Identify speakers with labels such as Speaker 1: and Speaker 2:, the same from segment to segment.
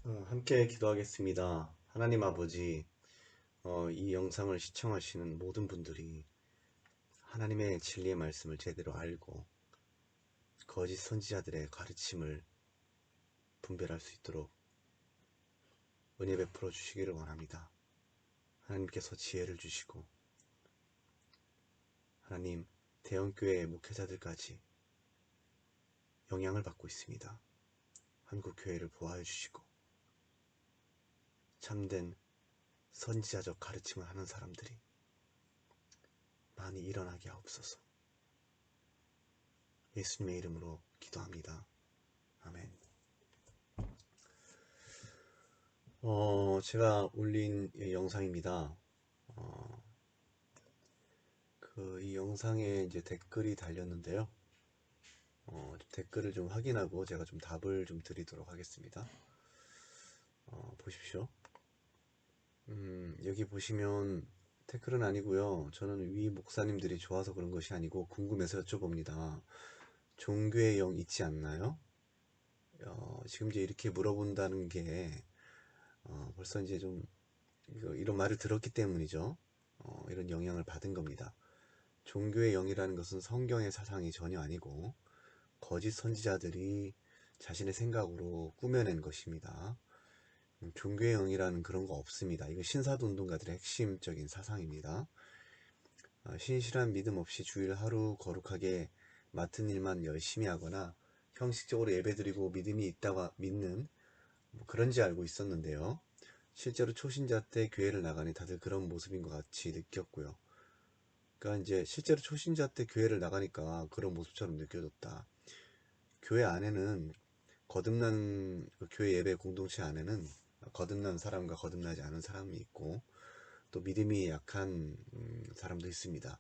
Speaker 1: 함께 기도하겠습니다. 하나님 아버지, 이 영상을 시청하시는 모든 분들이 하나님의 진리의 말씀을 제대로 알고 거짓 선지자들의 가르침을 분별할 수 있도록 은혜 베풀어 주시기를 원합니다. 하나님께서 지혜를 주시고 하나님 대형교회 목회자들까지 영향을 받고 있습니다. 한국교회를 보호해 주시고 참된 선지자적 가르침을 하는 사람들이 많이 일어나게 하옵소서. 예수님의 이름으로 기도합니다. 아멘. 제가 올린 영상입니다. 이 영상에 이제 댓글이 달렸는데요. 댓글을 좀 확인하고 제가 좀 답을 좀 드리도록 하겠습니다. 보십시오. 여기 보시면 댓글은 아니고요. 저는 위 목사님들이 좋아서 그런 것이 아니고 궁금해서 여쭤봅니다. 종교의 영 있지 않나요? 지금 이제 이렇게 물어본다는 게 벌써 이제 좀 이런 말을 들었기 때문이죠. 이런 영향을 받은 겁니다. 종교의 영이라는 것은 성경의 사상이 전혀 아니고 거짓 선지자들이 자신의 생각으로 꾸며낸 것입니다. 종교의 영이라는 그런 거 없습니다. 이거 신사동동가들의 핵심적인 사상입니다. 신실한 믿음 없이 주일 하루 거룩하게 맡은 일만 열심히 하거나 형식적으로 예배드리고 믿음이 있다고 믿는 그런지 알고 있었는데요. 실제로 초신자 때 교회를 나가니 다들 그런 모습인 것 같이 느꼈고요. 그러니까 이제 실제로 초신자 때 교회를 나가니까 그런 모습처럼 느껴졌다. 교회 안에는 거듭난 교회 예배 공동체 안에는 거듭난 사람과 거듭나지 않은 사람이 있고 또 믿음이 약한 사람도 있습니다.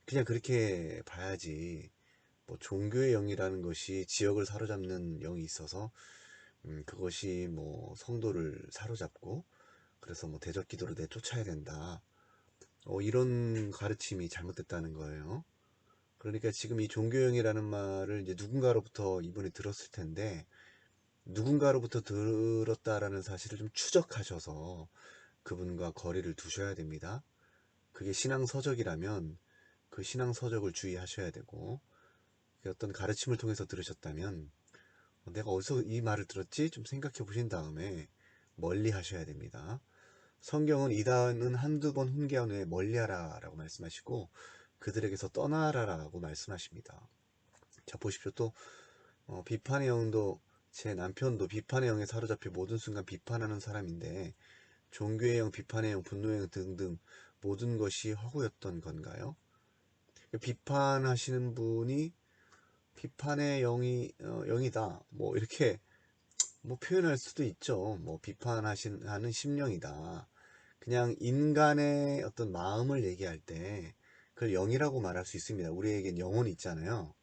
Speaker 1: 그냥 그렇게 봐야지 뭐 종교의 영이라는 것이 지역을 사로잡는 영이 있어서 그것이 뭐 성도를 사로잡고 그래서 뭐 대적 기도를 내쫓아야 된다. 이런 가르침이 잘못됐다는 거예요. 그러니까 지금 이 종교형이라는 말을 이제 누군가로부터 이분이 들었을 텐데 누군가로부터 들었다라는 사실을 좀 추적하셔서 그분과 거리를 두셔야 됩니다. 그게 신앙서적이라면 그 신앙서적을 주의하셔야 되고 어떤 가르침을 통해서 들으셨다면 내가 어디서 이 말을 들었지? 좀 생각해 보신 다음에 멀리 하셔야 됩니다. 성경은 이단은 한두 번 훈계한 후에 멀리하라 라고 말씀하시고 그들에게서 떠나라 라고 말씀하십니다. 자 보십시오. 또 비판의 영도 제 남편도 비판의 영에 사로잡혀 모든 순간 비판하는 사람인데 종교의 영, 비판의 영, 분노의 영 등등 모든 것이 허구였던 건가요? 비판하시는 분이 비판의 영이다 뭐 이렇게 뭐 표현할 수도 있죠. 뭐 비판하는 심령이다. 그냥 인간의 어떤 마음을 얘기할 때 그걸 영이라고 말할 수 있습니다. 우리에겐 영혼이 있잖아요.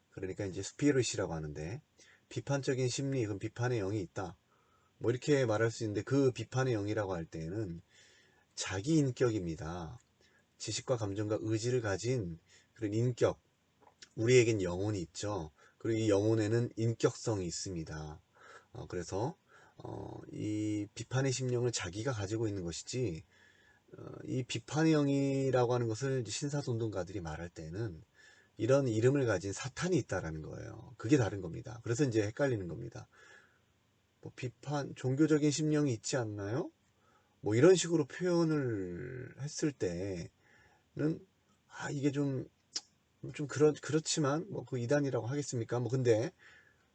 Speaker 1: 그러니까 이제 스피릿이라고 하는데 비판적인 심리, 그럼 비판의 영이 있다. 뭐 이렇게 말할 수 있는데 그 비판의 영이라고 할 때는 자기 인격입니다. 지식과 감정과 의지를 가진 그런 인격, 우리에겐 영혼이 있죠. 그리고 이 영혼에는 인격성이 있습니다. 그래서 이 비판의 심령을 자기가 가지고 있는 것이지 이 비판의 영이라고 하는 것을 신사동동가들이 말할 때는 이런 이름을 가진 사탄이 있다라는 거예요. 그게 다른 겁니다. 그래서 이제 헷갈리는 겁니다. 뭐 비판, 종교적인 심령이 있지 않나요? 뭐 이런 식으로 표현을 했을 때는 이게 좀 그렇지만 뭐 그 이단이라고 하겠습니까? 뭐 근데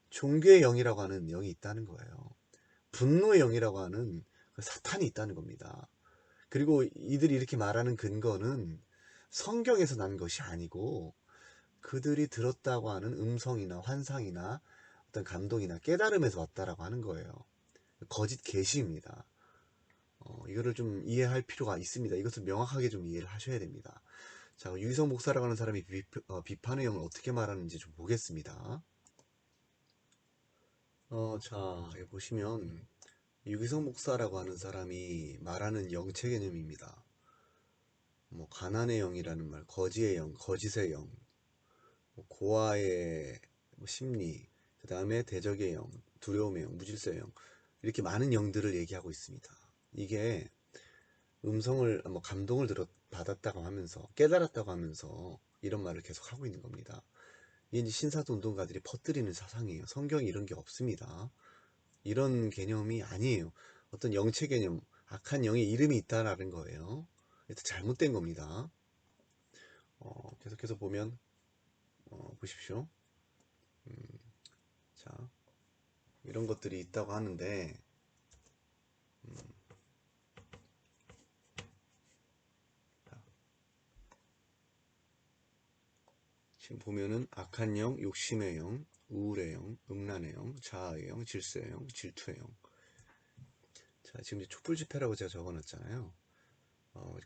Speaker 1: 종교의 영이라고 하는 영이 있다는 거예요. 분노의 영이라고 하는 그 사탄이 있다는 겁니다. 그리고 이들이 이렇게 말하는 근거는 성경에서 난 것이 아니고 그들이 들었다고 하는 음성이나 환상이나 어떤 감동이나 깨달음에서 왔다라고 하는 거예요. 거짓 계시입니다. 이거를 좀 이해할 필요가 있습니다. 이것을 명확하게 좀 이해를 하셔야 됩니다. 자, 유기성 목사라고 하는 사람이 비판의 영을 어떻게 말하는지 좀 보겠습니다. 자, 여기 보시면 유기성 목사라고 하는 사람이 말하는 영체 개념입니다. 뭐 가난의 영이라는 말, 거지의 영, 거짓의 영, 뭐 고아의 뭐 심리, 그 다음에 대적의 영, 두려움의 영, 무질서의 영. 이렇게 많은 영들을 얘기하고 있습니다. 이게 음성을 뭐 감동을 받았다고 하면서 깨달았다고 하면서 이런 말을 계속 하고 있는 겁니다. 이게 이제 신사도 운동가들이 퍼뜨리는 사상이에요. 성경에 이런 게 없습니다. 이런 개념이 아니에요. 어떤 영체 개념, 악한 영의 이름이 있다라는 거예요. 그래서 잘못된 겁니다. 계속해서 보면 보십시오. 자, 이런 것들이 있다고 하는데 지금 보면은 악한 영, 욕심의 영, 우울의 영, 음란의 영, 자아의 영, 질서의 영, 질투의 영. 자, 지금 촛불 집회라고 제가 적어놨잖아요.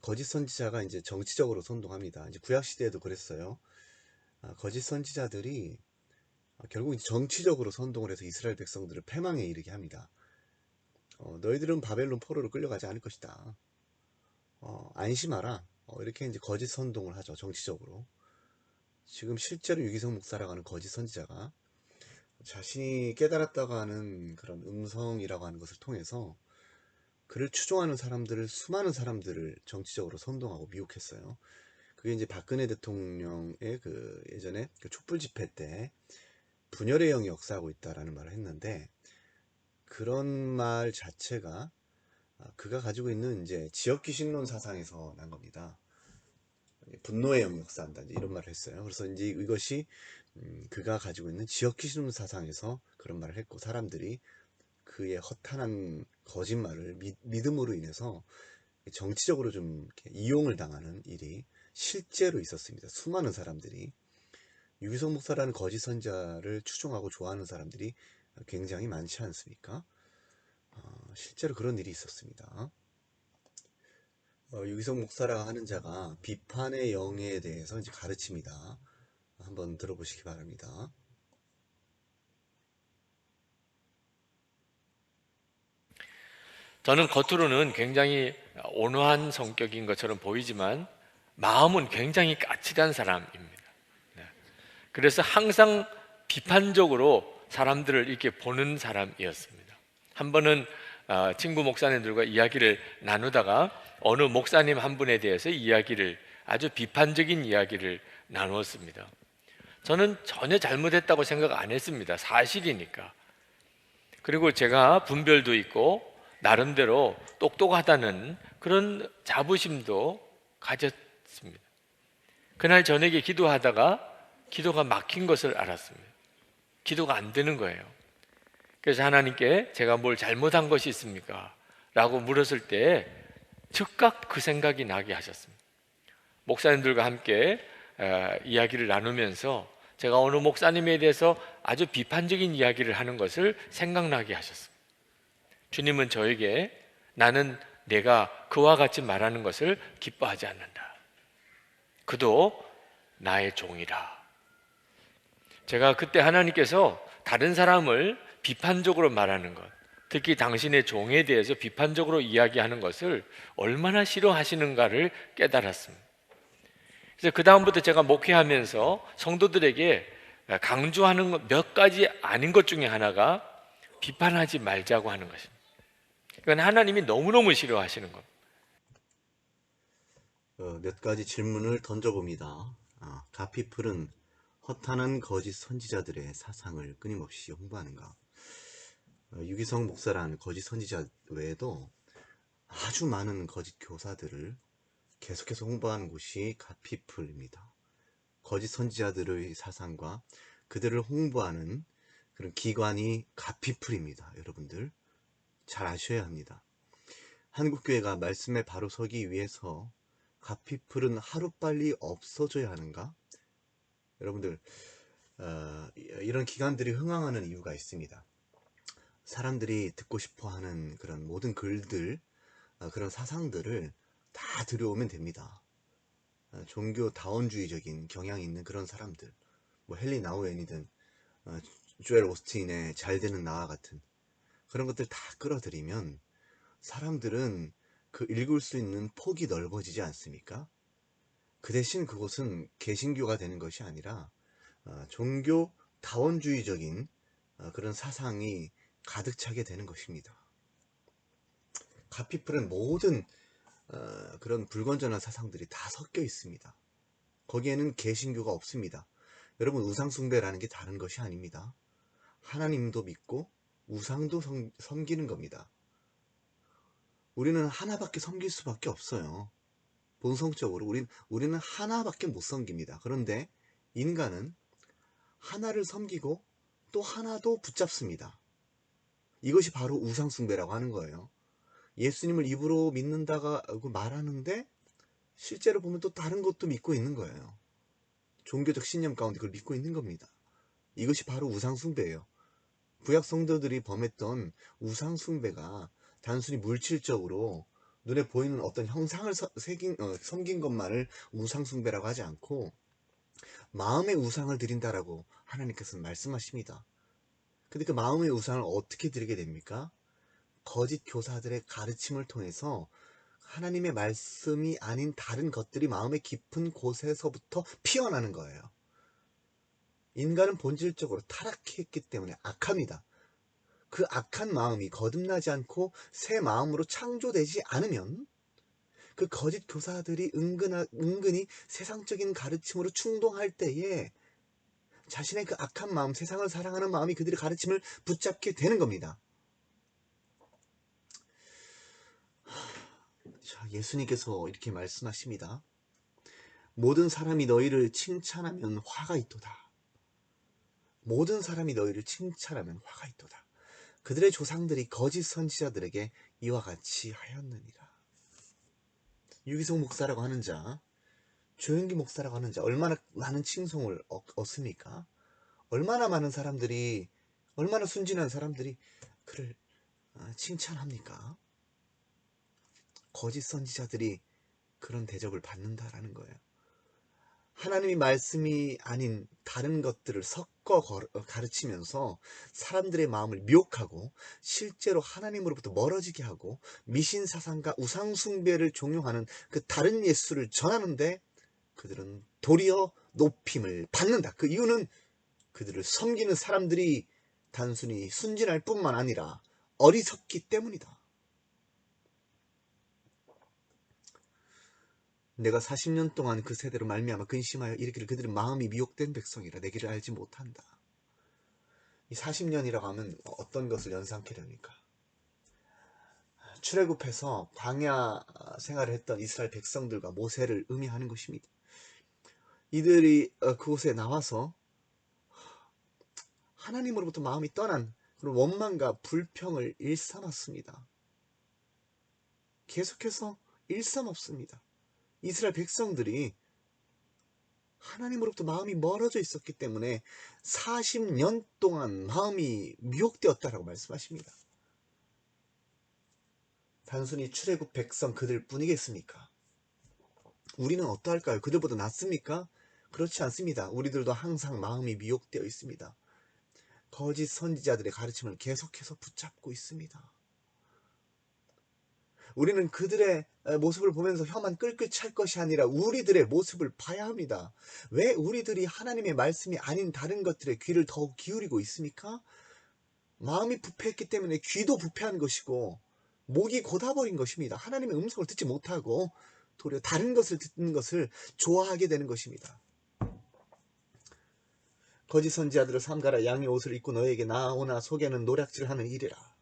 Speaker 1: 거짓 선지자가 이제 정치적으로 선동합니다. 이제 구약 시대에도 그랬어요. 거짓 선지자들이 결국 정치적으로 선동을 해서 이스라엘 백성들을 패망에 이르게 합니다. 너희들은 바벨론 포로로 끌려가지 않을 것이다. 안심하라. 이렇게 이제 거짓 선동을 하죠. 정치적으로. 지금 실제로 유기성 목사라고 하는 거짓 선지자가 자신이 깨달았다고 하는 그런 음성이라고 하는 것을 통해서 그를 추종하는 사람들을, 수많은 사람들을 정치적으로 선동하고 미혹했어요. 그게 이제 박근혜 대통령의 그 예전에 그 촛불 집회 때 분열의 영이 역사하고 있다라는 말을 했는데, 그런 말 자체가 그가 가지고 있는 이제 지역 귀신론 사상에서 난 겁니다. 분노의 영이 역사한다, 이런 말을 했어요. 그래서 이제 이것이 그가 가지고 있는 지역 귀신론 사상에서 그런 말을 했고, 사람들이 그의 허탄한 거짓말을 믿음으로 인해서 정치적으로 좀 이용을 당하는 일이 실제로 있었습니다. 수많은 사람들이 유기성 목사라는 거짓 선자를 추종하고 좋아하는 사람들이 굉장히 많지 않습니까? 실제로 그런 일이 있었습니다. 유기성 목사라 하는 자가 비판의 영에 대해서 이제 가르칩니다. 한번 들어보시기 바랍니다.
Speaker 2: 저는 겉으로는 굉장히 온화한 성격인 것처럼 보이지만 마음은 굉장히 까칠한 사람입니다. 그래서 항상 비판적으로 사람들을 이렇게 보는 사람이었습니다. 한 번은 친구 목사님들과 이야기를 나누다가 어느 목사님 한 분에 대해서 아주 비판적인 이야기를 나누었습니다. 저는 전혀 잘못했다고 생각 안 했습니다. 사실이니까. 그리고 제가 분별도 있고 나름대로 똑똑하다는 그런 자부심도 가졌습니다. 그날 저녁에 기도하다가 기도가 막힌 것을 알았습니다. 기도가 안 되는 거예요. 그래서 하나님께 제가 뭘 잘못한 것이 있습니까? 라고 물었을 때 즉각 그 생각이 나게 하셨습니다. 목사님들과 함께 이야기를 나누면서 제가 어느 목사님에 대해서 아주 비판적인 이야기를 하는 것을 생각나게 하셨습니다. 주님은 저에게 나는 내가 그와 같이 말하는 것을 기뻐하지 않는다. 그도 나의 종이라. 제가 그때 하나님께서 다른 사람을 비판적으로 말하는 것, 특히 당신의 종에 대해서 비판적으로 이야기하는 것을 얼마나 싫어하시는가를 깨달았습니다. 그래서 그 다음부터 제가 목회하면서 성도들에게 강조하는 몇 가지 아닌 것 중에 하나가 비판하지 말자고 하는 것입니다. 이건 하나님이 너무너무 싫어하시는 겁니다.
Speaker 1: 몇 가지 질문을 던져봅니다. 가피풀은 허탄한 거짓 선지자들의 사상을 끊임없이 홍보하는가? 유기성 목사라는 거짓 선지자 외에도 아주 많은 거짓 교사들을 계속해서 홍보하는 곳이 가피풀입니다. 거짓 선지자들의 사상과 그들을 홍보하는 그런 기관이 가피풀입니다. 여러분들 잘 아셔야 합니다. 한국교회가 말씀에 바로 서기 위해서 가피풀은 하루빨리 없어져야 하는가? 여러분들 이런 기관들이 흥황하는 이유가 있습니다. 사람들이 듣고 싶어하는 그런 모든 글들, 그런 사상들을 다 들여오면 됩니다. 종교 다원주의적인 경향이 있는 그런 사람들, 뭐 헨리 나우엔이든 조엘 오스틴의 잘 되는 나와 같은 그런 것들 다 끌어들이면 사람들은 그 읽을 수 있는 폭이 넓어지지 않습니까? 그 대신 그곳은 개신교가 되는 것이 아니라 종교 다원주의적인 그런 사상이 가득 차게 되는 것입니다. 가피풀은 모든 그런 불건전한 사상들이 다 섞여 있습니다. 거기에는 개신교가 없습니다. 여러분, 우상숭배라는 게 다른 것이 아닙니다. 하나님도 믿고 우상도 섬기는 겁니다. 우리는 하나밖에 섬길 수밖에 없어요. 본성적으로 우리는 하나밖에 못 섬깁니다. 그런데 인간은 하나를 섬기고 또 하나도 붙잡습니다. 이것이 바로 우상숭배라고 하는 거예요. 예수님을 입으로 믿는다가 말하는데 실제로 보면 또 다른 것도 믿고 있는 거예요. 종교적 신념 가운데 그걸 믿고 있는 겁니다. 이것이 바로 우상숭배예요. 구약 성도들이 범했던 우상숭배가 단순히 물질적으로 눈에 보이는 어떤 형상을 섬긴 것만을 우상숭배라고 하지 않고 마음의 우상을 드린다라고 하나님께서는 말씀하십니다. 근데 그 마음의 우상을 어떻게 드리게 됩니까? 거짓 교사들의 가르침을 통해서 하나님의 말씀이 아닌 다른 것들이 마음의 깊은 곳에서부터 피어나는 거예요. 인간은 본질적으로 타락했기 때문에 악합니다. 그 악한 마음이 거듭나지 않고 새 마음으로 창조되지 않으면 그 거짓 교사들이 은근히 세상적인 가르침으로 충동할 때에 자신의 그 악한 마음, 세상을 사랑하는 마음이 그들의 가르침을 붙잡게 되는 겁니다. 자, 예수님께서 이렇게 말씀하십니다. 모든 사람이 너희를 칭찬하면 화가 있도다. 모든 사람이 너희를 칭찬하면 화가 있도다. 그들의 조상들이 거짓 선지자들에게 이와 같이 하였느니라. 유기성 목사라고 하는 자, 조영기 목사라고 하는 자, 얼마나 많은 칭송을 얻습니까? 얼마나 많은 사람들이, 얼마나 순진한 사람들이 그를 칭찬합니까? 거짓 선지자들이 그런 대접을 받는다라는 거예요. 하나님의 말씀이 아닌 다른 것들을 섞어 가르치면서 사람들의 마음을 미혹하고 실제로 하나님으로부터 멀어지게 하고 미신 사상과 우상 숭배를 종용하는 그 다른 예수를 전하는데 그들은 도리어 높임을 받는다. 그 이유는 그들을 섬기는 사람들이 단순히 순진할 뿐만 아니라 어리석기 때문이다. 내가 40년 동안 그 세대로 말미암아 근심하여 이르기를 그들의 마음이 미혹된 백성이라 내 길을 알지 못한다. 이 40년이라고 하면 어떤 것을 연상케 됩니까? 출애굽해서 광야 생활을 했던 이스라엘 백성들과 모세를 의미하는 것입니다. 이들이 그곳에 나와서 하나님으로부터 마음이 떠난 그런 원망과 불평을 일삼았습니다. 계속해서 일삼았습니다. 이스라엘 백성들이 하나님으로부터 마음이 멀어져 있었기 때문에 40년 동안 마음이 미혹되었다라고 말씀하십니다. 단순히 출애굽 백성 그들 뿐이겠습니까? 우리는 어떠할까요? 그들보다 낫습니까? 그렇지 않습니다. 우리들도 항상 마음이 미혹되어 있습니다. 거짓 선지자들의 가르침을 계속해서 붙잡고 있습니다. 우리는 그들의 모습을 보면서 혀만 끌끌 찰 것이 아니라 우리들의 모습을 봐야 합니다. 왜 우리들이 하나님의 말씀이 아닌 다른 것들에 귀를 더욱 기울이고 있습니까? 마음이 부패했기 때문에 귀도 부패한 것이고 목이 곧아버린 것입니다. 하나님의 음성을 듣지 못하고 도리어 다른 것을 듣는 것을 좋아하게 되는 것입니다. 거짓 선지자들을 삼가라. 양의 옷을 입고 너에게 나오나 속에는 노략질하는 일이라.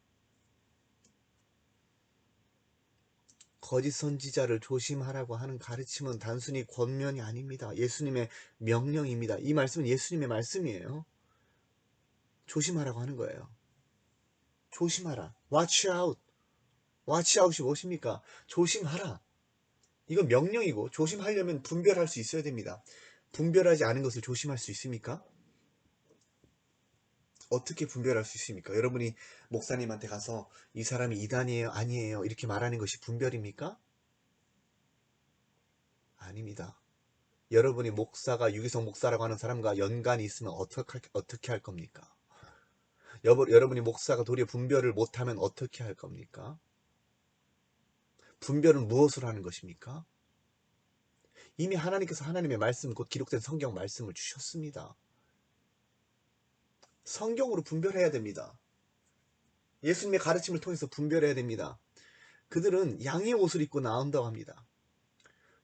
Speaker 1: 거짓 선지자를 조심하라고 하는 가르침은 단순히 권면이 아닙니다. 예수님의 명령입니다. 이 말씀은 예수님의 말씀이에요. 조심하라고 하는 거예요. 조심하라. Watch out. Watch out이 무엇입니까? 조심하라. 이건 명령이고 조심하려면 분별할 수 있어야 됩니다. 분별하지 않은 것을 조심할 수 있습니까? 어떻게 분별할 수 있습니까? 여러분이 목사님한테 가서 이 사람이 이단이에요? 아니에요? 이렇게 말하는 것이 분별입니까? 아닙니다. 여러분이 목사가 유기성 목사라고 하는 사람과 연관이 있으면 어떻게 할 겁니까? 여러분이 목사가 도리어 분별을 못하면 어떻게 할 겁니까? 분별은 무엇으로 하는 것입니까? 이미 하나님께서 하나님의 말씀, 곧 기록된 성경 말씀을 주셨습니다. 성경으로 분별해야 됩니다. 예수님의 가르침을 통해서 분별해야 됩니다. 그들은 양의 옷을 입고 나온다고 합니다.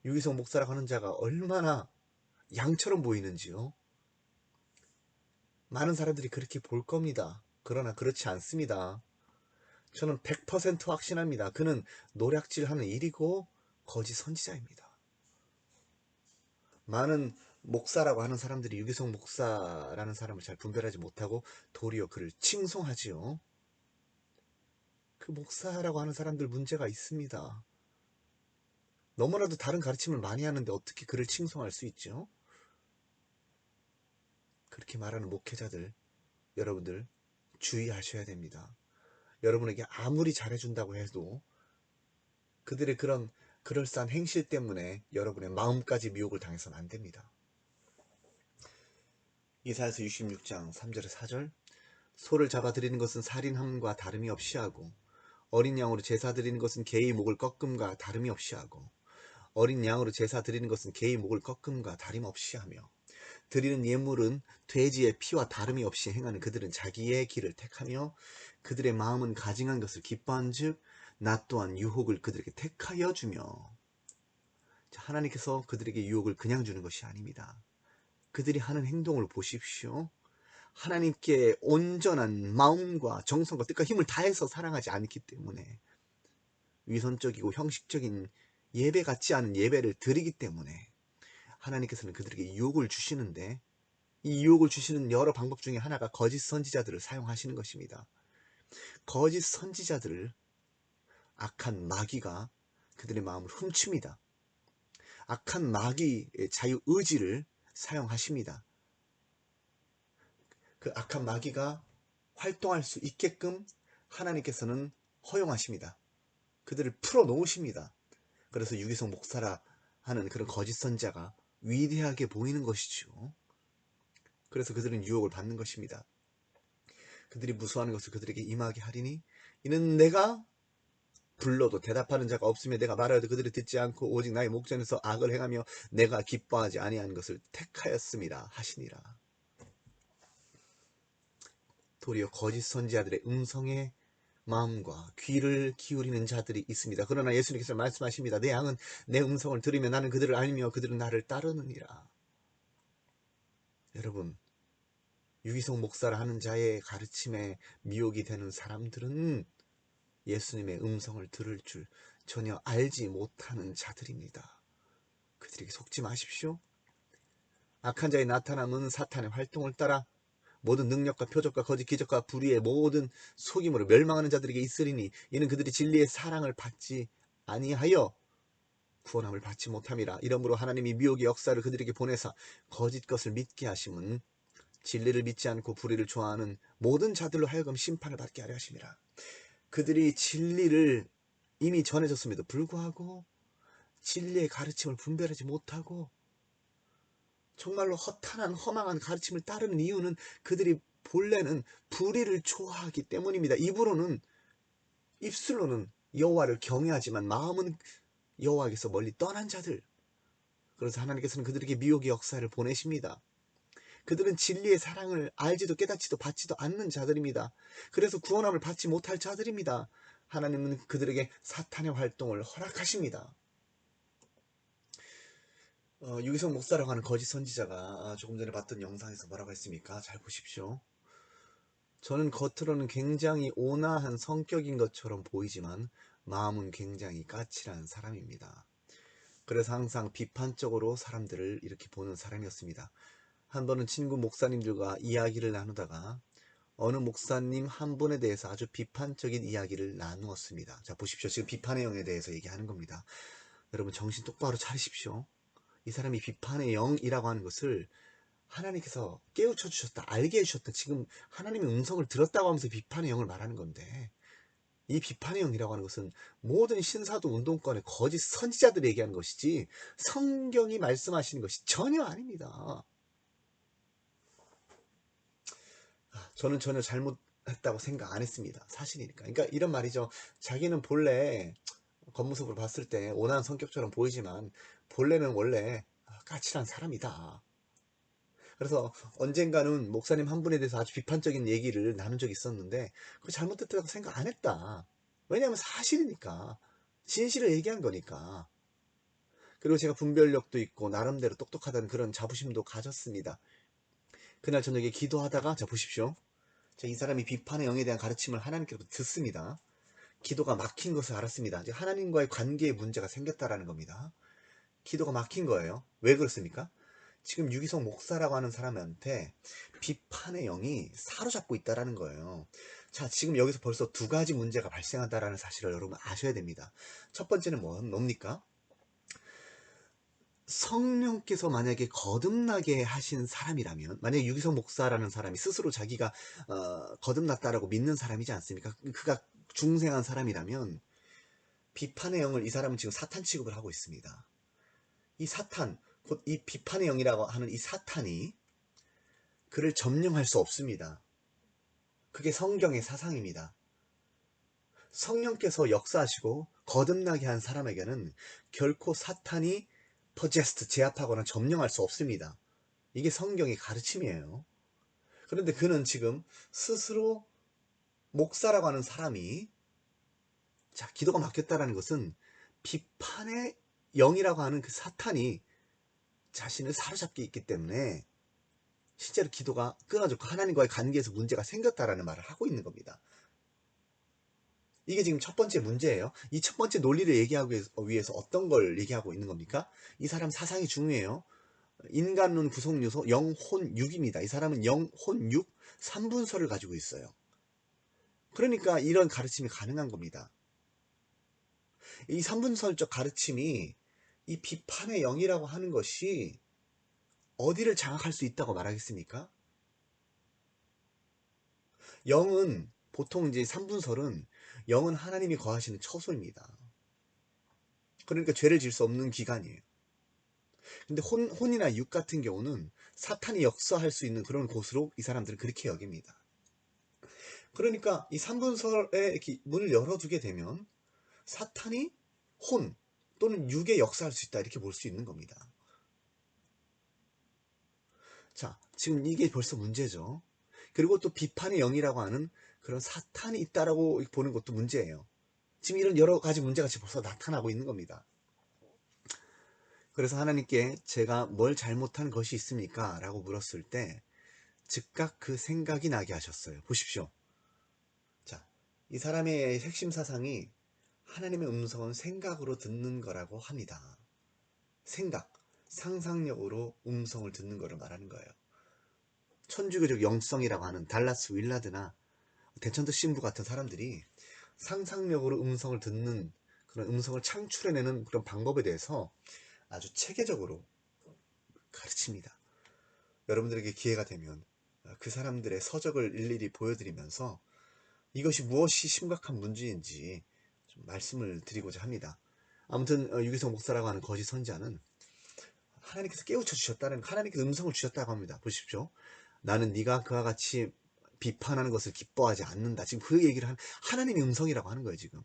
Speaker 1: 유기성 목사라고 하는 자가 얼마나 양처럼 보이는지요. 많은 사람들이 그렇게 볼 겁니다. 그러나 그렇지 않습니다. 저는 100% 확신합니다. 그는 노략질하는 일이고 거짓 선지자입니다. 많은 목사라고 하는 사람들이 유기성 목사라는 사람을 잘 분별하지 못하고 도리어 그를 칭송하지요. 그 목사라고 하는 사람들 문제가 있습니다. 너무나도 다른 가르침을 많이 하는데 어떻게 그를 칭송할 수 있죠? 그렇게 말하는 목회자들, 여러분들 주의하셔야 됩니다. 여러분에게 아무리 잘해준다고 해도 그들의 그런 그럴싸한 행실 때문에 여러분의 마음까지 미혹을 당해서는 안 됩니다. 이사야서 66장 3절에 4절, 소를 잡아 드리는 것은 살인함과 다름이 없이 하고 어린 양으로 제사 드리는 것은 개의 목을 꺾음과 다름이 없이 하고 어린 양으로 제사 드리는 것은 개의 목을 꺾음과 다름없이 하며 드리는 예물은 돼지의 피와 다름이 없이 행하는 그들은 자기의 길을 택하며 그들의 마음은 가증한 것을 기뻐한즉 나 또한 유혹을 그들에게 택하여 주며. 하나님께서 그들에게 유혹을 그냥 주는 것이 아닙니다. 그들이 하는 행동을 보십시오. 하나님께 온전한 마음과 정성과 뜻과 힘을 다해서 사랑하지 않기 때문에 위선적이고 형식적인 예배 같지 않은 예배를 드리기 때문에 하나님께서는 그들에게 유혹을 주시는데 이 유혹을 주시는 여러 방법 중에 하나가 거짓 선지자들을 사용하시는 것입니다. 거짓 선지자들을 악한 마귀가 그들의 마음을 훔칩니다. 악한 마귀의 자유의지를 사용하십니다. 그 악한 마귀가 활동할 수 있게끔 하나님께서는 허용하십니다. 그들을 풀어놓으십니다. 그래서 유기성 목사라 하는 그런 거짓 선지자가 위대하게 보이는 것이죠. 그래서 그들은 유혹을 받는 것입니다. 그들이 무수하는 것을 그들에게 임하게 하리니 이는 내가 불러도 대답하는 자가 없으며 내가 말하여도 그들이 듣지 않고 오직 나의 목전에서 악을 행하며 내가 기뻐하지 아니한 것을 택하였습니다 하시니라. 도리어 거짓 선지자들의 음성에 마음과 귀를 기울이는 자들이 있습니다. 그러나 예수님께서 말씀하십니다. 내 양은 내 음성을 들으며 나는 그들을 알며 그들은 나를 따르느니라. 여러분, 유기성 목사라 하는 자의 가르침에 미혹이 되는 사람들은 예수님의 음성을 들을 줄 전혀 알지 못하는 자들입니다. 그들에게 속지 마십시오. 악한 자의 나타남은 사탄의 활동을 따라 모든 능력과 표적과 거짓 기적과 불의의 모든 속임으로 멸망하는 자들에게 있으리니 이는 그들이 진리의 사랑을 받지 아니하여 구원함을 받지 못함이라. 이러므로 하나님이 미혹의 역사를 그들에게 보내사 거짓 것을 믿게 하심은 진리를 믿지 않고 불의를 좋아하는 모든 자들로 하여금 심판을 받게 하려 하심이라. 그들이 진리를 이미 전해졌음에도 불구하고 진리의 가르침을 분별하지 못하고 정말로 허탄한 허망한 가르침을 따르는 이유는 그들이 본래는 불의를 좋아하기 때문입니다. 입술로는 여호와를 경외하지만 마음은 여호와에게서 멀리 떠난 자들. 그래서 하나님께서는 그들에게 미혹의 역사를 보내십니다. 그들은 진리의 사랑을 알지도 깨닫지도 받지도 않는 자들입니다. 그래서 구원함을 받지 못할 자들입니다. 하나님은 그들에게 사탄의 활동을 허락하십니다. 유기성 목사라고 하는 거짓 선지자가 조금 전에 봤던 영상에서 뭐라고 했습니까? 잘 보십시오. 저는 겉으로는 굉장히 온화한 성격인 것처럼 보이지만 마음은 굉장히 까칠한 사람입니다. 그래서 항상 비판적으로 사람들을 이렇게 보는 사람이었습니다. 한 번은 친구 목사님들과 이야기를 나누다가 어느 목사님 한 분에 대해서 아주 비판적인 이야기를 나누었습니다. 자, 보십시오. 지금 비판의 영에 대해서 얘기하는 겁니다. 여러분 정신 똑바로 차리십시오. 이 사람이 비판의 영이라고 하는 것을 하나님께서 깨우쳐 주셨다, 알게 해주셨다. 지금 하나님의 음성을 들었다고 하면서 비판의 영을 말하는 건데, 이 비판의 영이라고 하는 것은 모든 신사도 운동권의 거짓 선지자들이 얘기하는 것이지 성경이 말씀하시는 것이 전혀 아닙니다. 저는 전혀 잘못했다고 생각 안 했습니다. 사실이니까. 그러니까 이런 말이죠. 자기는 본래 겉모습으로 봤을 때 온화한 성격처럼 보이지만 본래는 원래 까칠한 사람이다. 그래서 언젠가는 목사님 한 분에 대해서 아주 비판적인 얘기를 나눈 적이 있었는데 그거 잘못됐다고 생각 안 했다. 왜냐하면 사실이니까. 진실을 얘기한 거니까. 그리고 제가 분별력도 있고 나름대로 똑똑하다는 그런 자부심도 가졌습니다. 그날 저녁에 기도하다가, 자 보십시오. 이 사람이 비판의 영에 대한 가르침을 하나님께로부터 듣습니다. 기도가 막힌 것을 알았습니다. 이제 하나님과의 관계에 문제가 생겼다라는 겁니다. 기도가 막힌 거예요. 왜 그렇습니까? 지금 유기성 목사라고 하는 사람한테 비판의 영이 사로잡고 있다라는 거예요. 자, 지금 여기서 벌써 두 가지 문제가 발생한다라는 사실을 여러분 아셔야 됩니다. 첫 번째는 뭡니까? 성령께서 만약에 거듭나게 하신 사람이라면, 만약에 유기성 목사라는 사람이 스스로 자기가 거듭났다라고 믿는 사람이지 않습니까? 그가 중생한 사람이라면 비판의 영을, 이 사람은 지금 사탄 취급을 하고 있습니다. 이 사탄, 곧 이 비판의 영이라고 하는 이 사탄이 그를 점령할 수 없습니다. 그게 성경의 사상입니다. 성령께서 역사하시고 거듭나게 한 사람에게는 결코 사탄이 제압하거나 점령할 수 없습니다. 이게 성경의 가르침이에요. 그런데 그는 지금 스스로 목사라고 하는 사람이, 자, 기도가 막혔다는 것은 비판의 영이라고 하는 그 사탄이 자신을 사로잡게 있기 때문에 실제로 기도가 끊어졌고 하나님과의 관계에서 문제가 생겼다라는 말을 하고 있는 겁니다. 이게 지금 첫 번째 문제예요. 이 첫 번째 논리를 얘기하기 위해서 어떤 걸 얘기하고 있는 겁니까? 이 사람 사상이 중요해요. 인간론 구성요소 영혼육입니다. 이 사람은 영혼육 3분설을 가지고 있어요. 그러니까 이런 가르침이 가능한 겁니다. 이 3분설적 가르침이 이 비판의 영이라고 하는 것이 어디를 장악할 수 있다고 말하겠습니까? 영은 보통 이제 3분설은 영은 하나님이 거하시는 처소입니다. 그러니까 죄를 지을 수 없는 기관이에요. 근데 혼이나 육 같은 경우는 사탄이 역사할 수 있는 그런 곳으로 이 사람들은 그렇게 여깁니다. 그러니까 이 3분설의 이렇게 문을 열어두게 되면 사탄이 혼 또는 육에 역사할 수 있다, 이렇게 볼 수 있는 겁니다. 자, 지금 이게 벌써 문제죠. 그리고 또 비판의 영이라고 하는 그런 사탄이 있다라고 보는 것도 문제예요. 지금 이런 여러 가지 문제가 지금 벌써 나타나고 있는 겁니다. 그래서 하나님께 제가 뭘 잘못한 것이 있습니까? 라고 물었을 때 즉각 그 생각이 나게 하셨어요. 보십시오. 자, 이 사람의 핵심 사상이 하나님의 음성은 생각으로 듣는 거라고 합니다. 생각, 상상력으로 음성을 듣는 거를 말하는 거예요. 천주교적 영성이라고 하는 달라스 윌라드나 대천도 신부 같은 사람들이 상상력으로 음성을 듣는, 그런 음성을 창출해내는 그런 방법에 대해서 아주 체계적으로 가르칩니다. 여러분들에게 기회가 되면 그 사람들의 서적을 일일이 보여드리면서 이것이 무엇이 심각한 문제인지 좀 말씀을 드리고자 합니다. 아무튼 유기성 목사라고 하는 거짓 선지자는 하나님께서 깨우쳐 주셨다는, 하나님께서 음성을 주셨다고 합니다. 보십시오. 나는 네가 그와 같이 비판하는 것을 기뻐하지 않는다. 지금 그 얘기를 하는 하나님의 음성이라고 하는 거예요. 지금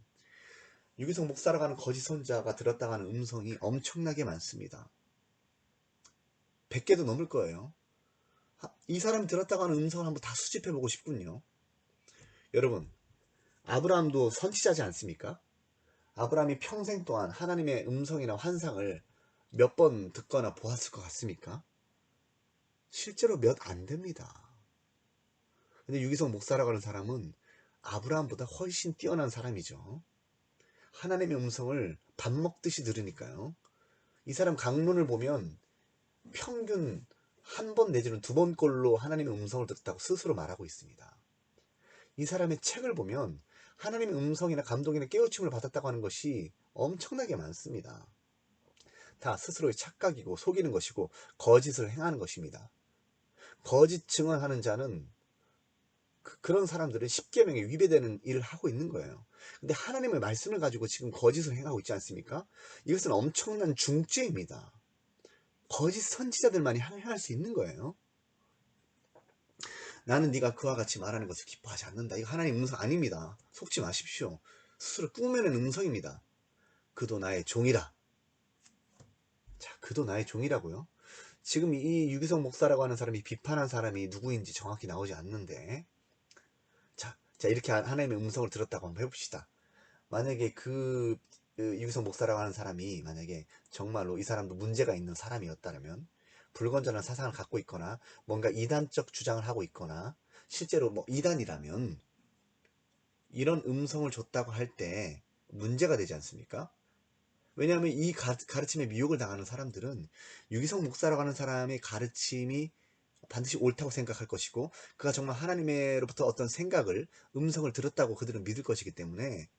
Speaker 1: 유기성 목사라고 하는 거짓 선지자가 들었다고 하는 음성이 엄청나게 많습니다. 100개도 넘을 거예요. 이 사람이 들었다고 하는 음성을 한번 다 수집해보고 싶군요. 여러분, 아브라함도 선지자지 않습니까? 아브라함이 평생 동안 하나님의 음성이나 환상을 몇 번 듣거나 보았을 것 같습니까? 실제로 몇 안 됩니다. 근데 유기성 목사라고 하는 사람은 아브라함보다 훨씬 뛰어난 사람이죠. 하나님의 음성을 밥 먹듯이 들으니까요. 이 사람 강론을 보면 평균 한 번 내지는 두 번꼴로 하나님의 음성을 듣다고 스스로 말하고 있습니다. 이 사람의 책을 보면 하나님의 음성이나 감동이나 깨우침을 받았다고 하는 것이 엄청나게 많습니다. 다 스스로의 착각이고 속이는 것이고 거짓을 행하는 것입니다. 거짓 증언하는 자는 그런 사람들은 십계명에 위배되는 일을 하고 있는 거예요. 근데 하나님의 말씀을 가지고 지금 거짓을 행하고 있지 않습니까? 이것은 엄청난 중죄입니다. 거짓 선지자들만이 행할 수 있는 거예요. 나는 네가 그와 같이 말하는 것을 기뻐하지 않는다. 이거 하나님 음성 아닙니다. 속지 마십시오. 스스로 꾸며낸 음성입니다. 그도 나의 종이라. 자, 그도 나의 종이라고요. 지금 이 유기성 목사라고 하는 사람이 비판한 사람이 누구인지 정확히 나오지 않는데, 자 이렇게 하나님의 음성을 들었다고 한번 해봅시다. 만약에 그 유기성 목사라고 하는 사람이 만약에 정말로 이 사람도 문제가 있는 사람이었다면, 불건전한 사상을 갖고 있거나 뭔가 이단적 주장을 하고 있거나 실제로 뭐 이단이라면 이런 음성을 줬다고 할 때 문제가 되지 않습니까? 왜냐하면 이 가르침에 미혹을 당하는 사람들은 유기성 목사라고 하는 사람의 가르침이 반드시 옳다고 생각할 것이고, 그가 정말 하나님으로부터 어떤 생각을, 음성을 들었다고 그들은 믿을 것이기 때문에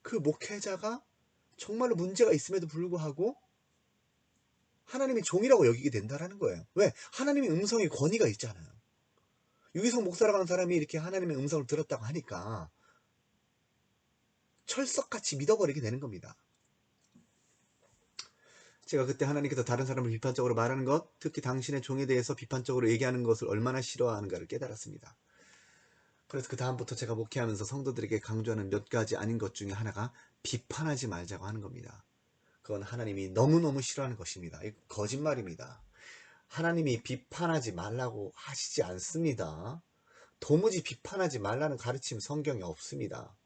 Speaker 1: 그 목회자가 정말로 문제가 있음에도 불구하고 하나님의 종이라고 여기게 된다라는 거예요. 왜? 하나님의 음성의 권위가 있잖아요. 유기성 목사라고 하는 사람이 이렇게 하나님의 음성을 들었다고 하니까 철석같이 믿어버리게 되는 겁니다. 제가 그때 하나님께서 다른 사람을 비판적으로 말하는 것, 특히 당신의 종에 대해서 비판적으로 얘기하는 것을 얼마나 싫어하는가를 깨달았습니다. 그래서 그 다음부터 제가 목회하면서 성도들에게 강조하는 몇 가지 아닌 것 중에 하나가 비판하지 말자고 하는 겁니다. 그건 하나님이 너무너무 싫어하는 것입니다. 이거 거짓말입니다. 하나님이 비판하지 말라고 하시지 않습니다. 도무지 비판하지 말라는 가르침 성경에 없습니다.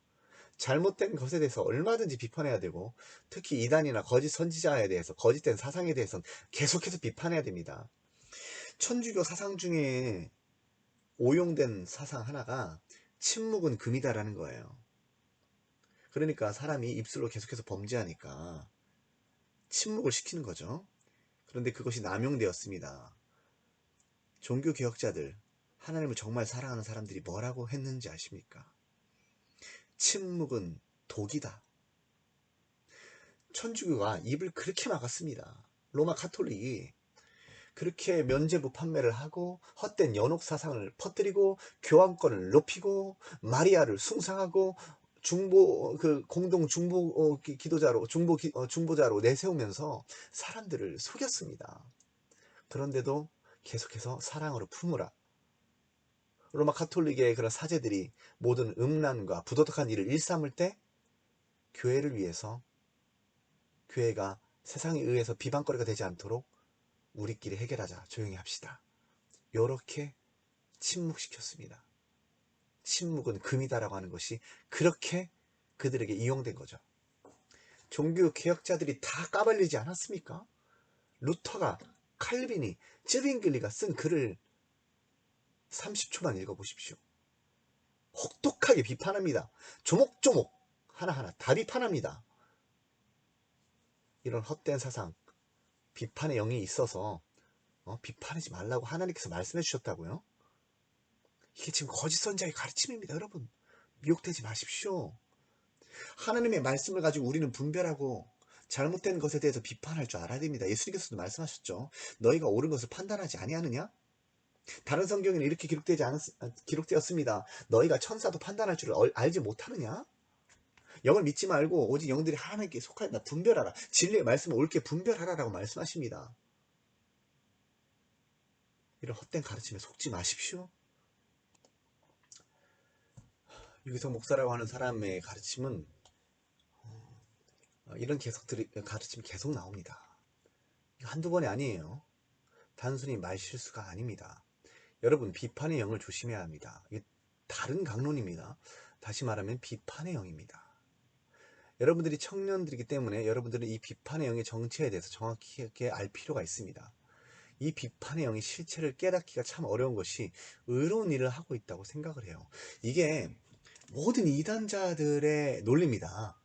Speaker 1: 잘못된 것에 대해서 얼마든지 비판해야 되고, 특히 이단이나 거짓 선지자에 대해서, 거짓된 사상에 대해서는 계속해서 비판해야 됩니다. 천주교 사상 중에 오용된 사상 하나가 침묵은 금이다라는 거예요. 그러니까 사람이 입술로 계속해서 범죄하니까 침묵을 시키는 거죠. 그런데 그것이 남용되었습니다. 종교개혁자들, 하나님을 정말 사랑하는 사람들이 뭐라고 했는지 아십니까? 침묵은 독이다. 천주교가 입을 그렇게 막았습니다. 로마 카톨릭이 그렇게 면죄부 판매를 하고 헛된 연옥 사상을 퍼뜨리고 교황권을 높이고 마리아를 숭상하고 중보 그 공동 중보 기도자로 중보자로 내세우면서 사람들을 속였습니다. 그런데도 계속해서 사랑으로 품으라. 로마 카톨릭의 그런 사제들이 모든 음란과 부도덕한 일을 일삼을 때 교회를 위해서, 교회가 세상에 의해서 비방거리가 되지 않도록 우리끼리 해결하자, 조용히 합시다, 요렇게 침묵시켰습니다. 침묵은 금이다라고 하는 것이 그렇게 그들에게 이용된 거죠. 종교 개혁자들이 다 까발리지 않았습니까? 루터가, 칼빈이, 쯔빙글리가 쓴 글을 30초만 읽어보십시오. 혹독하게 비판합니다. 조목조목 하나하나 다 비판합니다. 이런 헛된 사상, 비판의 영이 있어서 비판하지 말라고 하나님께서 말씀해 주셨다고요? 이게 지금 거짓 선자의 가르침입니다. 여러분, 미혹되지 마십시오. 하나님의 말씀을 가지고 우리는 분별하고 잘못된 것에 대해서 비판할 줄 알아야 됩니다. 예수님께서도 말씀하셨죠. 너희가 옳은 것을 판단하지 아니하느냐? 다른 성경에는 이렇게 기록되었습니다. 너희가 천사도 판단할 줄 알지 못하느냐? 영을 믿지 말고 오직 영들이 하나님께 속하였다. 분별하라. 진리의 말씀을 옳게 분별하라라고 말씀하십니다. 이런 헛된 가르침에 속지 마십시오. 유기성 목사라고 하는 사람의 가르침은 이런 가르침이 계속 나옵니다. 한두 번이 아니에요. 단순히 말실수가 아닙니다. 여러분, 비판의 영을 조심해야 합니다. 이게 다른 강론입니다. 다시 말하면 비판의 영입니다. 여러분들이 청년들이기 때문에 여러분들은 이 비판의 영의 정체에 대해서 정확하게 알 필요가 있습니다. 이 비판의 영의 실체를 깨닫기가 참 어려운 것이 의로운 일을 하고 있다고 생각을 해요. 이게 모든 이단자들의 논리입니다.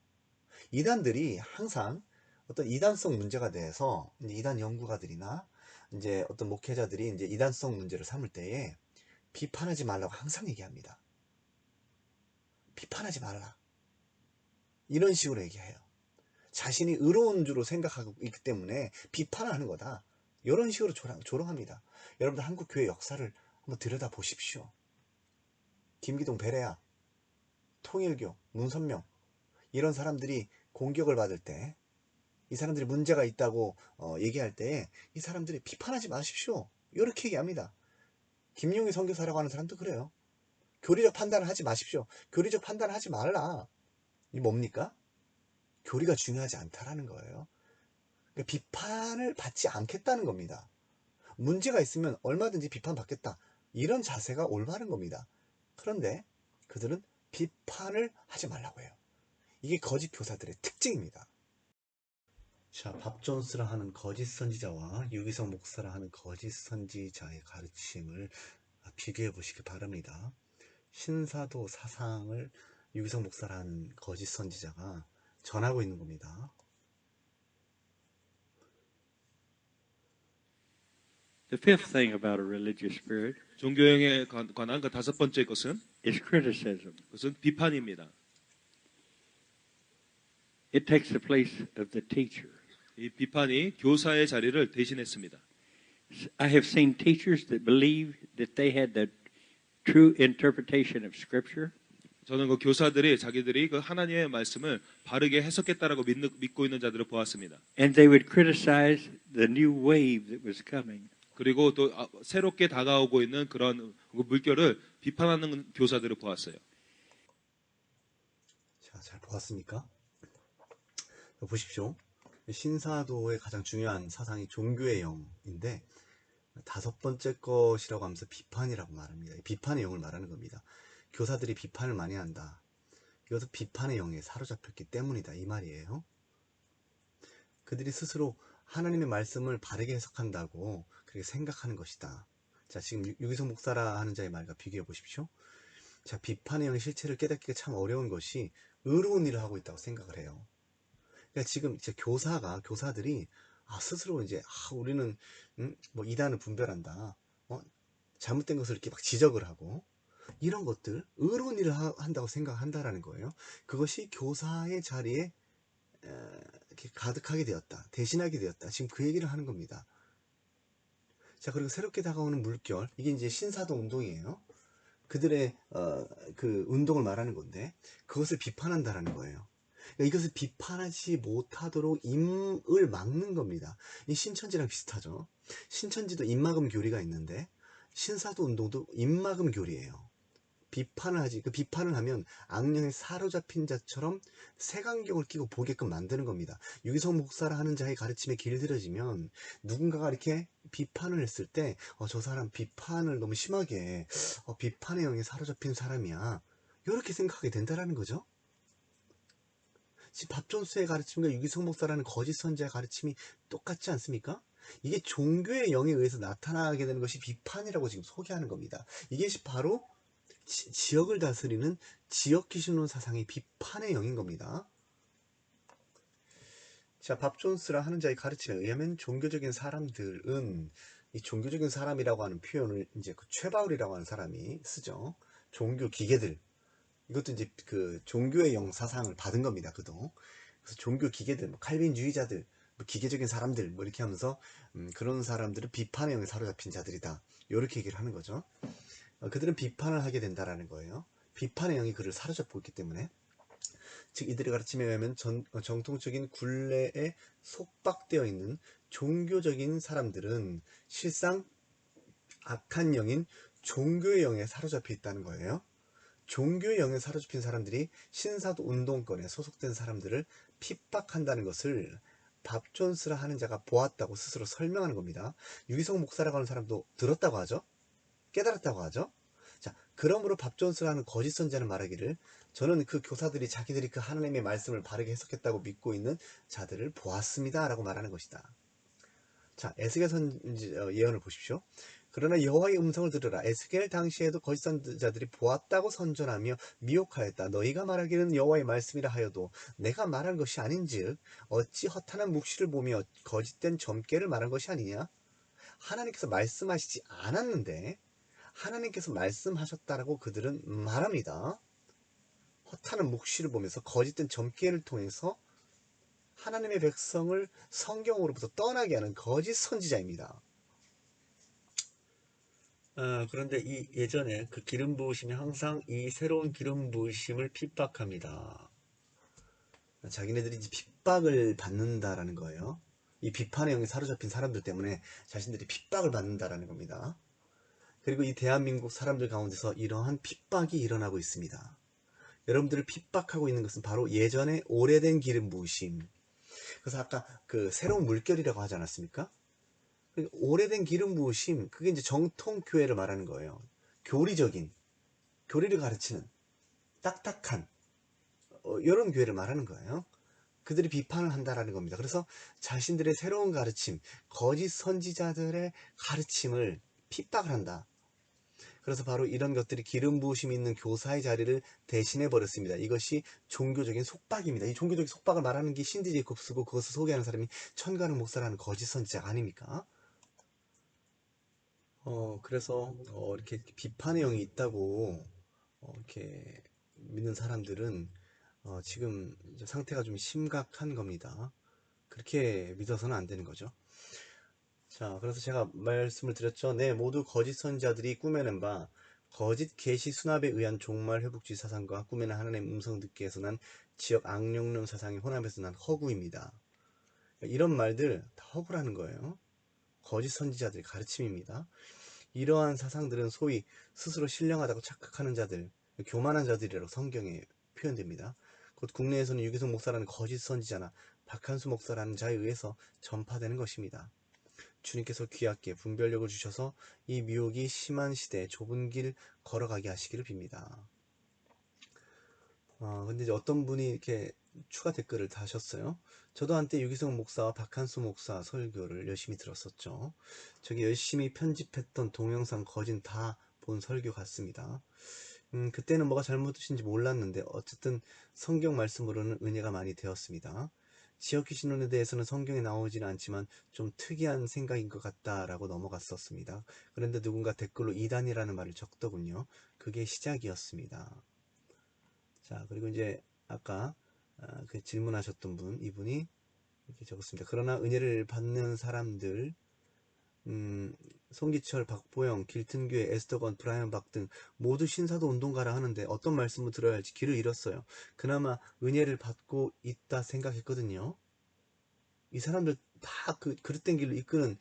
Speaker 1: 이단들이 항상 어떤 이단성 문제가 대해서 이단 연구가들이나 이제 어떤 목회자들이 이제 이단성 문제를 삼을 때에 비판하지 말라고 항상 얘기합니다. 비판하지 말라. 이런 식으로 얘기해요. 자신이 의로운 줄로 생각하고 있기 때문에 비판을 하는 거다. 이런 식으로 조롱합니다. 여러분들 한국 교회 역사를 한번 들여다 보십시오. 김기동, 베레아, 통일교, 문선명, 이런 사람들이 공격을 받을 때, 이 사람들이 문제가 있다고 얘기할 때 이 사람들이 비판하지 마십시오, 이렇게 얘기합니다. 김용희 선교사라고 하는 사람도 그래요. 교리적 판단을 하지 마십시오. 교리적 판단을 하지 말라. 이 뭡니까? 교리가 중요하지 않다라는 거예요. 그러니까 비판을 받지 않겠다는 겁니다. 문제가 있으면 얼마든지 비판받겠다, 이런 자세가 올바른 겁니다. 그런데 그들은 비판을 하지 말라고 해요. 이게 거짓 교사들의 특징입니다. 자, 밥 존스라 하는 거짓 선지자와 유기성 목사라 하는 거짓 선지자의 가르침을 비교해 보시기 바랍니다. 신사도 사상을 유기성 목사라는 거짓 선지자가 전하고 있는 겁니다.
Speaker 3: The fifth thing about a religious spirit
Speaker 4: 종교형에 관한 그 다섯 번째 것은
Speaker 3: is criticism.
Speaker 4: 그것은 비판입니다.
Speaker 3: It takes the place of the teacher.
Speaker 4: 이 비판이 교사의 자리를 대신했습니다.
Speaker 3: I have seen teachers that believe that they had the true interpretation of Scripture,
Speaker 4: 저는 그 교사들이 자기들이 그 하나님의 말씀을 바르게 해석했다라고 믿고 있는 자들을 보았습니다.
Speaker 3: and they would criticize the new wave that was coming.
Speaker 4: 그리고 또 새롭게 다가오고 있는 그런 물결을 비판하는 교사들을 보았어요.
Speaker 1: 자, 잘 보았습니까? 보십시오. 신사도의 가장 중요한 사상이 종교의 영인데 다섯 번째 것이라고 하면서 비판이라고 말합니다. 비판의 영을 말하는 겁니다. 교사들이 비판을 많이 한다. 이것은 비판의 영에 사로잡혔기 때문이다. 이 말이에요. 그들이 스스로 하나님의 말씀을 바르게 해석한다고 그렇게 생각하는 것이다. 자, 지금 유기성 목사라 하는 자의 말과 비교해 보십시오. 자, 비판의 영의 실체를 깨닫기가 참 어려운 것이 의로운 일을 하고 있다고 생각을 해요. 그러니까 지금 이제 교사들이 스스로 이제 우리는 뭐 이단을 분별한다. 잘못된 것을 이렇게 막 지적을 하고 이런 것들 의로운 일을 한다고 생각한다라는 거예요. 그것이 교사의 자리에 이렇게 가득하게 되었다. 대신하게 되었다. 지금 그 얘기를 하는 겁니다. 자, 그리고 새롭게 다가오는 물결, 이게 이제 신사도 운동이에요. 그들의 그 운동을 말하는 건데 그것을 비판한다라는 거예요. 그러니까 이것을 비판하지 못하도록 입을 막는 겁니다. 이 신천지랑 비슷하죠. 신천지도 입막음 교리가 있는데 신사도 운동도 입막음 교리예요. 비판을 하면 악령에 사로잡힌 자처럼 색안경을 끼고 보게끔 만드는 겁니다. 유기성 목사라 하는 자의 가르침에 길들여지면 누군가가 이렇게 비판을 했을 때 저 사람 비판을 너무 심하게 해. 비판의 영에 사로잡힌 사람이야. 이렇게 생각하게 된다는 거죠. 지금 밥 존스의 가르침과 유기성 목사라는 거짓 선지자의 가르침이 똑같지 않습니까? 이게 종교의 영에 의해서 나타나게 되는 것이 비판이라고 지금 소개하는 겁니다. 이게 바로 지역을 다스리는 지역 기준론 사상의 비판의 영인 겁니다. 자, 밥 존스라 하는 자의 가르침에 의하면 종교적인 사람들은 이 종교적인 사람이라고 하는 표현을 이제 그 최바울이라고 하는 사람이 쓰죠. 종교 기계들. 이것도 이제 그 종교의 영 사상을 받은 겁니다. 그도. 그래서 종교 기계들, 뭐 칼빈주의자들, 뭐 기계적인 사람들, 뭐 이렇게 하면서 그런 사람들은 비판의 영에 사로잡힌 자들이다. 이렇게 얘기를 하는 거죠. 그들은 비판을 하게 된다라는 거예요. 비판의 영이 그를 사로잡고 있기 때문에. 즉 이들의 가르침에 의하면 정통적인 굴레에 속박되어 있는 종교적인 사람들은 실상 악한 영인 종교의 영에 사로잡혀 있다는 거예요. 종교의 영에 사로잡힌 사람들이 신사도 운동권에 소속된 사람들을 핍박한다는 것을 밥 존스라 하는 자가 보았다고 스스로 설명하는 겁니다. 유기성 목사라고 하는 사람도 들었다고 하죠. 깨달았다고 하죠. 자, 그러므로 밥 존스라는 거짓 선지자는 말하기를 저는 그 교사들이 자기들이 그 하나님의 말씀을 바르게 해석했다고 믿고 있는 자들을 보았습니다 라고 말하는 것이다. 자, 에스겔 선지 예언을 보십시오. 그러나 여호와의 음성을 들으라. 에스겔 당시에도 거짓 선지자들이 보았다고 선전하며 미혹하였다. 너희가 말하기는 여호와의 말씀이라 하여도 내가 말한 것이 아닌즉 어찌 허탄한 묵시를 보며 거짓된 점괘를 말한 것이 아니냐. 하나님께서 말씀하시지 않았는데 하나님께서 말씀하셨다라고 그들은 말합니다. 허탄한 묵시를 보면서 거짓된 점괘를 통해서 하나님의 백성을 성경으로부터 떠나게 하는 거짓 선지자입니다. 그런데 이 예전에 그 기름 부으심이 항상 이 새로운 기름 부으심을 핍박합니다. 자기네들이 이제 핍박을 받는다라는 거예요. 이 비판의 영에 사로잡힌 사람들 때문에 자신들이 핍박을 받는다라는 겁니다. 그리고 이 대한민국 사람들 가운데서 이러한 핍박이 일어나고 있습니다. 여러분들을 핍박하고 있는 것은 바로 예전에 오래된 기름 부으심. 그래서 아까 그 새로운 물결이라고 하지 않았습니까? 오래된 기름 부으심, 그게 이제 정통 교회를 말하는 거예요. 교리를 가르치는 딱딱한 이런 교회를 말하는 거예요. 그들이 비판을 한다라는 겁니다. 그래서 자신들의 새로운 가르침, 거짓 선지자들의 가르침을 핍박을 한다. 그래서 바로 이런 것들이 기름 부으심 있는 교사의 자리를 대신해 버렸습니다. 이것이 종교적인 속박입니다. 이 종교적인 속박을 말하는 게 신디 제이콥스고, 그것을 소개하는 사람이 천가능 목사라는 거짓 선지자 아닙니까? 그래서 이렇게 비판의 영이 있다고 이렇게 믿는 사람들은 지금 이제 상태가 좀 심각한 겁니다. 그렇게 믿어서는 안 되는 거죠. 자, 그래서 제가 말씀을 드렸죠. 네, 모두 거짓 선지자들이 꾸며낸 바 거짓 계시 수납에 의한 종말 회복주의 사상과 꾸며낸 하나님의 음성 듣기 위해서 난 지역 악령론 사상이 혼합해서 난 허구입니다. 이런 말들 다 허구라는 거예요. 거짓 선지자들의 가르침입니다. 이러한 사상들은 소위 스스로 신령하다고 착각하는 자들, 교만한 자들이라고 성경에 표현됩니다. 곧 국내에서는 유기성 목사라는 거짓 선지자나 박한수 목사라는 자에 의해서 전파되는 것입니다. 주님께서 귀하게 분별력을 주셔서 이 미혹이 심한 시대에 좁은 길 걸어가게 하시기를 빕니다. 근데 이제 어떤 분이 이렇게 추가 댓글을 다셨어요. 저도 한때 유기성 목사와 박한수 목사 설교를 열심히 들었었죠. 저기 열심히 편집했던 동영상 거진 다 본 설교 같습니다. 그때는 뭐가 잘못인지 몰랐는데 어쨌든 성경 말씀으로는 은혜가 많이 되었습니다. 지역귀신론에 대해서는 성경에 나오지는 않지만 좀 특이한 생각인 것 같다라고 넘어갔었습니다. 그런데 누군가 댓글로 이단이라는 말을 적더군요. 그게 시작이었습니다. 자, 그리고 이제 아까 그 질문하셨던 분, 이분이 이렇게 적었습니다. 그러나 은혜를 받는 사람들, 송기철, 박보영, 길튼교회, 에스더건, 브라이언 박 등 모두 신사도 운동가라 하는데 어떤 말씀을 들어야 할지 길을 잃었어요. 그나마 은혜를 받고 있다 생각했거든요. 이 사람들 다 그 그릇된 길로 이끄는,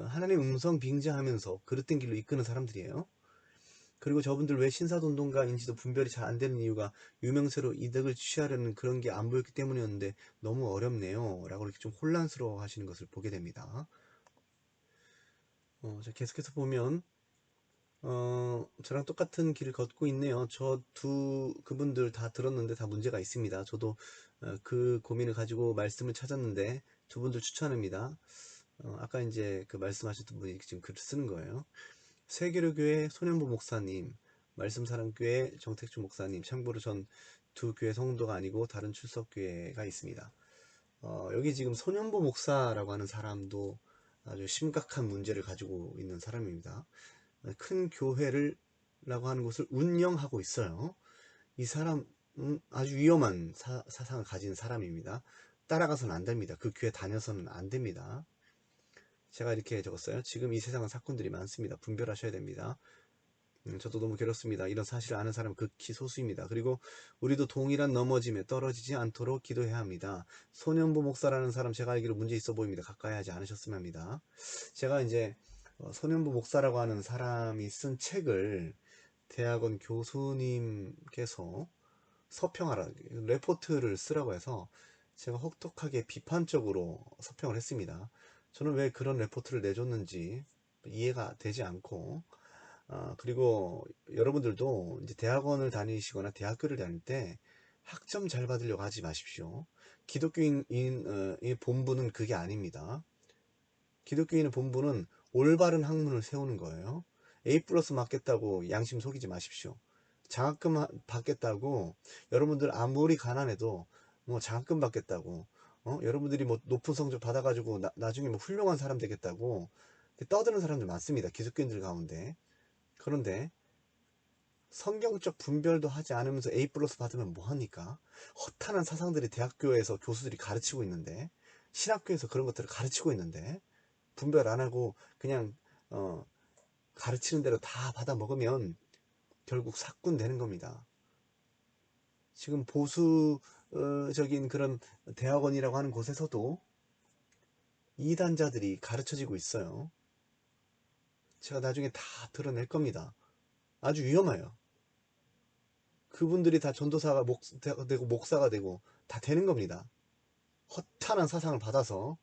Speaker 1: 하나님 음성 빙자하면서 그릇된 길로 이끄는 사람들이에요. 그리고 저분들 왜 신사도 운동가인지도 분별이 잘 안 되는 이유가 유명세로 이득을 취하려는 그런 게 안 보였기 때문이었는데 너무 어렵네요 라고 이렇게 좀 혼란스러워 하시는 것을 보게 됩니다. 자, 계속해서 보면 저랑 똑같은 길을 걷고 있네요. 그분들 다 들었는데 다 문제가 있습니다. 저도 그 고민을 가지고 말씀을 찾았는데 두 분들 추천합니다. 아까 이제 그 말씀하셨던 분이 지금 글을 쓰는 거예요. 세계로교회 손현보 목사님, 말씀사랑교회 정택주 목사님, 참고로 전 두 교회 성도가 아니고 다른 출석교회가 있습니다. 여기 지금 손현보 목사라고 하는 사람도 아주 심각한 문제를 가지고 있는 사람입니다. 큰 교회를 라고 하는 곳을 운영하고 있어요. 이 사람 아주 위험한 사상을 가진 사람입니다. 따라가서는 안 됩니다. 그 교회 다녀서는 안 됩니다. 제가 이렇게 적었어요. 지금 이 세상은 사건들이 많습니다. 분별하셔야 됩니다. 저도 너무 괴롭습니다. 이런 사실을 아는 사람은 극히 소수입니다. 그리고 우리도 동일한 넘어짐에 떨어지지 않도록 기도해야 합니다. 손현보 목사라는 사람 제가 알기로 문제 있어 보입니다. 가까이 하지 않으셨으면 합니다. 제가 이제 손현보 목사라고 하는 사람이 쓴 책을 대학원 교수님께서 서평하라, 레포트를 쓰라고 해서 제가 혹독하게 비판적으로 서평을 했습니다. 저는 왜 그런 레포트를 내줬는지 이해가 되지 않고, 그리고 여러분들도 이제 대학원을 다니시거나 대학교를 다닐 때 학점 잘 받으려고 하지 마십시오. 기독교인의 본분은 그게 아닙니다. 기독교인의 본분은 올바른 학문을 세우는 거예요. A+ 맞겠다고 양심 속이지 마십시오. 장학금 받겠다고, 여러분들 아무리 가난해도 뭐 장학금 받겠다고, 여러분들이 뭐 높은 성적 받아가지고 나중에 뭐 훌륭한 사람 되겠다고 떠드는 사람들 많습니다. 기독교인들 가운데. 그런데 성경적 분별도 하지 않으면서 A+ 받으면 뭐합니까? 허탄한 사상들이 대학교에서 교수들이 가르치고 있는데, 신학교에서 그런 것들을 가르치고 있는데 분별 안 하고 그냥 가르치는 대로 다 받아 먹으면 결국 사꾼 되는 겁니다. 지금 보수적인 그런 대학원이라고 하는 곳에서도 이단자들이 가르쳐지고 있어요. 제가 나중에 다 드러낼 겁니다. 아주 위험해요. 그분들이 다 전도사가 되고 목사가 되고 다 되는 겁니다. 허탄한 사상을 받아서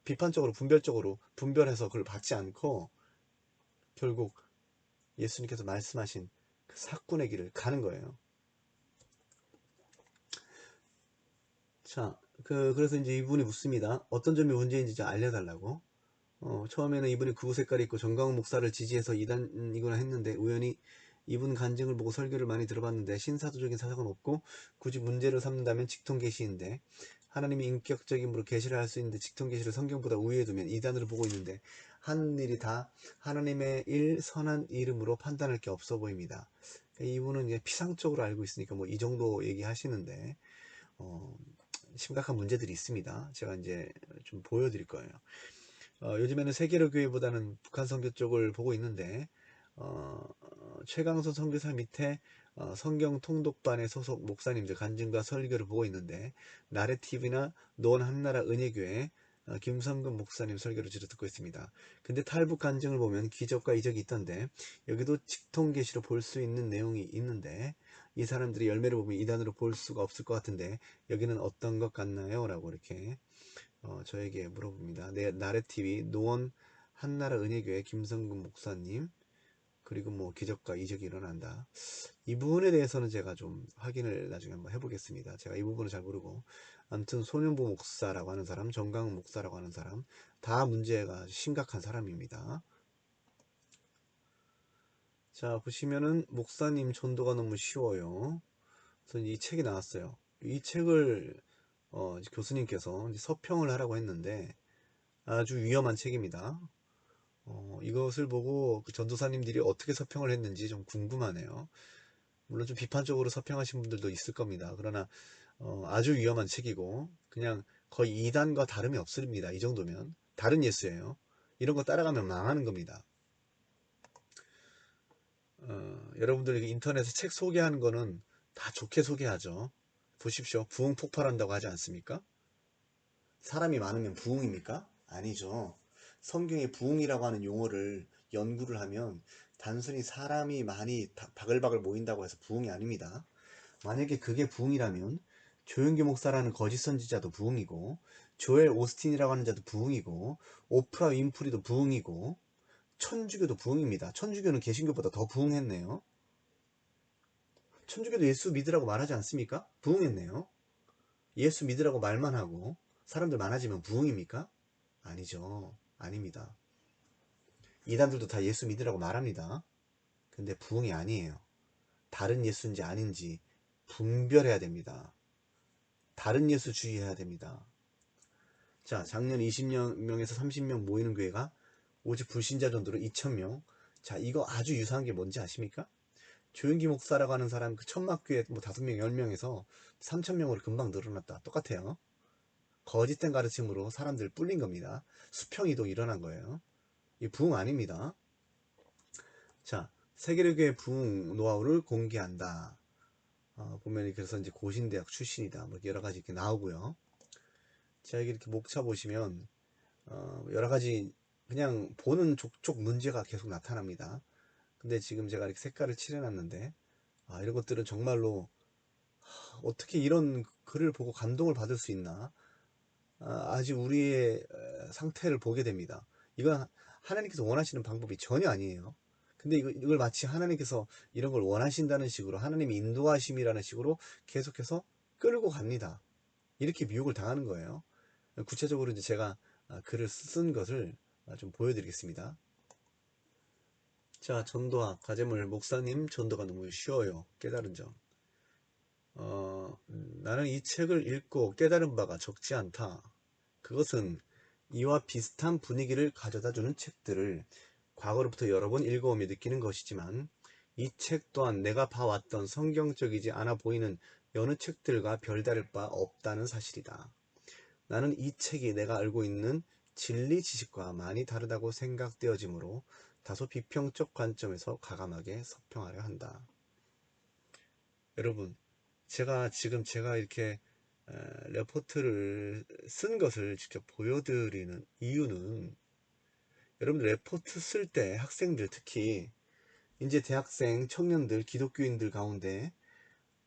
Speaker 1: 비판적으로 분별적으로 분별해서 그걸 받지 않고 결국 예수님께서 말씀하신 그 사꾼의 길을 가는 거예요. 자, 그래서 이제 이분이 묻습니다. 어떤 점이 문제인지 좀 알려달라고. 처음에는 이분이 구구 색깔이 있고 정강훈 목사를 지지해서 이단이구나 했는데 우연히 이분 간증을 보고 설교를 많이 들어봤는데 신사도적인 사상은 없고 굳이 문제를 삼는다면 직통 계시인데 하나님이 인격적인으로 계시를 할 수 있는데 직통 계시를 성경보다 우위에 두면 이단으로 보고 있는데 하는 일이 다 하나님의 선한 이름으로 판단할 게 없어 보입니다. 이분은 이제 피상적으로 알고 있으니까 뭐 이 정도 얘기하시는데 심각한 문제들이 있습니다. 제가 이제 좀 보여드릴 거예요. 요즘에는 세계로 교회보다는 북한 선교 쪽을 보고 있는데 최강선 선교사 밑에 성경 통독반의 소속 목사님들 간증과 설교를 보고 있는데 나래TV나 노원 한나라 은혜교회 김성근 목사님 설교를 주로 듣고 있습니다. 근데 탈북 간증을 보면 기적과 이적이 있던데 여기도 직통계시로 볼 수 있는 내용이 있는데 이 사람들이 열매를 보면 이단으로 볼 수가 없을 것 같은데 여기는 어떤 것 같나요? 라고 이렇게 저에게 물어봅니다. 나래TV 노원 한나라 은혜교회 김성근 목사님 그리고 뭐 기적과 이적이 일어난다. 이 부분에 대해서는 제가 좀 확인을 나중에 한번 해보겠습니다. 제가 이 부분은 잘 모르고 아무튼 소년보 목사라고 하는 사람, 정강훈 목사라고 하는 사람 다 문제가 심각한 사람입니다. 자 보시면은 목사님 전도가 너무 쉬워요. 그래서 이 책이 나왔어요. 이 책을 교수님께서 이제 서평을 하라고 했는데 아주 위험한 책입니다. 이것을 보고 그 전도사님들이 어떻게 서평을 했는지 좀 궁금하네요. 물론 좀 비판적으로 서평하신 분들도 있을 겁니다. 그러나 아주 위험한 책이고 그냥 거의 이단과 다름이 없습니다. 이 정도면 다른 예수예요. 이런 거 따라가면 망하는 겁니다. 여러분들 인터넷에 책 소개하는 거는 다 좋게 소개하죠. 보십시오. 부흥 폭발한다고 하지 않습니까? 사람이 많으면 부흥입니까? 아니죠. 성경에 부흥이라고 하는 용어를 연구를 하면 단순히 사람이 많이 바글바글 모인다고 해서 부흥이 아닙니다. 만약에 그게 부흥이라면 조용기 목사라는 거짓 선지자도 부흥이고 조엘 오스틴이라고 하는 자도 부흥이고 오프라 윈프리도 부흥이고 천주교도 부흥입니다. 천주교는 개신교보다 더 부흥했네요. 천주교도 예수 믿으라고 말하지 않습니까? 부흥했네요. 예수 믿으라고 말만 하고 사람들 많아지면 부흥입니까? 아니죠. 아닙니다. 이단들도 다 예수 믿으라고 말합니다. 근데 부흥이 아니에요. 다른 예수인지 아닌지 분별해야 됩니다. 다른 예수 주의해야 됩니다. 자, 작년 20명에서 30명 모이는 교회가 오직 불신자 전도로 2,000명. 자, 이거 아주 유사한 게 뭔지 아십니까? 조윤기 목사라고 하는 사람 그 천막교회 뭐 5명, 10명에서 3,000명으로 금방 늘어났다. 똑같아요. 거짓된 가르침으로 사람들 뿔린 겁니다. 수평이동 일어난 거예요. 이 부흥 아닙니다. 자, 세계교회 부흥 노하우를 공개한다. 보면 그래서 이제 고신대학 출신이다. 뭐 여러 가지 이렇게 나오고요. 자, 여기 이렇게 목차 보시면 여러 가지 그냥 보는 족족 문제가 계속 나타납니다. 근데 지금 제가 이렇게 색깔을 칠해놨는데 이런 것들은 정말로 어떻게 이런 글을 보고 감동을 받을 수 있나? 아직 우리의 상태를 보게 됩니다. 이건 하나님께서 원하시는 방법이 전혀 아니에요. 근데 이걸 마치 하나님께서 이런 걸 원하신다는 식으로 하나님의 인도하심이라는 식으로 계속해서 끌고 갑니다. 이렇게 미혹을 당하는 거예요. 구체적으로 이제 제가 글을 쓴 것을 좀 보여드리겠습니다. 자, 전도학, 가제물, 목사님, 전도가 너무 쉬워요. 깨달은 점. 나는 이 책을 읽고 깨달은 바가 적지 않다. 그것은 이와 비슷한 분위기를 가져다 주는 책들을 과거로부터 여러 번 읽어오며 느끼는 것이지만 이 책 또한 내가 봐왔던 성경적이지 않아 보이는 여느 책들과 별다를 바 없다는 사실이다. 나는 이 책이 내가 알고 있는 진리 지식과 많이 다르다고 생각되어지므로 다소 비평적 관점에서 과감하게 서평하려 한다. 여러분, 제가 이렇게 레포트를 쓴 것을 직접 보여드리는 이유는 여러분들 레포트 쓸 때 학생들 특히 이제 대학생 청년들 기독교인들 가운데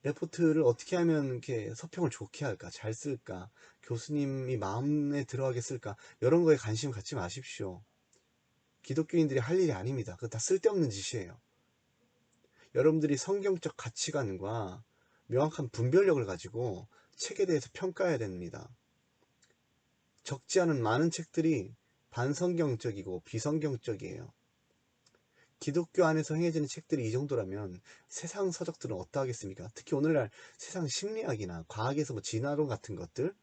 Speaker 1: 레포트를 어떻게 하면 이렇게 서평을 좋게 할까 잘 쓸까 교수님이 마음에 들어하게 쓸까 이런 거에 관심 갖지 마십시오. 기독교인들이 할 일이 아닙니다. 그거 다 쓸데없는 짓이에요. 여러분들이 성경적 가치관과 명확한 분별력을 가지고 책에 대해서 평가해야 됩니다. 적지 않은 많은 책들이 반성경적이고 비성경적이에요. 기독교 안에서 행해지는 책들이 이 정도라면 세상 서적들은 어떠하겠습니까? 특히 오늘날 세상 심리학이나 과학에서 진화론 같은 것들,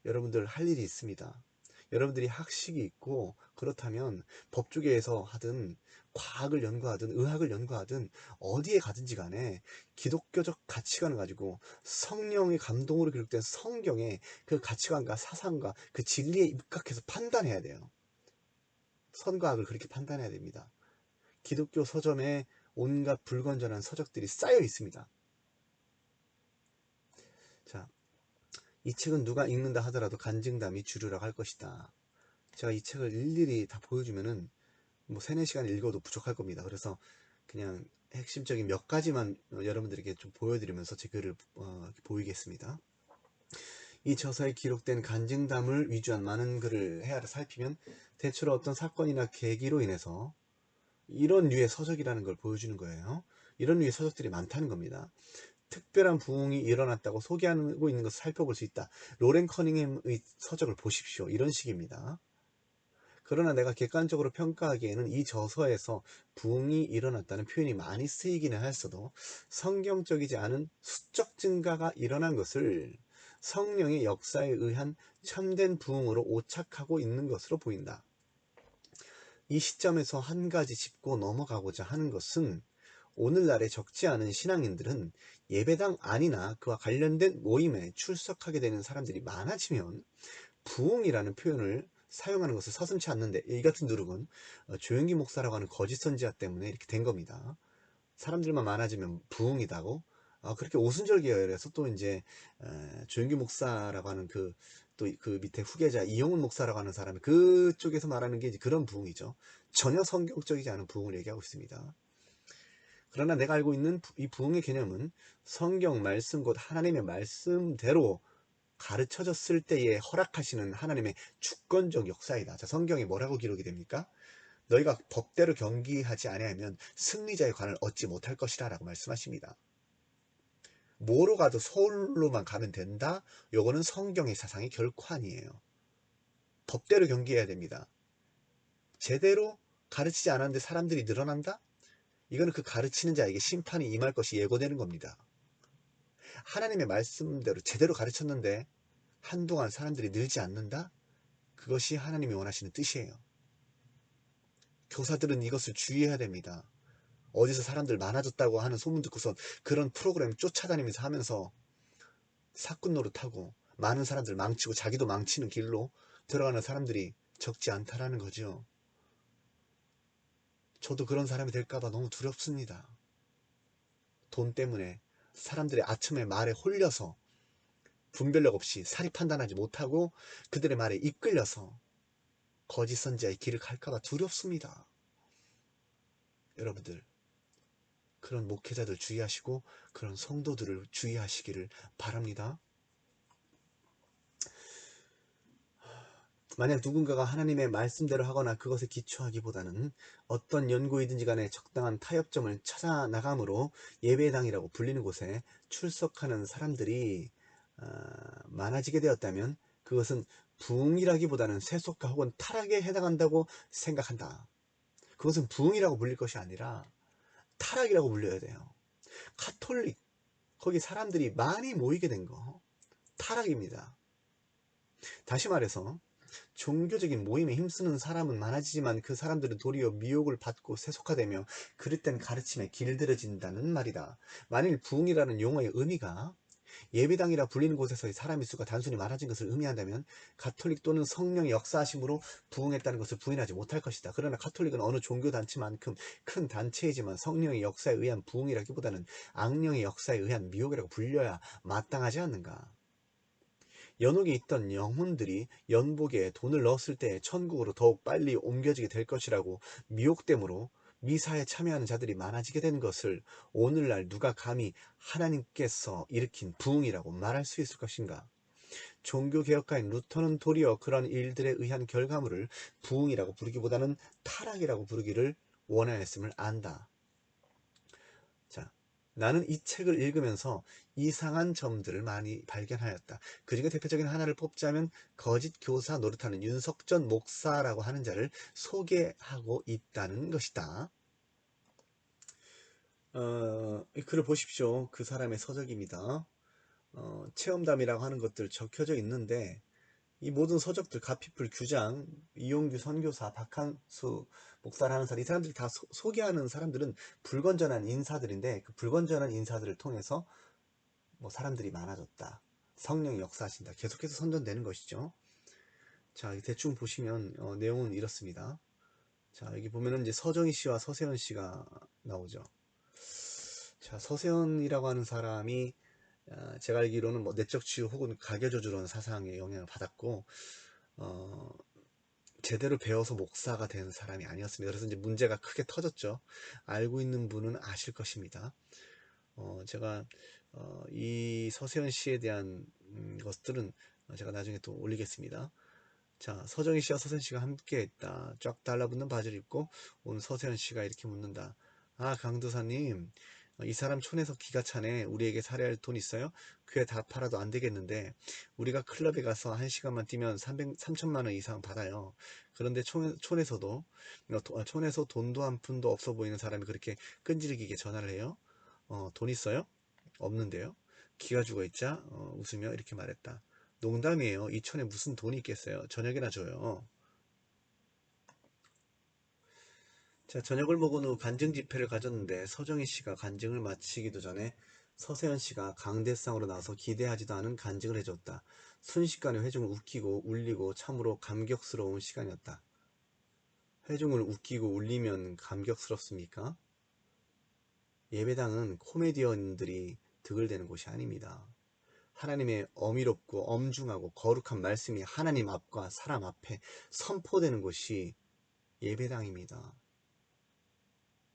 Speaker 1: 여러분들 할 일이 있습니다. 여러분들이 학식이 있고 그렇다면 법조계에서 하든 과학을 연구하든 의학을 연구하든 어디에 가든지 간에 기독교적 가치관을 가지고 성령의 감동으로 기록된 성경의 그 가치관과 사상과 그 진리에 입각해서 판단해야 돼요. 선과 악을 그렇게 판단해야 됩니다. 기독교 서점에 온갖 불건전한 서적들이 쌓여 있습니다. 자, 이 책은 누가 읽는다 하더라도 간증담이 주류라고 할 것이다. 제가 이 책을 일일이 다 보여주면은 뭐 3, 4시간 읽어도 부족할 겁니다. 그래서 그냥 핵심적인 몇 가지만 여러분들에게 좀 보여드리면서 제 글을 보이겠습니다. 이 저서에 기록된 간증담을 위주한 많은 글을 헤아려 살피면 대체로 어떤 사건이나 계기로 인해서 이런 류의 서적이라는 걸 보여주는 거예요. 이런 류의 서적들이 많다는 겁니다. 특별한 부흥이 일어났다고 소개하고 있는 것을 살펴볼 수 있다. 로렌 커닝햄의 서적을 보십시오. 이런 식입니다. 그러나 내가 객관적으로 평가하기에는 이 저서에서 부흥이 일어났다는 표현이 많이 쓰이기는 했어도 성경적이지 않은 수적 증가가 일어난 것을 성령의 역사에 의한 참된 부흥으로 오착하고 있는 것으로 보인다. 이 시점에서 한 가지 짚고 넘어가고자 하는 것은 오늘날에 적지 않은 신앙인들은 예배당 안이나 그와 관련된 모임에 출석하게 되는 사람들이 많아지면 부흥이라는 표현을 사용하는 것을 서슴지 않는데, 이 같은 누룩은 조영기 목사라고 하는 거짓 선지자 때문에 이렇게 된 겁니다. 사람들만 많아지면 부흥이다고 그렇게 오순절 계열에서 또 이제 조영기 목사라고 하는 또 그 밑에 후계자 이영훈 목사라고 하는 사람이 그쪽에서 말하는 게 이제 그런 부흥이죠. 전혀 성경적이지 않은 부흥을 얘기하고 있습니다. 그러나 내가 알고 있는 이 부흥의 개념은 성경 말씀 곧 하나님의 말씀대로 가르쳐졌을 때에 허락하시는 하나님의 주권적 역사이다. 자, 성경에 뭐라고 기록이 됩니까? 너희가 법대로 경기하지 아니하면 승리자의 관을 얻지 못할 것이라 라고 말씀하십니다. 뭐로 가도 서울로만 가면 된다? 요거는 성경의 사상이 결코 아니에요. 법대로 경기해야 됩니다. 제대로 가르치지 않았는데 사람들이 늘어난다? 이거는 그 가르치는 자에게 심판이 임할 것이 예고되는 겁니다. 하나님의 말씀대로 제대로 가르쳤는데 한동안 사람들이 늘지 않는다? 그것이 하나님이 원하시는 뜻이에요. 교사들은 이것을 주의해야 됩니다. 어디서 사람들 많아졌다고 하는 소문 듣고선 그런 프로그램 쫓아다니면서 하면서 사꾼 노릇하고 많은 사람들 망치고 자기도 망치는 길로 들어가는 사람들이 적지 않다라는 거죠. 저도 그런 사람이 될까봐 너무 두렵습니다. 돈 때문에 사람들의 아첨의 말에 홀려서 분별력 없이 사리 판단하지 못하고 그들의 말에 이끌려서 거짓 선지자의 길을 갈까봐 두렵습니다. 여러분들, 그런 목회자들 주의하시고 그런 성도들을 주의하시기를 바랍니다. 만약 누군가가 하나님의 말씀대로 하거나 그것에 기초하기보다는 어떤 연구이든지 간에 적당한 타협점을 찾아 나감으로 예배당이라고 불리는 곳에 출석하는 사람들이 많아지게 되었다면 그것은 부흥이라기보다는 세속화 혹은 타락에 해당한다고 생각한다. 그것은 부흥이라고 불릴 것이 아니라 타락이라고 불려야 돼요. 카톨릭, 거기 사람들이 많이 모이게 된 거 타락입니다. 다시 말해서 종교적인 모임에 힘쓰는 사람은 많아지지만 그 사람들은 도리어 미혹을 받고 세속화되며 그릇된 가르침에 길들여진다는 말이다. 만일 부흥이라는 용어의 의미가 예배당이라 불리는 곳에서의 사람의 수가 단순히 많아진 것을 의미한다면 가톨릭 또는 성령의 역사하심으로 부흥했다는 것을 부인하지 못할 것이다. 그러나 가톨릭은 어느 종교단체만큼 큰 단체이지만 성령의 역사에 의한 부흥이라기보다는 악령의 역사에 의한 미혹이라고 불려야 마땅하지 않는가. 연옥에 있던 영혼들이 연복에 돈을 넣었을 때 천국으로 더욱 빨리 옮겨지게 될 것이라고 미혹됨으로 미사에 참여하는 자들이 많아지게 된 것을 오늘날 누가 감히 하나님께서 일으킨 부흥이라고 말할 수 있을 것인가? 종교개혁가인 루터는 도리어 그런 일들에 의한 결과물을 부흥이라고 부르기보다는 타락이라고 부르기를 원하였음을 안다. 자, 나는 이 책을 읽으면서 이상한 점들을 많이 발견하였다. 그중에 대표적인 하나를 뽑자면 거짓 교사 노릇하는 윤석전 목사라고 하는 자를 소개하고 있다는 것이다. 이 글을 보십시오. 그 사람의 서적입니다. 체험담이라고 하는 것들 적혀져 있는데 이 모든 서적들, 가피풀 규장, 이용규 선교사, 박한수 목사라는 사람, 이 사람들이 다 소개하는 사람들은 불건전한 인사들인데 그 불건전한 인사들을 통해서 뭐 사람들이 많아졌다. 성령이 역사하신다. 계속해서 선전되는 것이죠. 자, 대충 보시면 내용은 이렇습니다. 자, 여기 보면은 이제 서정희 씨와 서세현 씨가 나오죠. 자, 서세현이라고 하는 사람이 제가 알기로는 뭐 내적 치유 혹은 가계조절원 사상의 영향을 받았고 제대로 배워서 목사가 된 사람이 아니었습니다. 그래서 이제 문제가 크게 터졌죠. 알고 있는 분은 아실 것입니다. 제가 이 서세현 씨에 대한 것들은 제가 나중에 또 올리겠습니다. 자, 서정희 씨와 서세현 씨가 함께 했다. 쫙 달라붙는 바지를 입고 온 서세현 씨가 이렇게 묻는다. 아, 강도사님, 이 사람 촌에서 기가 차네. 우리에게 살해할 돈 있어요? 그에 다 팔아도 안 되겠는데 우리가 클럽에 가서 1시간만 뛰면 3천만 원 이상 받아요. 그런데 촌에서 돈도 한 푼도 없어 보이는 사람이 그렇게 끈질기게 전화를 해요. 돈 있어요? 없는데요. 기가 죽어있자 웃으며 이렇게 말했다. 농담이에요. 이 촌에 무슨 돈이 있겠어요. 저녁이나 줘요. 자, 저녁을 먹은 후 간증 집회를 가졌는데 서정희 씨가 간증을 마치기도 전에 서세현 씨가 강대상으로 나와서 기대하지도 않은 간증을 해줬다. 순식간에 회중을 웃기고 울리고 참으로 감격스러운 시간이었다. 회중을 웃기고 울리면 감격스럽습니까? 예배당은 코미디언들이 득을 대는 곳이 아닙니다. 하나님의 어미롭고 엄중하고 거룩한 말씀이 하나님 앞과 사람 앞에 선포되는 곳이 예배당입니다.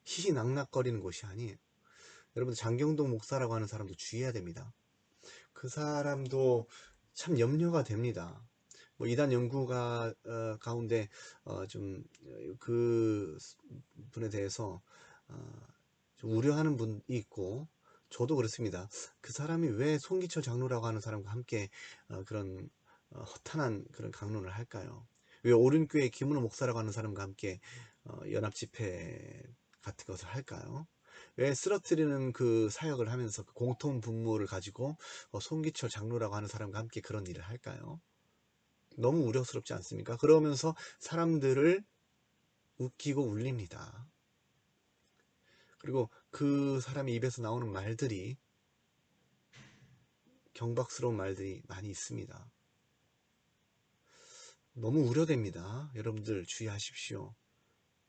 Speaker 1: 희희낙낙거리는 곳이 아니에요. 여러분, 장경동 목사라고 하는 사람도 주의해야 됩니다. 그 사람도 참 염려가 됩니다. 뭐 이단 연구가 가운데 좀 그 분에 대해서 좀 우려하는 분이 있고 저도 그렇습니다. 그 사람이 왜 송기철 장로라고 하는 사람과 함께 그런 허탄한 그런 강론을 할까요? 왜 오륜교회 김은호 목사라고 하는 사람과 함께 연합 집회 같은 것을 할까요? 왜 쓰러뜨리는 그 사역을 하면서 그 공통 분모를 가지고 송기철 장로라고 하는 사람과 함께 그런 일을 할까요? 너무 우려스럽지 않습니까? 그러면서 사람들을 웃기고 울립니다. 그리고 그 사람의 입에서 나오는 말들이 경박스러운 말들이 많이 있습니다. 너무 우려됩니다. 여러분들 주의하십시오.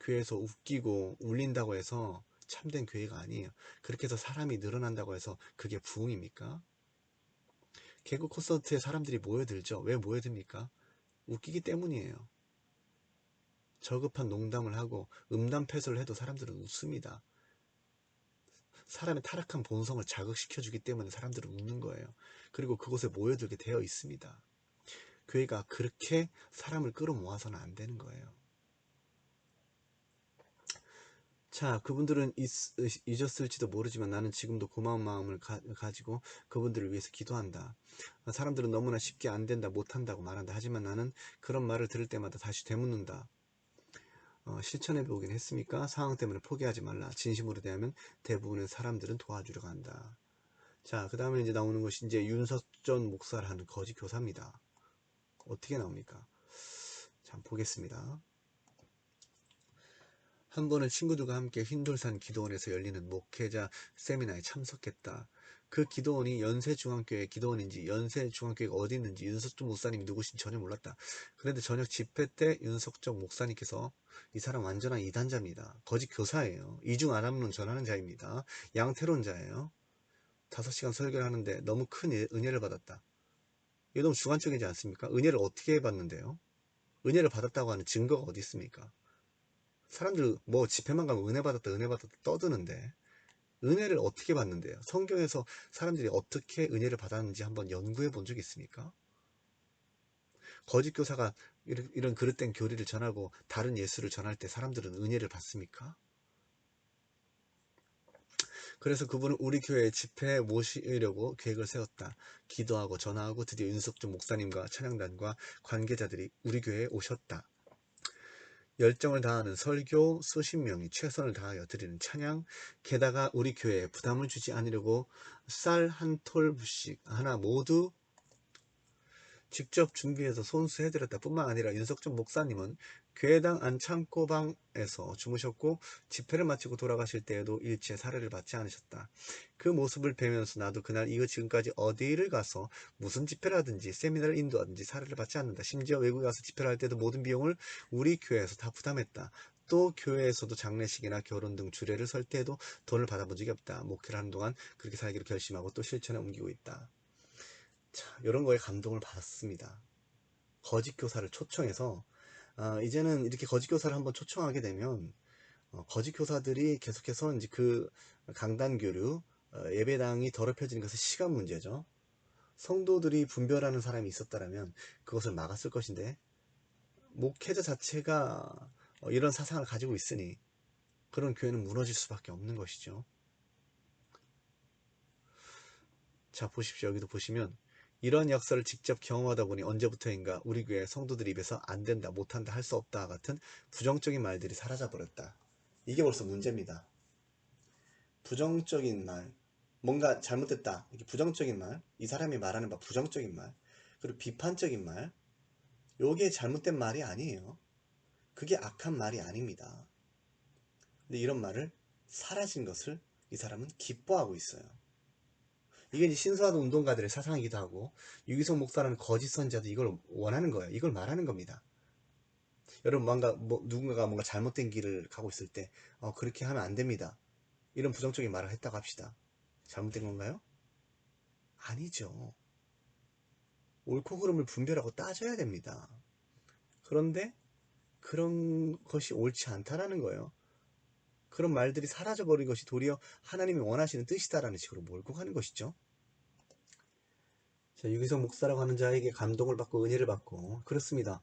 Speaker 1: 교회에서 웃기고 울린다고 해서 참된 교회가 아니에요. 그렇게 해서 사람이 늘어난다고 해서 그게 부흥입니까? 개그 콘서트에 사람들이 모여들죠. 왜 모여듭니까? 웃기기 때문이에요. 저급한 농담을 하고 음담패설을 해도 사람들은 웃습니다. 사람의 타락한 본성을 자극시켜주기 때문에 사람들은 웃는 거예요. 그리고 그곳에 모여들게 되어 있습니다. 교회가 그렇게 사람을 끌어모아서는 안 되는 거예요. 자, 그분들은 잊었을지도 모르지만 나는 지금도 고마운 마음을 가지고 그분들을 위해서 기도한다. 사람들은 너무나 쉽게 안 된다, 못한다고 말한다. 하지만 나는 그런 말을 들을 때마다 다시 되묻는다. 실천해 보긴 했습니까? 상황 때문에 포기하지 말라. 진심으로 대하면 대부분의 사람들은 도와주려고 한다. 자, 그 다음에 이제 나오는 것이 이제 윤석전 목사라는 거짓 교사입니다. 어떻게 나옵니까? 자, 보겠습니다. 한 번은 친구들과 함께 흰돌산 기도원에서 열리는 목회자 세미나에 참석했다. 그 기도원이 연세중앙교회 기도원인지 연세중앙교회가 어디 있는지 윤석정 목사님이 누구신지 전혀 몰랐다. 그런데 저녁 집회 때 윤석정 목사님께서 이 사람 완전한 이단자입니다. 거짓 교사예요. 이중아람론 전하는 자입니다. 양태론자예요. 5시간 설교를 하는데 너무 큰 은혜를 받았다. 이거 너무 주관적이지 않습니까? 은혜를 어떻게 받는데요? 은혜를 받았다고 하는 증거가 어디 있습니까? 사람들 뭐 집회만 가면 은혜 받았다 떠드는데 은혜를 어떻게 받는데요? 성경에서 사람들이 어떻게 은혜를 받았는지 한번 연구해 본 적 있습니까? 거짓 교사가 이런 그릇된 교리를 전하고 다른 예수를 전할 때 사람들은 은혜를 받습니까? 그래서 그분은 우리 교회 집회에 모시려고 계획을 세웠다. 기도하고 전화하고 드디어 윤석준 목사님과 찬양단과 관계자들이 우리 교회에 오셨다. 열정을 다하는 설교 수십 명이 최선을 다하여 드리는 찬양, 게다가 우리 교회에 부담을 주지 않으려고 쌀 한 톨씩 하나 모두 직접 준비해서 손수해드렸다 뿐만 아니라 윤석준 목사님은 교회당 안창고방에서 주무셨고 집회를 마치고 돌아가실 때에도 일체 사례를 받지 않으셨다. 그 모습을 뵈면서 나도 그날 이후 지금까지 어디를 가서 무슨 집회를 하든지 세미나를 인도하든지 사례를 받지 않는다. 심지어 외국에 가서 집회를 할 때도 모든 비용을 우리 교회에서 다 부담했다. 또 교회에서도 장례식이나 결혼 등 주례를 설 때에도 돈을 받아본 적이 없다. 목회를 하는 동안 그렇게 살기로 결심하고 또 실천에 옮기고 있다. 자, 이런 거에 감동을 받았습니다. 거짓 교사를 초청해서 이제는 이렇게 거짓 교사를 한번 초청하게 되면 거짓 교사들이 계속해서 이제 그 강단 교류 예배당이 더럽혀지는 것은 시간 문제죠. 성도들이 분별하는 사람이 있었다면 그것을 막았을 것인데 목회자 자체가 이런 사상을 가지고 있으니 그런 교회는 무너질 수밖에 없는 것이죠. 자, 보십시오. 여기도 보시면 이런 역사를 직접 경험하다 보니 언제부터인가 우리 교회 성도들 입에서 안 된다, 못한다, 할 수 없다 같은 부정적인 말들이 사라져버렸다. 이게 벌써 문제입니다. 부정적인 말, 뭔가 잘못됐다, 이렇게 부정적인 말, 이 사람이 말하는 바 부정적인 말, 그리고 비판적인 말, 요게 잘못된 말이 아니에요. 그게 악한 말이 아닙니다. 근데 이런 말을 사라진 것을 이 사람은 기뻐하고 있어요. 이게 이제 신수하도 운동가들의 사상이기도 하고 유기성 목사라는 거짓 선지자도 이걸 원하는 거예요. 이걸 말하는 겁니다. 여러분 누군가가 뭔가 잘못된 길을 가고 있을 때 그렇게 하면 안 됩니다. 이런 부정적인 말을 했다고 합시다. 잘못된 건가요? 아니죠. 옳고 그름을 분별하고 따져야 됩니다. 그런데 그런 것이 옳지 않다라는 거예요. 그런 말들이 사라져버린 것이 도리어 하나님이 원하시는 뜻이다라는 식으로 몰고 가는 것이죠. 자, 유기성 목사라고 하는 자에게 감동을 받고 은혜를 받고 그렇습니다.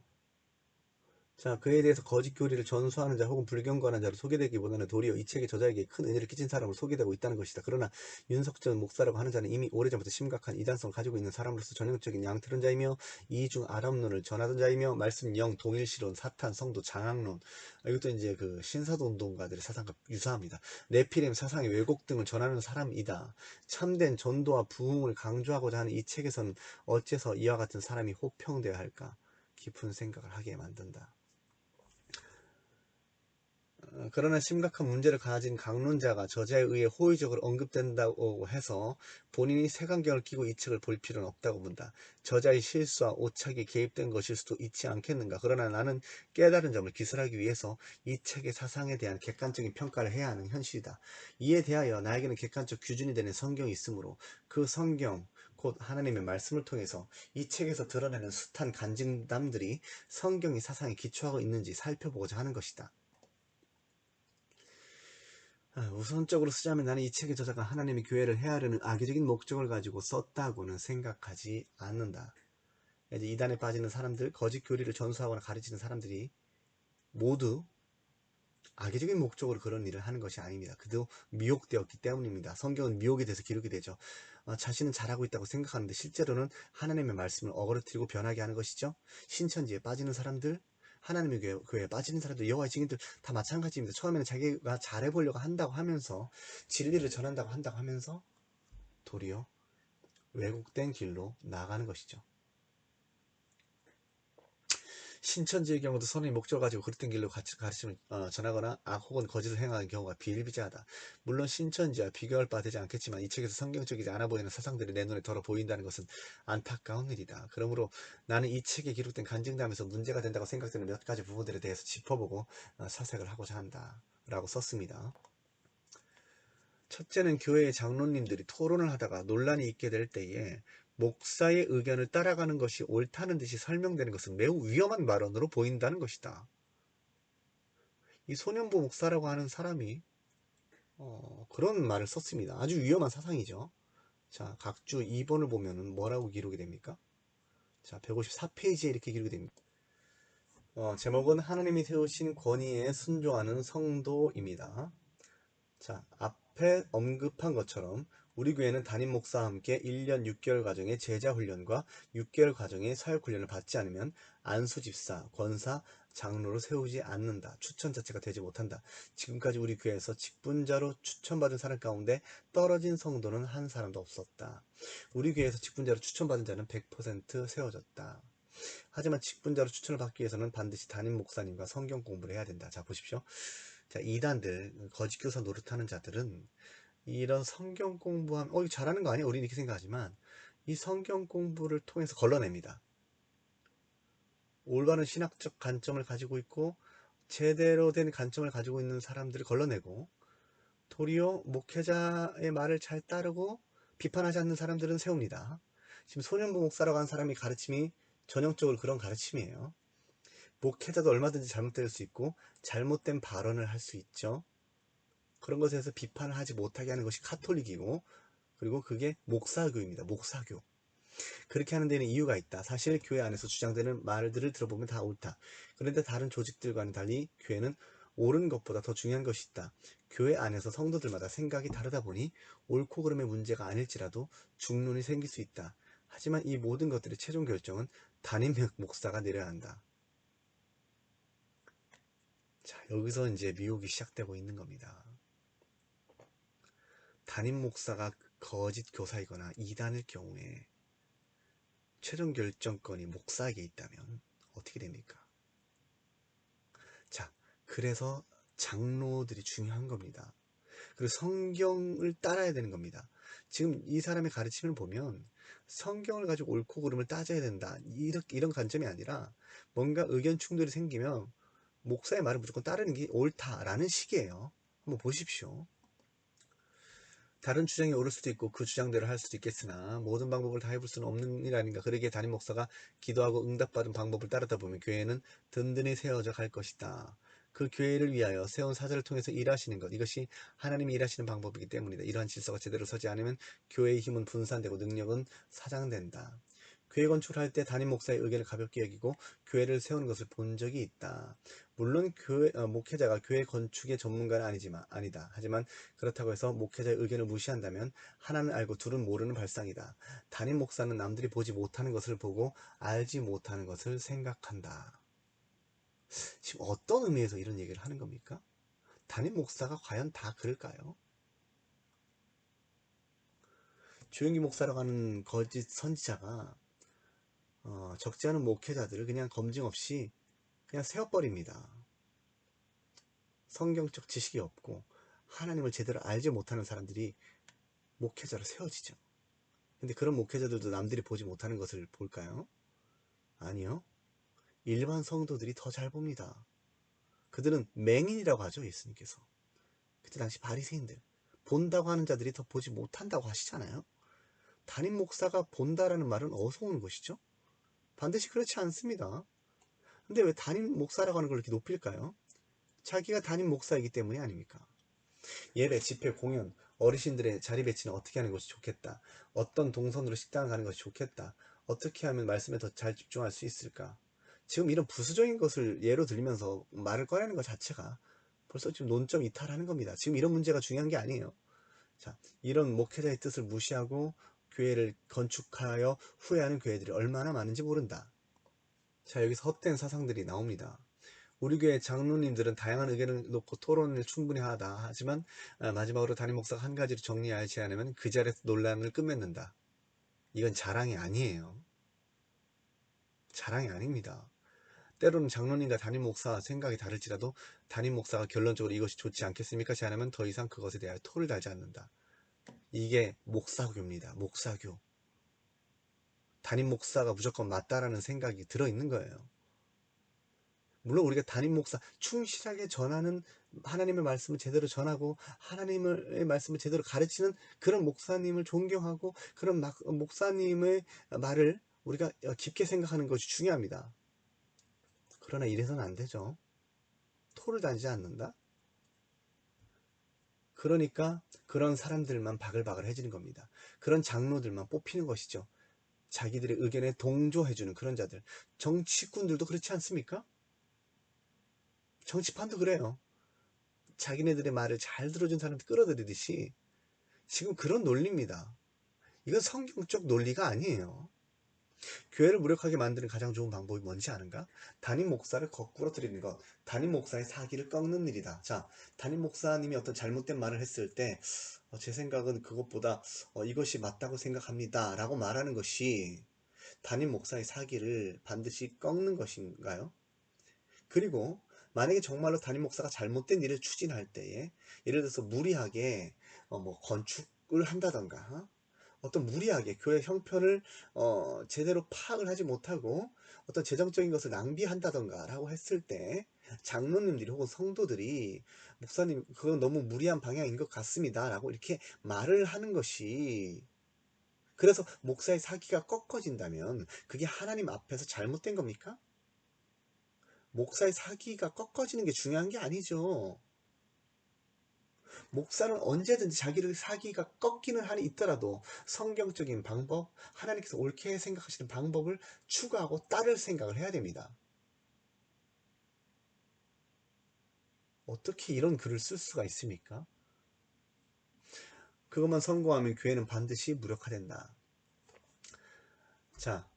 Speaker 1: 자, 그에 대해서 거짓 교리를 전수하는 자 혹은 불경건한 자로 소개되기보다는 도리어 이 책의 저자에게 큰 은혜를 끼친 사람으로 소개되고 있다는 것이다. 그러나 윤석전 목사라고 하는 자는 이미 오래전부터 심각한 이단성을 가지고 있는 사람으로서 전형적인 양태론 자이며 이중 아랍론을 전하던 자이며 말씀 영 동일시론 사탄 성도 장악론, 이것도 이제 그 신사도 운동가들의 사상과 유사합니다. 네피렘 사상의 왜곡 등을 전하는 사람이다. 참된 전도와 부흥을 강조하고자 하는 이 책에서는 어째서 이와 같은 사람이 호평되어야 할까 깊은 생각을 하게 만든다. 그러나 심각한 문제를 가진 강론자가 저자에 의해 호의적으로 언급된다고 해서 본인이 색안경을 끼고 이 책을 볼 필요는 없다고 본다. 저자의 실수와 오착이 개입된 것일 수도 있지 않겠는가. 그러나 나는 깨달은 점을 기술하기 위해서 이 책의 사상에 대한 객관적인 평가를 해야 하는 현실이다. 이에 대하여 나에게는 객관적 기준이 되는 성경이 있으므로 그 성경 곧 하나님의 말씀을 통해서 이 책에서 드러내는 숱한 간증담들이 성경의 사상에 기초하고 있는지 살펴보고자 하는 것이다. 우선적으로 쓰자면 나는 이 책의 저자가 하나님의 교회를 헤아르는 악의적인 목적을 가지고 썼다고는 생각하지 않는다. 이제 이단에 빠지는 사람들, 거짓 교리를 전수하거나 가르치는 사람들이 모두 악의적인 목적으로 그런 일을 하는 것이 아닙니다. 그도 미혹되었기 때문입니다. 성경은 미혹이 돼서 기록이 되죠. 자신은 잘하고 있다고 생각하는데 실제로는 하나님의 말씀을 어그러뜨리고 변하게 하는 것이죠. 신천지에 빠지는 사람들, 하나님의 교회에 빠지는 사람들, 여호와의 증인들 다 마찬가지입니다. 처음에는 자기가 잘해보려고 한다고 하면서 진리를 전한다고 한다고 하면서 도리어 왜곡된 길로 나아가는 것이죠. 신천지의 경우도 선의 목적을 가지고 그릇된 길로 가르침을 전하거나 혹은 거짓을 행하는 경우가 비일비재하다. 물론 신천지와 비교할 바 되지 않겠지만 이 책에서 성경적이지 않아 보이는 사상들이 내 눈에 덜어 보인다는 것은 안타까운 일이다. 그러므로 나는 이 책에 기록된 간증담에서 문제가 된다고 생각되는 몇 가지 부분들에 대해서 짚어보고 사색을 하고자 한다 라고 썼습니다. 첫째는 교회의 장로님들이 토론을 하다가 논란이 있게 될 때에 목사의 의견을 따라가는 것이 옳다는 듯이 설명되는 것은 매우 위험한 발언으로 보인다는 것이다. 이 소년보 목사라고 하는 사람이 그런 말을 썼습니다. 아주 위험한 사상이죠. 자, 각주 2번을 보면은 뭐라고 기록이 됩니까? 자, 154페이지에 이렇게 기록이 됩니다. 제목은 하나님이 세우신 권위에 순종하는 성도입니다. 자, 앞에 언급한 것처럼 우리 교회는 담임 목사와 함께 1년 6개월 과정의 제자 훈련과 6개월 과정의 사역 훈련을 받지 않으면 안수 집사, 권사, 장로로 세우지 않는다. 추천 자체가 되지 못한다. 지금까지 우리 교회에서 직분자로 추천받은 사람 가운데 떨어진 성도는 한 사람도 없었다. 우리 교회에서 직분자로 추천받은 자는 100% 세워졌다. 하지만 직분자로 추천을 받기 위해서는 반드시 담임 목사님과 성경 공부를 해야 된다. 자, 보십시오. 자, 이단들, 거짓 교사 노릇하는 자들은 이런 성경 공부하면 이거 잘하는 거 아니야? 우리는 이렇게 생각하지만 이 성경 공부를 통해서 걸러냅니다. 올바른 신학적 관점을 가지고 있고 제대로 된 관점을 가지고 있는 사람들을 걸러내고, 도리어 목회자의 말을 잘 따르고 비판하지 않는 사람들은 세웁니다. 지금 소년부 목사라고 하는 사람이 가르침이 전형적으로 그런 가르침이에요. 목회자도 얼마든지 잘못될 수 있고 잘못된 발언을 할 수 있죠. 그런 것에 대해서 비판을 하지 못하게 하는 것이 카톨릭이고, 그리고 그게 목사교입니다. 목사교. 그렇게 하는 데는 이유가 있다. 사실 교회 안에서 주장되는 말들을 들어보면 다 옳다. 그런데 다른 조직들과는 달리 교회는 옳은 것보다 더 중요한 것이 있다. 교회 안에서 성도들마다 생각이 다르다 보니 옳고 그름의 문제가 아닐지라도 중론이 생길 수 있다. 하지만 이 모든 것들의 최종 결정은 담임 목사가 내려야 한다. 자, 여기서 이제 미혹이 시작되고 있는 겁니다. 담임 목사가 거짓 교사이거나 이단일 경우에 최종 결정권이 목사에게 있다면 어떻게 됩니까? 자, 그래서 장로들이 중요한 겁니다. 그리고 성경을 따라야 되는 겁니다. 지금 이 사람의 가르침을 보면 성경을 가지고 옳고 그름을 따져야 된다. 이런 관점이 아니라 뭔가 의견 충돌이 생기면 목사의 말을 무조건 따르는 게 옳다라는 식이에요. 한번 보십시오. 다른 주장이 옳을 수도 있고 그 주장대로 할 수도 있겠으나 모든 방법을 다 해볼 수는 없는 일 아닌가. 그러기에 담임 목사가 기도하고 응답받은 방법을 따르다 보면 교회는 든든히 세워져 갈 것이다. 그 교회를 위하여 세운 사자를 통해서 일하시는 것, 이것이 하나님이 일하시는 방법이기 때문이다. 이러한 질서가 제대로 서지 않으면 교회의 힘은 분산되고 능력은 사장된다. 교회 건축을 할 때 담임 목사의 의견을 가볍게 여기고 교회를 세우는 것을 본 적이 있다. 물론 목회자가 교회 건축의 전문가는 아니다. 하지만 그렇다고 해서 목회자의 의견을 무시한다면 하나는 알고 둘은 모르는 발상이다. 담임 목사는 남들이 보지 못하는 것을 보고 알지 못하는 것을 생각한다. 지금 어떤 의미에서 이런 얘기를 하는 겁니까? 담임 목사가 과연 다 그럴까요? 조용기 목사라고 하는 거짓 선지자가 적지 않은 목회자들을 그냥 검증 없이 그냥 세워버립니다. 성경적 지식이 없고 하나님을 제대로 알지 못하는 사람들이 목회자로 세워지죠. 근데 그런 목회자들도 남들이 보지 못하는 것을 볼까요? 아니요. 일반 성도들이 더 잘 봅니다. 그들은 맹인이라고 하죠, 예수님께서. 그때 당시 바리새인들, 본다고 하는 자들이 더 보지 못한다고 하시잖아요. 담임 목사가 본다라는 말은 어디서 오는 것이죠? 반드시 그렇지 않습니다. 근데 왜 담임 목사라고 하는 걸 이렇게 높일까요? 자기가 담임 목사이기 때문이 아닙니까? 예배, 집회, 공연, 어르신들의 자리 배치는 어떻게 하는 것이 좋겠다. 어떤 동선으로 식당을 가는 것이 좋겠다. 어떻게 하면 말씀에 더 잘 집중할 수 있을까. 지금 이런 부수적인 것을 예로 들면서 말을 꺼내는 것 자체가 벌써 지금 논점 이탈하는 겁니다. 지금 이런 문제가 중요한 게 아니에요. 자, 이런 목회자의 뜻을 무시하고 교회를 건축하여 후회하는 교회들이 얼마나 많은지 모른다. 자, 여기서 헛된 사상들이 나옵니다. 우리 교회 장로님들은 다양한 의견을 놓고 토론을 충분히 하다. 하지만 마지막으로 담임 목사가 한 가지로 정리하지 않으면 그 자리에서 논란을 끝맺는다. 이건 자랑이 아니에요. 자랑이 아닙니다. 때로는 장로님과 담임 목사 생각이 다를지라도 담임 목사가 결론적으로 이것이 좋지 않겠습니까? 제안하면 더 이상 그것에 대하여 토를 달지 않는다. 이게 목사교입니다. 목사교. 담임 목사가 무조건 맞다라는 생각이 들어있는 거예요. 물론 우리가 담임 목사 충실하게 전하는, 하나님의 말씀을 제대로 전하고 하나님의 말씀을 제대로 가르치는 그런 목사님을 존경하고 그런 목사님의 말을 우리가 깊게 생각하는 것이 중요합니다. 그러나 이래서는 안 되죠. 토를 다니지 않는다. 그러니까 그런 사람들만 바글바글 해지는 겁니다. 그런 장로들만 뽑히는 것이죠. 자기들의 의견에 동조해주는 그런 자들. 정치꾼들도 그렇지 않습니까? 정치판도 그래요. 자기네들의 말을 잘 들어준 사람들 끌어들이듯이 지금 그런 논리입니다. 이건 성경적 논리가 아니에요. 교회를 무력하게 만드는 가장 좋은 방법이 뭔지 아는가? 담임 목사를 거꾸로 드리는 것. 담임 목사의 사기를 꺾는 일이다. 자, 담임 목사님이 어떤 잘못된 말을 했을 때, 제 생각은 그것보다 이것이 맞다고 생각합니다. 라고 말하는 것이 담임 목사의 사기를 반드시 꺾는 것인가요? 그리고 만약에 정말로 담임 목사가 잘못된 일을 추진할 때에, 예를 들어서 무리하게 뭐 건축을 한다던가, 어떤 무리하게 교회 형편을 제대로 파악을 하지 못하고 어떤 재정적인 것을 낭비한다던가 라고 했을 때, 장로님들이 혹은 성도들이 목사님 그건 너무 무리한 방향인 것 같습니다 라고 이렇게 말을 하는 것이, 그래서 목사의 사기가 꺾어진다면 그게 하나님 앞에서 잘못된 겁니까? 목사의 사기가 꺾어지는 게 중요한 게 아니죠. 목사는 언제든지 자기를 사기가 꺾이는 한이 있더라도 성경적인 방법, 하나님께서 옳게 생각하시는 방법을 추구하고 따를 생각을 해야 됩니다. 어떻게 이런 글을 쓸 수가 있습니까? 그것만 성공하면 교회는 반드시 무력화된다. 자,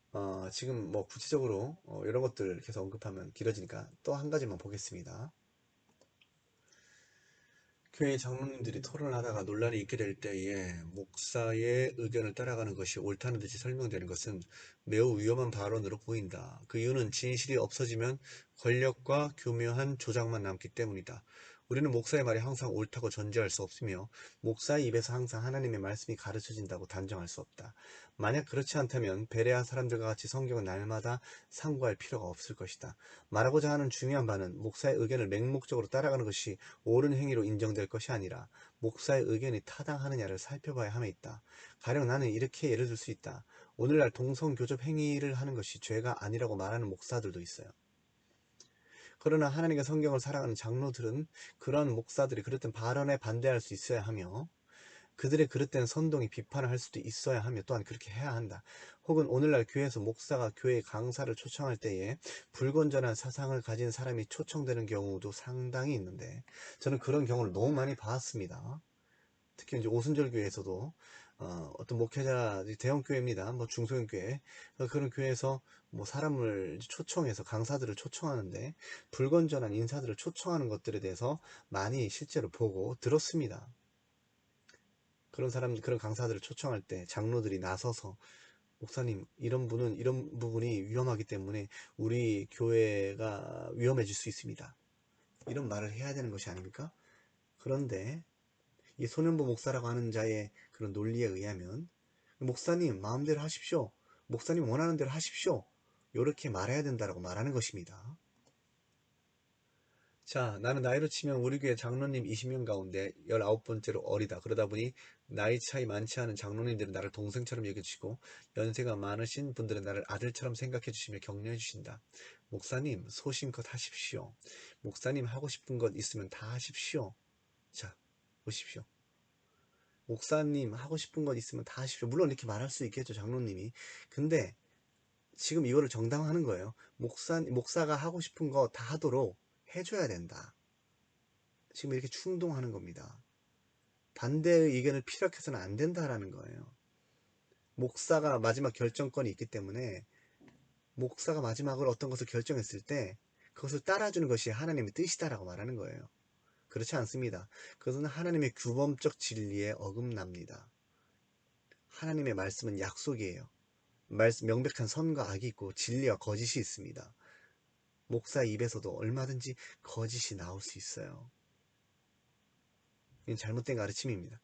Speaker 1: 지금 뭐 구체적으로 이런 것들 계속 언급하면 길어지니까 또 한 가지만 보겠습니다. 교회 장로님들이 토론을 하다가 논란이 있게 될 때에 목사의 의견을 따라가는 것이 옳다는 듯이 설명되는 것은 매우 위험한 발언으로 보인다. 그 이유는 진실이 없어지면 권력과 교묘한 조작만 남기 때문이다. 우리는 목사의 말이 항상 옳다고 전제할 수 없으며 목사의 입에서 항상 하나님의 말씀이 가르쳐진다고 단정할 수 없다. 만약 그렇지 않다면 베레아 사람들과 같이 성경은 날마다 상고할 필요가 없을 것이다. 말하고자 하는 중요한 바는 목사의 의견을 맹목적으로 따라가는 것이 옳은 행위로 인정될 것이 아니라 목사의 의견이 타당하느냐를 살펴봐야 함에 있다. 가령 나는 이렇게 예를 들 수 있다. 오늘날 동성교접 행위를 하는 것이 죄가 아니라고 말하는 목사들도 있어요. 그러나 하나님과 성경을 사랑하는 장로들은 그러한 목사들이 그랬던 발언에 반대할 수 있어야 하며, 그들의 그릇된 선동이 비판을 할 수도 있어야 하며, 또한 그렇게 해야 한다. 혹은 오늘날 교회에서 목사가 교회 강사를 초청할 때에 불건전한 사상을 가진 사람이 초청되는 경우도 상당히 있는데, 저는 그런 경우를 너무 많이 봤습니다. 특히 이제 오순절 교회에서도 어떤 목회자, 대형 교회입니다. 뭐 중소형 교회, 그런 교회에서 뭐 사람을 초청해서 강사들을 초청하는데 불건전한 인사들을 초청하는 것들에 대해서 많이 실제로 보고 들었습니다. 그런 사람, 그런 강사들을 초청할 때 장로들이 나서서 목사님, 이런 분은 이런 부분이 위험하기 때문에 우리 교회가 위험해질 수 있습니다. 이런 말을 해야 되는 것이 아닙니까? 그런데 이 소년보 목사라고 하는 자의 그런 논리에 의하면 목사님 마음대로 하십시오. 목사님 원하는 대로 하십시오. 이렇게 말해야 된다고 말하는 것입니다. 자, 나는 나이로 치면 우리 교회 장로님 20명 가운데 19번째로 어리다. 그러다 보니 나이 차이 많지 않은 장로님들은 나를 동생처럼 여겨주시고 연세가 많으신 분들은 나를 아들처럼 생각해 주시며 격려해 주신다. 목사님 소신껏 하십시오. 목사님 하고 싶은 것 있으면 다 하십시오. 자, 보십시오. 목사님 하고 싶은 것 있으면 다 하십시오. 물론 이렇게 말할 수 있겠죠, 장로님이. 근데 지금 이거를 정당화하는 거예요. 목사가 하고 싶은 거 다 하도록 해줘야 된다. 지금 이렇게 충동하는 겁니다. 반대의 의견을 피력해서는 안 된다라는 거예요. 목사가 마지막 결정권이 있기 때문에 목사가 마지막으로 어떤 것을 결정했을 때 그것을 따라주는 것이 하나님의 뜻이다라고 말하는 거예요. 그렇지 않습니다. 그것은 하나님의 규범적 진리에 어긋납니다. 하나님의 말씀은 약속이에요. 명백한 선과 악이 있고 진리와 거짓이 있습니다. 목사 입에서도 얼마든지 거짓이 나올 수 있어요. 이건 잘못된 가르침입니다.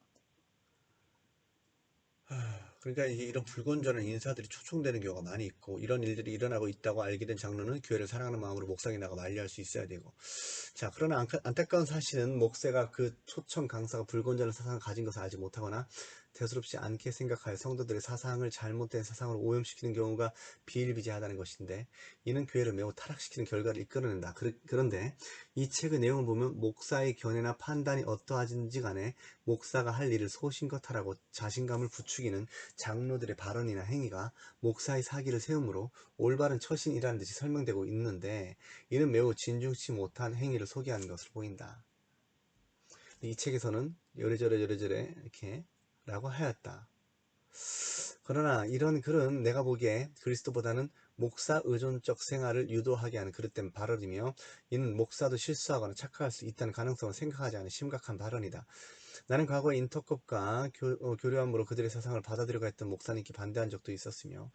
Speaker 1: 그러니까 이런 불건전한 인사들이 초청되는 경우가 많이 있고, 이런 일들이 일어나고 있다고 알게 된 장로는 교회를 사랑하는 마음으로 목상에 나가 만리할 수 있어야 되고, 자, 그러나 안타까운 사실은 목사가 그 초청 강사가 불건전한 사상을 가진 것을 알지 못하거나 대수롭지 않게 생각하여 성도들의 사상을 잘못된 사상으로 오염시키는 경우가 비일비재하다는 것인데, 이는 교회를 매우 타락시키는 결과를 이끌어낸다. 그런데 이 책의 내용을 보면 목사의 견해나 판단이 어떠하든지 간에 목사가 할 일을 소신껏 하라고 자신감을 부추기는 장로들의 발언이나 행위가 목사의 사기를 세우므로 올바른 처신이라는 듯이 설명되고 있는데, 이는 매우 진중치 못한 행위를 소개하는 것으로 보인다. 이 책에서는 요래저래 이렇게 라고 하였다. 그러나 이런 글은 내가 보기에 그리스도보다는 목사 의존적 생활을 유도하게 하는 그릇된 발언이며, 이는 목사도 실수하거나 착각할 수 있다는 가능성을 생각하지 않은 심각한 발언이다. 나는 과거에 인터컵과 교류함으로 그들의 사상을 받아들여가 했던 목사님께 반대한 적도 있었으며,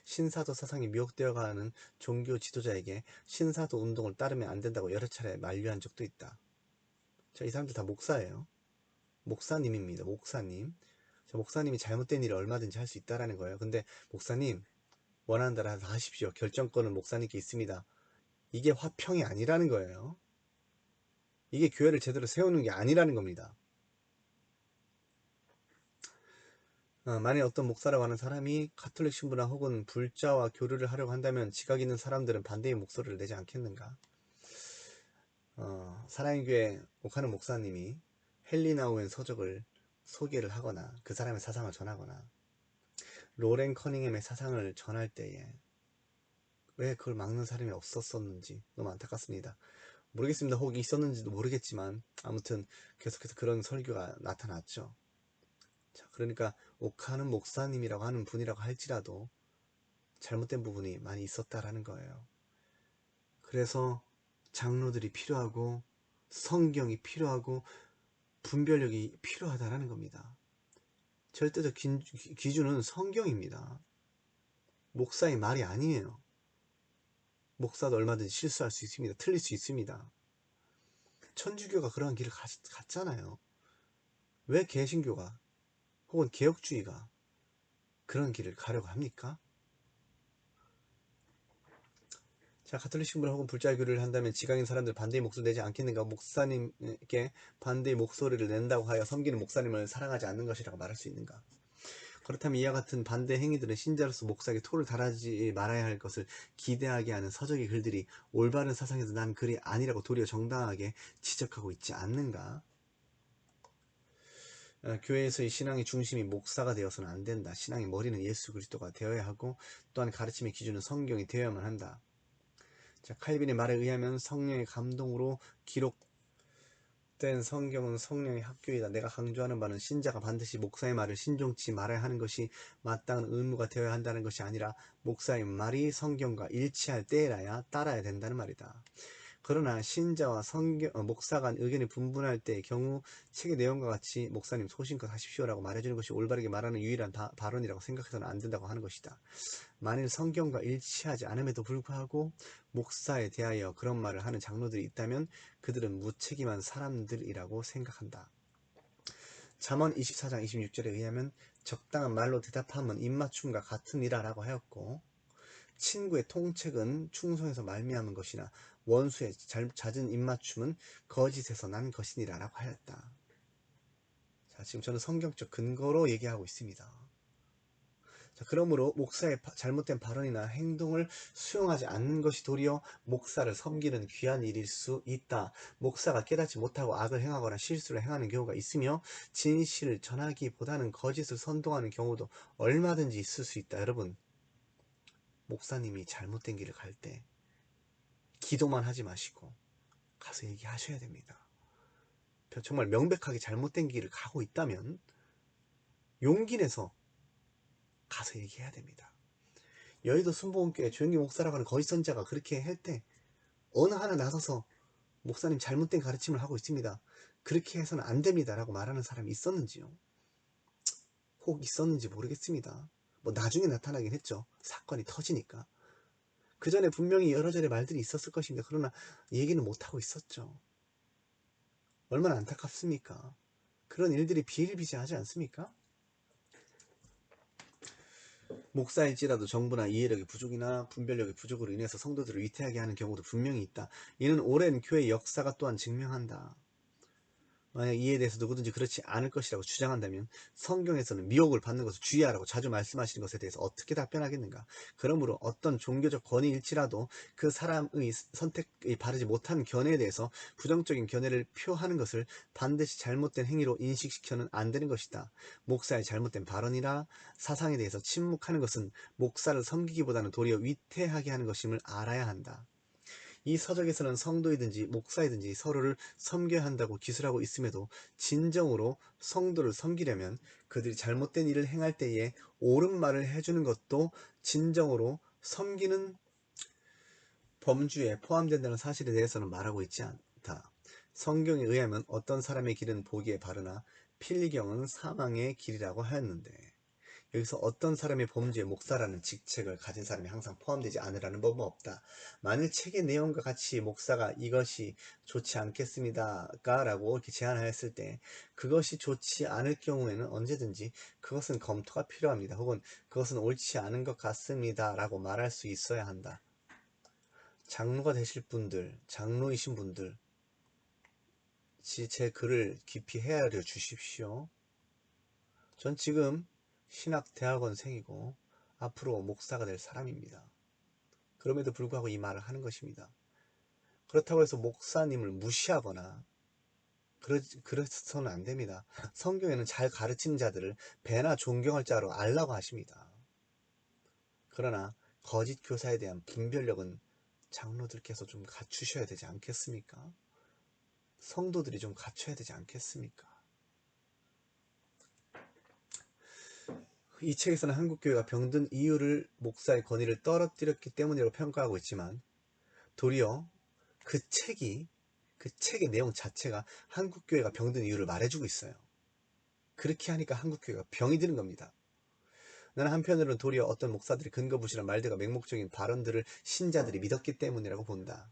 Speaker 1: 신사도 사상이 미혹되어가는 종교 지도자에게 신사도 운동을 따르면 안 된다고 여러 차례 만류한 적도 있다. 자, 이 사람들 다 목사예요. 목사님입니다. 목사님. 자, 목사님이 잘못된 일을 얼마든지 할 수 있다라는 거예요. 근데 목사님, 원하는 대로 하십시오. 결정권은 목사님께 있습니다. 이게 화평이 아니라는 거예요. 이게 교회를 제대로 세우는 게 아니라는 겁니다. 만약 어떤 목사라고 하는 사람이 가톨릭 신부나 혹은 불자와 교류를 하려고 한다면 지각 있는 사람들은 반대의 목소리를 내지 않겠는가? 사랑의 교회 옥하는 목사님이 헨리 나우엔 서적을 소개를 하거나 그 사람의 사상을 전하거나 로렌 커닝햄의 사상을 전할 때에 왜 그걸 막는 사람이 없었었는지 너무 안타깝습니다. 모르겠습니다. 혹 있었는지도 모르겠지만 아무튼 계속해서 그런 설교가 나타났죠. 자, 그러니까 옥하는 목사님이라고 하는 분이라고 할지라도 잘못된 부분이 많이 있었다라는 거예요. 그래서 장로들이 필요하고 성경이 필요하고 분별력이 필요하다라는 겁니다. 절대적 기준은 성경입니다. 목사의 말이 아니에요. 목사도 얼마든지 실수할 수 있습니다. 틀릴 수 있습니다. 천주교가 그러한 길을 갔잖아요. 왜 개신교가 혹은 개혁주의가 그런 길을 가려고 합니까? 자, 가톨릭 신부나 혹은 불자의 교류를 한다면 지각인 사람들 반대의 목소리 내지 않겠는가? 목사님께 반대의 목소리를 낸다고 하여 섬기는 목사님을 사랑하지 않는 것이라고 말할 수 있는가? 그렇다면 이와 같은 반대 행위들은 신자로서 목사에게 토를 달하지 말아야 할 것을 기대하게 하는 서적의 글들이 올바른 사상에서 난 글이 아니라고 도리어 정당하게 지적하고 있지 않는가? 교회에서의 신앙의 중심이 목사가 되어서는 안 된다. 신앙의 머리는 예수 그리스도가 되어야 하고, 또한 가르침의 기준은 성경이 되어야만 한다. 자, 칼빈의 말에 의하면 성령의 감동으로 기록된 성경은 성령의 학교이다. 내가 강조하는 바는 신자가 반드시 목사의 말을 신종치 말아야 하는 것이 마땅한 의무가 되어야 한다는 것이 아니라 목사의 말이 성경과 일치할 때라야 따라야 된다는 말이다. 그러나 신자와 목사가 의견이 분분할 때의 경우 책의 내용과 같이 목사님 소신껏 하십시오라고 말해주는 것이 올바르게 말하는 유일한 발언이라고 생각해서는 안 된다고 하는 것이다. 만일 성경과 일치하지 않음에도 불구하고 목사에 대하여 그런 말을 하는 장로들이 있다면 그들은 무책임한 사람들이라고 생각한다. 잠언 24장 26절에 의하면 적당한 말로 대답함은 입맞춤과 같으니라 라고 하였고, 친구의 통책은 충성에서 말미암은 것이나 원수의 잦은 입맞춤은 거짓에서 난 것이니라 라고 하였다. 자, 지금 저는 성경적 근거로 얘기하고 있습니다. 자, 그러므로 목사의 잘못된 발언이나 행동을 수용하지 않는 것이 도리어 목사를 섬기는 귀한 일일 수 있다. 목사가 깨닫지 못하고 악을 행하거나 실수를 행하는 경우가 있으며 진실을 전하기보다는 거짓을 선동하는 경우도 얼마든지 있을 수 있다. 여러분, 목사님이 잘못된 길을 갈 때 기도만 하지 마시고 가서 얘기하셔야 됩니다. 정말 명백하게 잘못된 길을 가고 있다면 용기 내서 가서 얘기해야 됩니다. 여의도 순복음교회 조영기 목사라고 하는 거짓 선자가 그렇게 할 때 어느 하나 나서서 목사님 잘못된 가르침을 하고 있습니다. 그렇게 해서는 안 됩니다. 라고 말하는 사람이 있었는지요? 혹 있었는지 모르겠습니다. 뭐 나중에 나타나긴 했죠. 사건이 터지니까. 그 전에 분명히 여러 차례 말들이 있었을 것입니다. 그러나 얘기는 못하고 있었죠. 얼마나 안타깝습니까? 그런 일들이 비일비재하지 않습니까? 목사일지라도 정부나 이해력의 부족이나 분별력의 부족으로 인해서 성도들을 위태하게 하는 경우도 분명히 있다. 이는 오랜 교회 역사가 또한 증명한다. 만약 이에 대해서 누구든지 그렇지 않을 것이라고 주장한다면 성경에서는 미혹을 받는 것을 주의하라고 자주 말씀하시는 것에 대해서 어떻게 답변하겠는가? 그러므로 어떤 종교적 권위일지라도 그 사람의 선택이 바르지 못한 견해에 대해서 부정적인 견해를 표하는 것을 반드시 잘못된 행위로 인식시켜는 안 되는 것이다. 목사의 잘못된 발언이나 사상에 대해서 침묵하는 것은 목사를 섬기기보다는 도리어 위태하게 하는 것임을 알아야 한다. 이 서적에서는 성도이든지 목사이든지 서로를 섬겨야 한다고 기술하고 있음에도 진정으로 성도를 섬기려면 그들이 잘못된 일을 행할 때에 옳은 말을 해주는 것도 진정으로 섬기는 범주에 포함된다는 사실에 대해서는 말하고 있지 않다. 성경에 의하면 어떤 사람의 길은 보기에 바르나 필경은 사망의 길이라고 하였는데, 여기서 어떤 사람의 범주에 목사라는 직책을 가진 사람이 항상 포함되지 않으라는 법은 없다. 만일 책의 내용과 같이 목사가 이것이 좋지 않겠습니다가 라고 이렇게 제안하였을 때 그것이 좋지 않을 경우에는 언제든지 그것은 검토가 필요합니다. 혹은 그것은 옳지 않은 것 같습니다 라고 말할 수 있어야 한다. 장로가 되실 분들, 장로이신 분들, 제 글을 깊이 헤아려 주십시오. 전 지금 신학대학원생이고 앞으로 목사가 될 사람입니다. 그럼에도 불구하고 이 말을 하는 것입니다. 그렇다고 해서 목사님을 무시하거나 그래서는 안 됩니다. 성경에는 잘 가르치는 자들을 배나 존경할 자로 알라고 하십니다. 그러나 거짓 교사에 대한 분별력은 장로들께서 좀 갖추셔야 되지 않겠습니까? 성도들이 좀 갖춰야 되지 않겠습니까? 이 책에서는 한국교회가 병든 이유를 목사의 권위를 떨어뜨렸기 때문이라고 평가하고 있지만 도리어 그 책의 내용 자체가 한국교회가 병든 이유를 말해주고 있어요. 그렇게 하니까 한국교회가 병이 드는 겁니다. 나는 한편으로는 도리어 어떤 목사들이 근거부실한 말들과 맹목적인 발언들을 신자들이 믿었기 때문이라고 본다.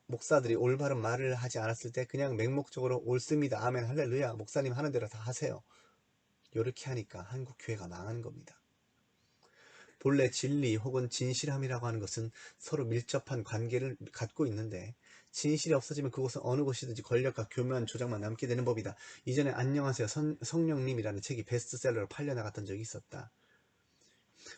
Speaker 1: 목사들이 올바른 말을 하지 않았을 때 그냥 맹목적으로 옳습니다. 아멘 할렐루야 목사님 하는 대로 다 하세요. 이렇게 하니까 한국 교회가 망하는 겁니다. 본래 진리 혹은 진실함이라고 하는 것은 서로 밀접한 관계를 갖고 있는데 진실이 없어지면 그곳은 어느 곳이든지 권력과 교묘한 조작만 남게 되는 법이다. 이전에 안녕하세요 성령님이라는 책이 베스트셀러로 팔려나갔던 적이 있었다.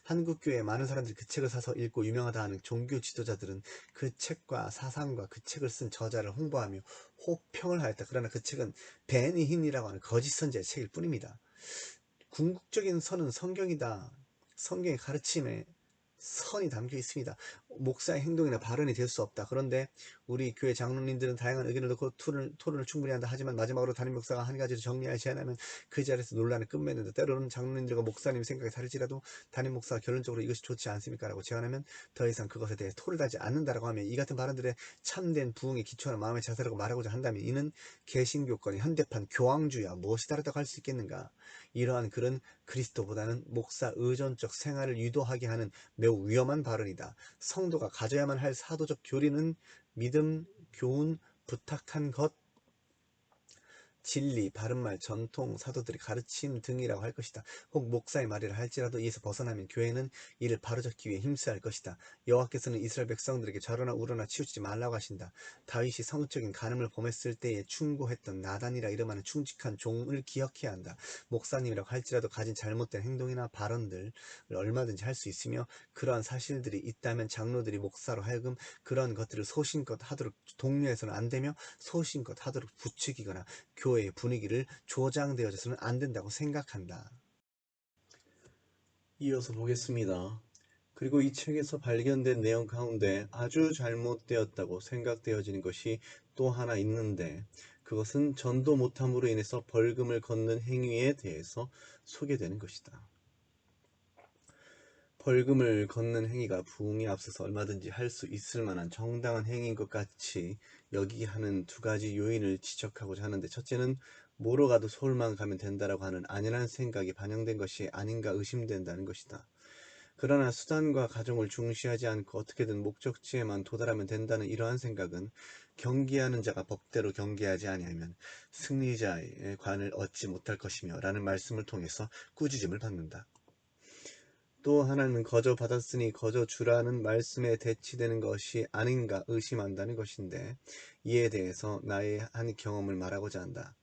Speaker 1: 한국교회 많은 사람들이 그 책을 사서 읽고 유명하다 하는 종교 지도자들은 그 책과 사상과 그 책을 쓴 저자를 홍보하며 호평을 하였다. 그러나 그 책은 베니 힌이라고 하는 거짓 선지자의 책일 뿐입니다. 궁극적인 선은 성경이다. 성경의 가르침에 선이 담겨 있습니다. 목사의 행동이나 발언이 될 수 없다. 그런데 우리 교회 장로님들은 다양한 의견을 넣고 토론을 충분히 한다. 하지만 마지막으로 담임 목사가 한 가지를 정리하여 제안하면 그 자리에서 논란을 끝맺는다. 때로는 장로님들과 목사님 생각이 다를지라도 담임 목사가 결론적으로 이것이 좋지 않습니까? 라고 제안하면 더 이상 그것에 대해 토를 달지 않는다라고 하면 이 같은 발언들에 참된 부흥에 기초하는 마음의 자세라고 말하고자 한다면 이는 개신교권의 현대판 교황주의와 무엇이 다르다고 할 수 있겠는가? 이러한 글은 그리스도보다는 목사 의존적 생활을 유도하게 하는 매우 위험한 발언이다. 성도가 가져야만 할 사도적 교리는 믿음, 교훈, 부탁한 것, 진리, 바른말, 전통, 사도들의 가르침 등이라고 할 것이다. 혹 목사의 말이라 할지라도 이에서 벗어나면 교회는 이를 바로잡기 위해 힘써야 할 것이다. 여호와께서는 이스라엘 백성들에게 저러나 우러나 치우치지 말라고 하신다. 다윗이 성적인 간음을 범했을 때에 충고했던 나단이라 이름하는 충직한 종을 기억해야 한다. 목사님이라고 할지라도 가진 잘못된 행동이나 발언들을 얼마든지 할 수 있으며 그러한 사실들이 있다면 장로들이 목사로 하여금 그러한 것들을 소신껏 하도록 독려해서는 안 되며 소신껏 하도록 부추기거나 교회의 분위기를 조장되어져서는 안 된다고 생각한다. 이어서 보겠습니다. 그리고 이 책에서 발견된 내용 가운데 아주 잘못되었다고 생각되어지는 것이 또 하나 있는데 그것은 전도 못함으로 인해서 벌금을 걷는 행위에 대해서 소개되는 것이다. 벌금을 걷는 행위가 부흥에 앞서서 얼마든지 할 수 있을 만한 정당한 행위인 것 같이 여기게 하는 두 가지 요인을 지적하고자 하는데 첫째는 뭐로 가도 서울만 가면 된다라고 하는 안일한 생각이 반영된 것이 아닌가 의심된다는 것이다. 그러나 수단과 가정을 중시하지 않고 어떻게든 목적지에만 도달하면 된다는 이러한 생각은 경계하는 자가 법대로 경계하지 아니하면 승리자의 관을 얻지 못할 것이며 라는 말씀을 통해서 꾸짖음을 받는다. 또 하나는 거저 받았으니 거저 주라는 말씀에 대치되는 것이 아닌가 의심한다는 것인데 이에 대해서 나의 한 경험을 말하고자 한다.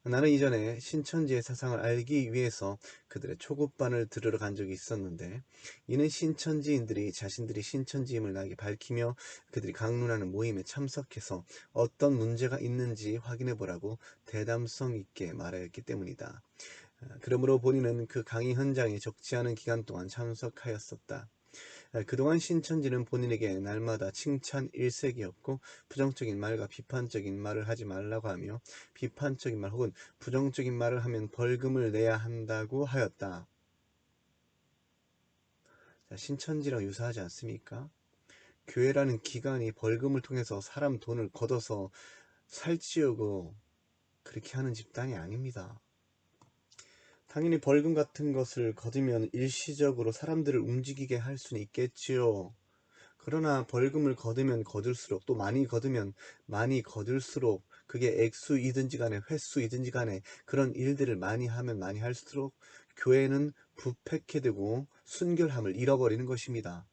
Speaker 1: 나는 이전에 신천지의 사상을 알기 위해서 그들의 초급반을 들으러 간 적이 있었는데 이는 신천지인들이 자신들이 신천지임을 나에게 밝히며 그들이 강론하는 모임에 참석해서 어떤 문제가 있는지 확인해 보라고 대담성 있게 말하였기 때문이다. 그러므로 본인은 그 강의 현장에 적지 않은 기간 동안 참석하였었다. 그동안 신천지는 본인에게 날마다 칭찬 일색이었고 부정적인 말과 비판적인 말을 하지 말라고 하며 비판적인 말 혹은 부정적인 말을 하면 벌금을 내야 한다고 하였다. 자, 신천지랑 유사하지 않습니까? 교회라는 기관이 벌금을 통해서 사람 돈을 걷어서 살찌우고 그렇게 하는 집단이 아닙니다. 당연히 벌금 같은 것을 거두면 일시적으로 사람들을 움직이게 할 수는 있겠지요. 그러나 벌금을 거두면 거둘수록 또 많이 거두면 많이 거둘수록 그게 액수이든지 간에 횟수이든지 간에 그런 일들을 많이 하면 많이 할수록 교회는 부패케 되고 순결함을 잃어버리는 것입니다.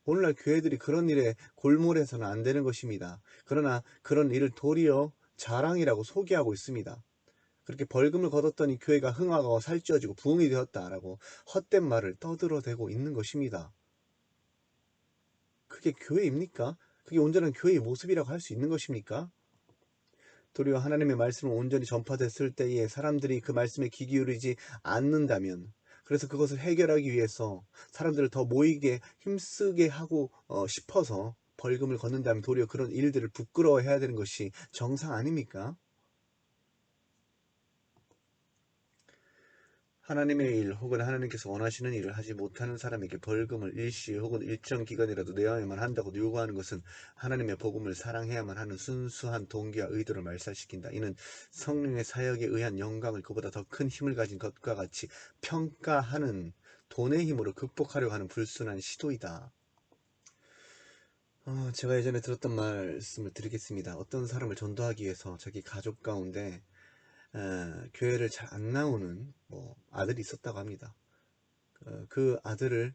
Speaker 1: 오늘날 교회들이 그런 일에 골몰해서는 안 되는 것입니다. 그러나 그런 일을 도리어 자랑이라고 소개하고 있습니다. 그렇게 벌금을 거뒀더니 교회가 흥하고 살찌워지고 부흥이 되었다라고 헛된 말을 떠들어대고 있는 것입니다. 그게 교회입니까? 그게 온전한 교회의 모습이라고 할 수 있는 것입니까? 도리어 하나님의 말씀을 온전히 전파됐을 때에 사람들이 그 말씀에 귀 기울이지 않는다면, 그래서 그것을 해결하기 위해서 사람들을 더 모이게 힘쓰게 하고 싶어서 벌금을 걷는다면 도리어 그런 일들을 부끄러워해야 되는 것이 정상 아닙니까? 하나님의 일 혹은 하나님께서 원하시는 일을 하지 못하는 사람에게 벌금을 일시 혹은 일정 기간이라도 내야만 한다고 요구하는 것은 하나님의 복음을 사랑해야만 하는 순수한 동기와 의도를 말살시킨다. 이는 성령의 사역에 의한 영광을 그보다 더 큰 힘을 가진 것과 같이 평가하는 돈의 힘으로 극복하려고 하는 불순한 시도이다. 제가 예전에 들었던 말씀을 드리겠습니다. 어떤 사람을 전도하기 위해서 자기 가족 가운데 교회를 잘 안 나오는 아들이 있었다고 합니다. 그 아들을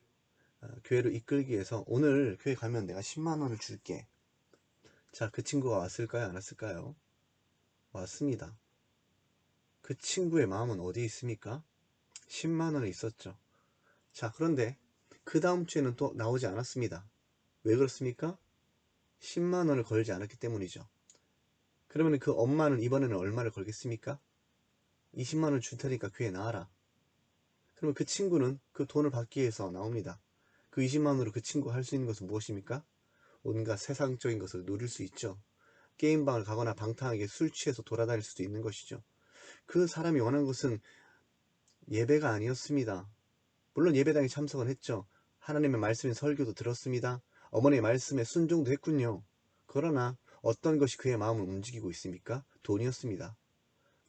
Speaker 1: 교회로 이끌기 위해서 오늘 교회 가면 내가 10만 원을 줄게. 자, 그 친구가 왔을까요? 안 왔을까요? 왔습니다. 그 친구의 마음은 어디 있습니까? 10만 원에 있었죠. 자, 그런데 그 다음 주에는 또 나오지 않았습니다. 왜 그렇습니까? 10만 원을 걸지 않았기 때문이죠. 그러면 그 엄마는 이번에는 얼마를 걸겠습니까? 20만 원 줄 테니까 교회 나와라. 그러면 그 친구는 그 돈을 받기 위해서 나옵니다. 그 20만 원으로 그 친구가 할 수 있는 것은 무엇입니까? 온갖 세상적인 것을 누릴 수 있죠. 게임방을 가거나 방탕하게 술 취해서 돌아다닐 수도 있는 것이죠. 그 사람이 원한 것은 예배가 아니었습니다. 물론 예배당에 참석은 했죠. 하나님의 말씀인 설교도 들었습니다. 어머니의 말씀에 순종도 했군요. 그러나 어떤 것이 그의 마음을 움직이고 있습니까? 돈이었습니다.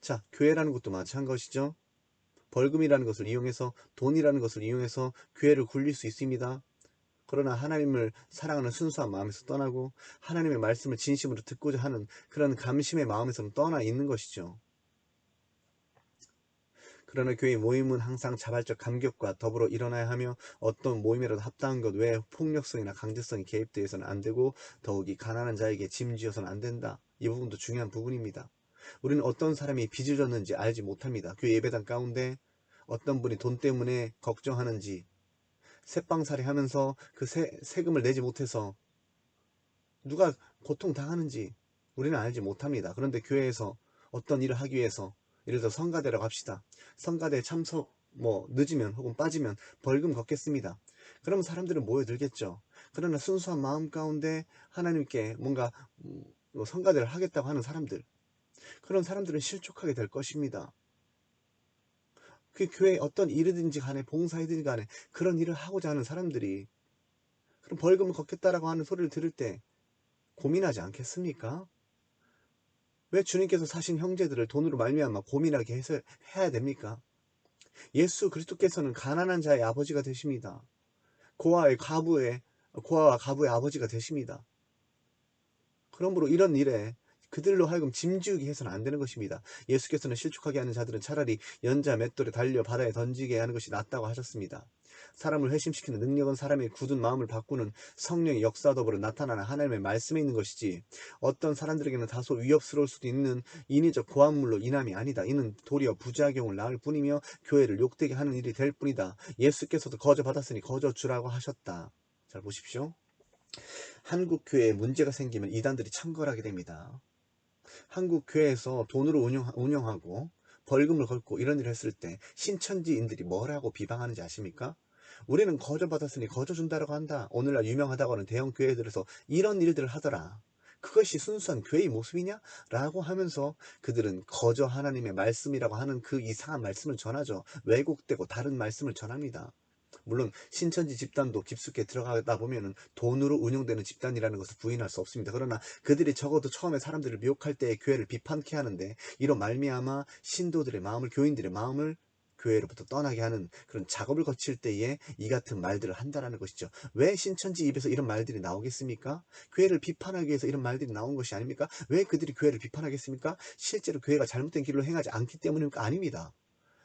Speaker 1: 자, 교회라는 것도 마찬가지죠. 벌금이라는 것을 이용해서, 돈이라는 것을 이용해서 교회를 굴릴 수 있습니다. 그러나 하나님을 사랑하는 순수한 마음에서 떠나고 하나님의 말씀을 진심으로 듣고자 하는 그런 감심의 마음에서는 떠나 있는 것이죠. 그러나 교회 모임은 항상 자발적 감격과 더불어 일어나야 하며 어떤 모임이라도 합당한 것 외에 폭력성이나 강제성이 개입되어서는 안 되고 더욱이 가난한 자에게 짐지어서는 안 된다. 이 부분도 중요한 부분입니다. 우리는 어떤 사람이 빚을 졌는지 알지 못합니다. 교회 예배당 가운데 어떤 분이 돈 때문에 걱정하는지, 새빵살이 하면서 그 세금을 내지 못해서 누가 고통당하는지 우리는 알지 못합니다. 그런데 교회에서 어떤 일을 하기 위해서, 예를 들어 성가대라고 합시다. 성가대 참석 늦으면 혹은 빠지면 벌금 걷겠습니다. 그러면 사람들은 모여들겠죠. 그러나 순수한 마음 가운데 하나님께 뭔가 성가대를 하겠다고 하는 사람들, 그런 사람들은 실족하게 될 것입니다. 그 교회에 어떤 일이든지 간에 봉사이든지 간에 그런 일을 하고자 하는 사람들이 그럼 벌금을 걷겠다라고 하는 소리를 들을 때 고민하지 않겠습니까? 왜 주님께서 사신 형제들을 돈으로 말미암아 고민하게 해서 해야 됩니까? 예수 그리스도께서는 가난한 자의 아버지가 되십니다. 고아와 가부의 아버지가 되십니다. 그러므로 이런 일에 그들로 하여금 짐지우게 해서는 안 되는 것입니다. 예수께서는 실족하게 하는 자들은 차라리 연자 맷돌에 달려 바다에 던지게 하는 것이 낫다고 하셨습니다. 사람을 회심시키는 능력은 사람의 굳은 마음을 바꾸는 성령의 역사 더불어 나타나는 하나님의 말씀에 있는 것이지 어떤 사람들에게는 다소 위협스러울 수도 있는 인위적 고함물로 인함이 아니다. 이는 도리어 부작용을 낳을 뿐이며 교회를 욕되게 하는 일이 될 뿐이다. 예수께서도 거저 받았으니 거저 주라고 하셨다. 잘 보십시오. 한국 교회에 문제가 생기면 이단들이 창궐하게 됩니다. 한국 교회에서 돈으로 운영하고 벌금을 걷고 이런 일을 했을 때 신천지인들이 뭐라고 비방하는지 아십니까? 우리는 거저받았으니 거저준다라고 한다. 오늘날 유명하다고 하는 대형 교회들에서 이런 일들을 하더라. 그것이 순수한 교회의 모습이냐? 라고 하면서 그들은 거저 하나님의 말씀이라고 하는 그 이상한 말씀을 전하죠. 왜곡되고 다른 말씀을 전합니다. 물론 신천지 집단도 깊숙이 들어가다 보면은 돈으로 운영되는 집단이라는 것을 부인할 수 없습니다. 그러나 그들이 적어도 처음에 사람들을 미혹할 때 교회를 비판케 하는데 이런 말미암아 신도들의 마음을, 교인들의 마음을 교회로부터 떠나게 하는 그런 작업을 거칠 때에 이 같은 말들을 한다라는 것이죠. 왜 신천지 입에서 이런 말들이 나오겠습니까? 교회를 비판하기 위해서 이런 말들이 나온 것이 아닙니까? 왜 그들이 교회를 비판하겠습니까? 실제로 교회가 잘못된 길로 행하지 않기 때문입니까? 아닙니다.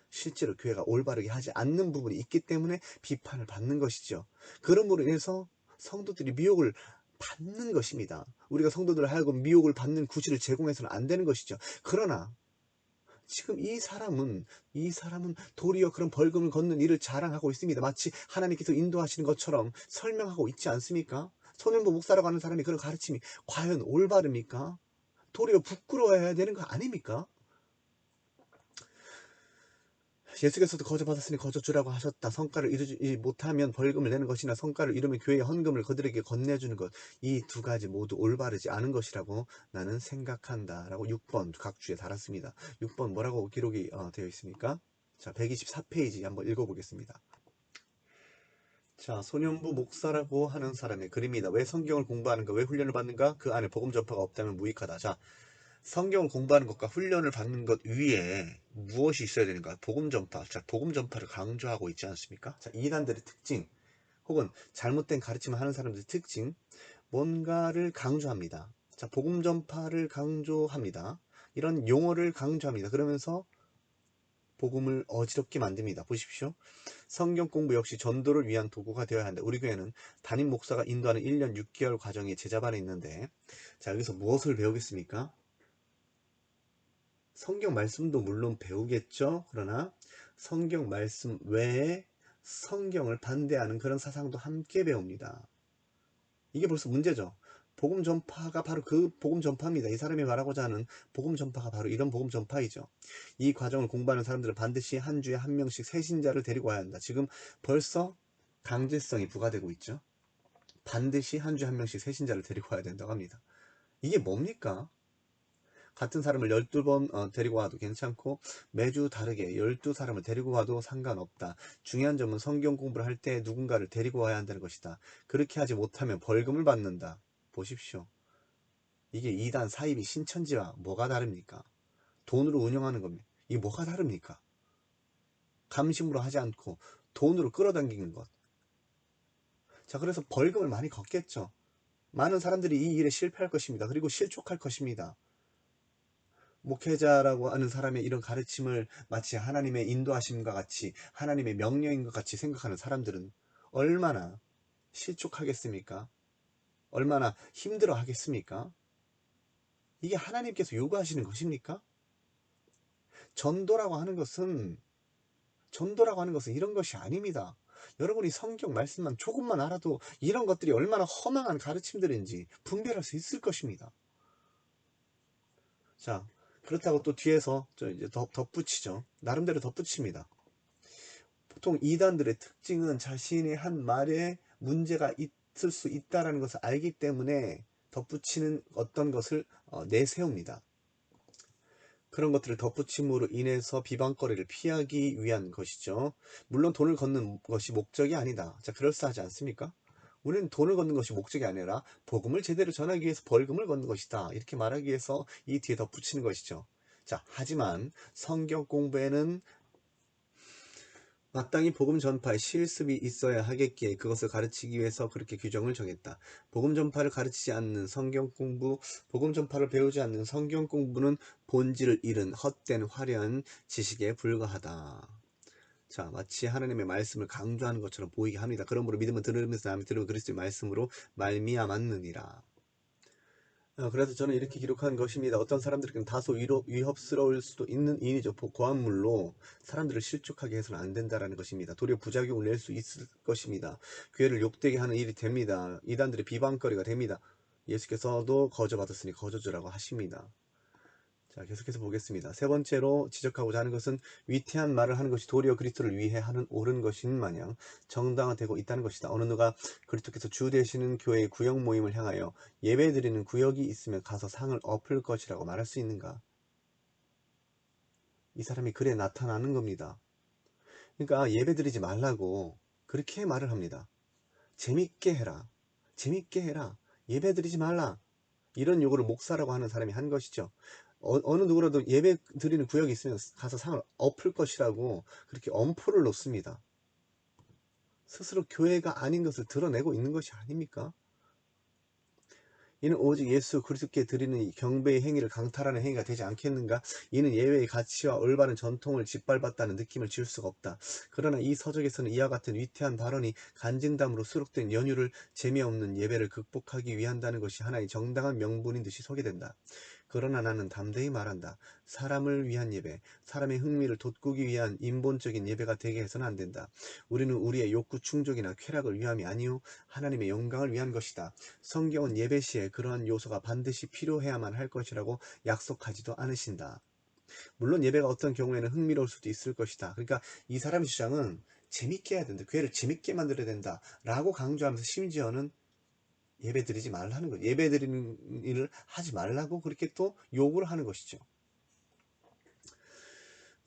Speaker 1: 실제로 교회가 올바르게 하지 않는 부분이 있기 때문에 비판을 받는 것이죠. 그러므로 인해서 성도들이 미혹을 받는 것입니다. 우리가 성도들을 하여금 미혹을 받는 구실을 제공해서는 안 되는 것이죠. 그러나 지금 이 사람은 도리어 그런 벌금을 걷는 일을 자랑하고 있습니다. 마치 하나님께서 인도하시는 것처럼 설명하고 있지 않습니까? 손현보 목사라고 하는 사람이 그런 가르침이 과연 올바릅니까? 도리어 부끄러워해야 되는 거 아닙니까? 예수께서도 거저 받았으니 거저 주라고 하셨다. 성과를 이루지 못하면 벌금을 내는 것이나 성과를 이루면 교회의 헌금을 그들에게 건네주는 것. 이 두 가지 모두 올바르지 않은 것이라고 나는 생각한다. 라고 6번 각주에 달았습니다. 6번 뭐라고 기록이 되어 있습니까? 자, 124페이지 한번 읽어보겠습니다. 자, 소년부 목사라고 하는 사람의 글입니다. 왜 성경을 공부하는가? 왜 훈련을 받는가? 그 안에 복음 전파가 없다면 무익하다. 자, 성경을 공부하는 것과 훈련을 받는 것 위에 무엇이 있어야 되는가? 복음 전파. 자, 복음 전파를 강조하고 있지 않습니까? 자, 이단들의 특징, 혹은 잘못된 가르침을 하는 사람들의 특징, 뭔가를 강조합니다. 자, 복음 전파를 강조합니다. 이런 용어를 강조합니다. 그러면서 복음을 어지럽게 만듭니다. 보십시오. 성경 공부 역시 전도를 위한 도구가 되어야 한다. 우리 교회는 담임 목사가 인도하는 1년 6개월 과정이 제자반에 있는데, 자, 여기서 무엇을 배우겠습니까? 성경 말씀도 물론 배우겠죠. 그러나 성경 말씀 외에 성경을 반대하는 그런 사상도 함께 배웁니다. 이게 벌써 문제죠. 복음 전파가 바로 그 복음 전파입니다. 이 사람이 말하고자 하는 복음 전파가 바로 이런 복음 전파이죠. 이 과정을 공부하는 사람들은 반드시 한 주에 한 명씩 새신자를 데리고 와야 한다. 지금 벌써 강제성이 부과되고 있죠. 반드시 한 주에 한 명씩 새신자를 데리고 와야 된다고 합니다. 이게 뭡니까? 같은 사람을 12번 데리고 와도 괜찮고 매주 다르게 12사람을 데리고 와도 상관없다. 중요한 점은 성경 공부를 할 때 누군가를 데리고 와야 한다는 것이다. 그렇게 하지 못하면 벌금을 받는다. 보십시오. 이게 이단 사이비 신천지와 뭐가 다릅니까? 돈으로 운영하는 겁니다. 이게 뭐가 다릅니까? 감심으로 하지 않고 돈으로 끌어당기는 것. 자, 그래서 벌금을 많이 걷겠죠. 많은 사람들이 이 일에 실패할 것입니다. 그리고 실족할 것입니다. 목회자라고 하는 사람의 이런 가르침을 마치 하나님의 인도하심과 같이, 하나님의 명령인 것 같이 생각하는 사람들은 얼마나 실족하겠습니까? 얼마나 힘들어 하겠습니까? 이게 하나님께서 요구하시는 것입니까? 전도라고 하는 것은 이런 것이 아닙니다. 여러분이 성경 말씀만 조금만 알아도 이런 것들이 얼마나 허망한 가르침들인지 분별할 수 있을 것입니다. 자, 그렇다고 또 뒤에서 이제 덧붙이죠. 나름대로 덧붙입니다. 보통 이단들의 특징은 자신의 한 말에 문제가 있을 수 있다는 것을 알기 때문에 덧붙이는 어떤 것을 내세웁니다. 그런 것들을 덧붙임으로 인해서 비방거리를 피하기 위한 것이죠. 물론 돈을 걷는 것이 목적이 아니다. 자, 그럴싸하지 않습니까? 우리는 돈을 걷는 것이 목적이 아니라 복음을 제대로 전하기 위해서 벌금을 걷는 것이다. 이렇게 말하기 위해서 이 뒤에 덧붙이는 것이죠. 자, 하지만 성경 공부에는 마땅히 복음 전파에 실습이 있어야 하겠기에 그것을 가르치기 위해서 그렇게 규정을 정했다. 복음 전파를 가르치지 않는 성경 공부, 복음 전파를 배우지 않는 성경 공부는 본질을 잃은 헛된 화려한 지식에 불과하다. 자, 마치 하나님의 말씀을 강조하는 것처럼 보이게 합니다. 그러므로 믿음은 들으면서 남이 들으면 그리스도의 말씀으로 말미암았느니라. 그래서 저는 이렇게 기록한 것입니다. 어떤 사람들에게는 다소 위협스러울 수도 있는 인이죠. 고한물로 사람들을 실족하게 해서는 안 된다라는 것입니다. 도리어 부작용을 낼 수 있을 것입니다. 교회를 욕되게 하는 일이 됩니다. 이단들의 비방거리가 됩니다. 예수께서도 거저 받았으니 거저 주라고 하십니다. 자, 계속해서 보겠습니다. 세 번째로 지적하고자 하는 것은 위태한 말을 하는 것이 도리어 그리스도를 위해 하는 옳은 것인 마냥 정당화되고 있다는 것이다. 어느 누가 그리스도께서 주 되시는 교회의 구역 모임을 향하여 예배드리는 구역이 있으면 가서 상을 엎을 것이라고 말할 수 있는가? 이 사람이 글에 나타나는 겁니다. 그러니까 예배드리지 말라고 그렇게 말을 합니다. 재밌게 해라. 재밌게 해라. 예배드리지 말라. 이런 요구를 목사라고 하는 사람이 한 것이죠. 어느 누구라도 예배 드리는 구역이 있으면 가서 상을 엎을 것이라고 그렇게 엄포를 놓습니다. 스스로 교회가 아닌 것을 드러내고 있는 것이 아닙니까? 이는 오직 예수 그리스도께 드리는 경배의 행위를 강탈하는 행위가 되지 않겠는가? 이는 예외의 가치와 올바른 전통을 짓밟았다는 느낌을 지울 수가 없다. 그러나 이 서적에서는 이와 같은 위태한 발언이 간증담으로 수록된 연유를 재미없는 예배를 극복하기 위한다는 것이 하나의 정당한 명분인 듯이 소개된다. 그러나 나는 담대히 말한다. 사람을 위한 예배, 사람의 흥미를 돋구기 위한 인본적인 예배가 되게 해서는 안 된다. 우리는 우리의 욕구 충족이나 쾌락을 위함이 아니요 하나님의 영광을 위한 것이다. 성경은 예배 시에 그러한 요소가 반드시 필요해야만 할 것이라고 약속하지도 않으신다. 물론 예배가 어떤 경우에는 흥미로울 수도 있을 것이다. 그러니까 이 사람의 주장은 재밌게 해야 된다. 교회를 재밌게 만들어야 된다. 라고 강조하면서 심지어는 예배 드리지 말라는 거죠. 예배 드리는 일을 하지 말라고 그렇게 또 요구를 하는 것이죠.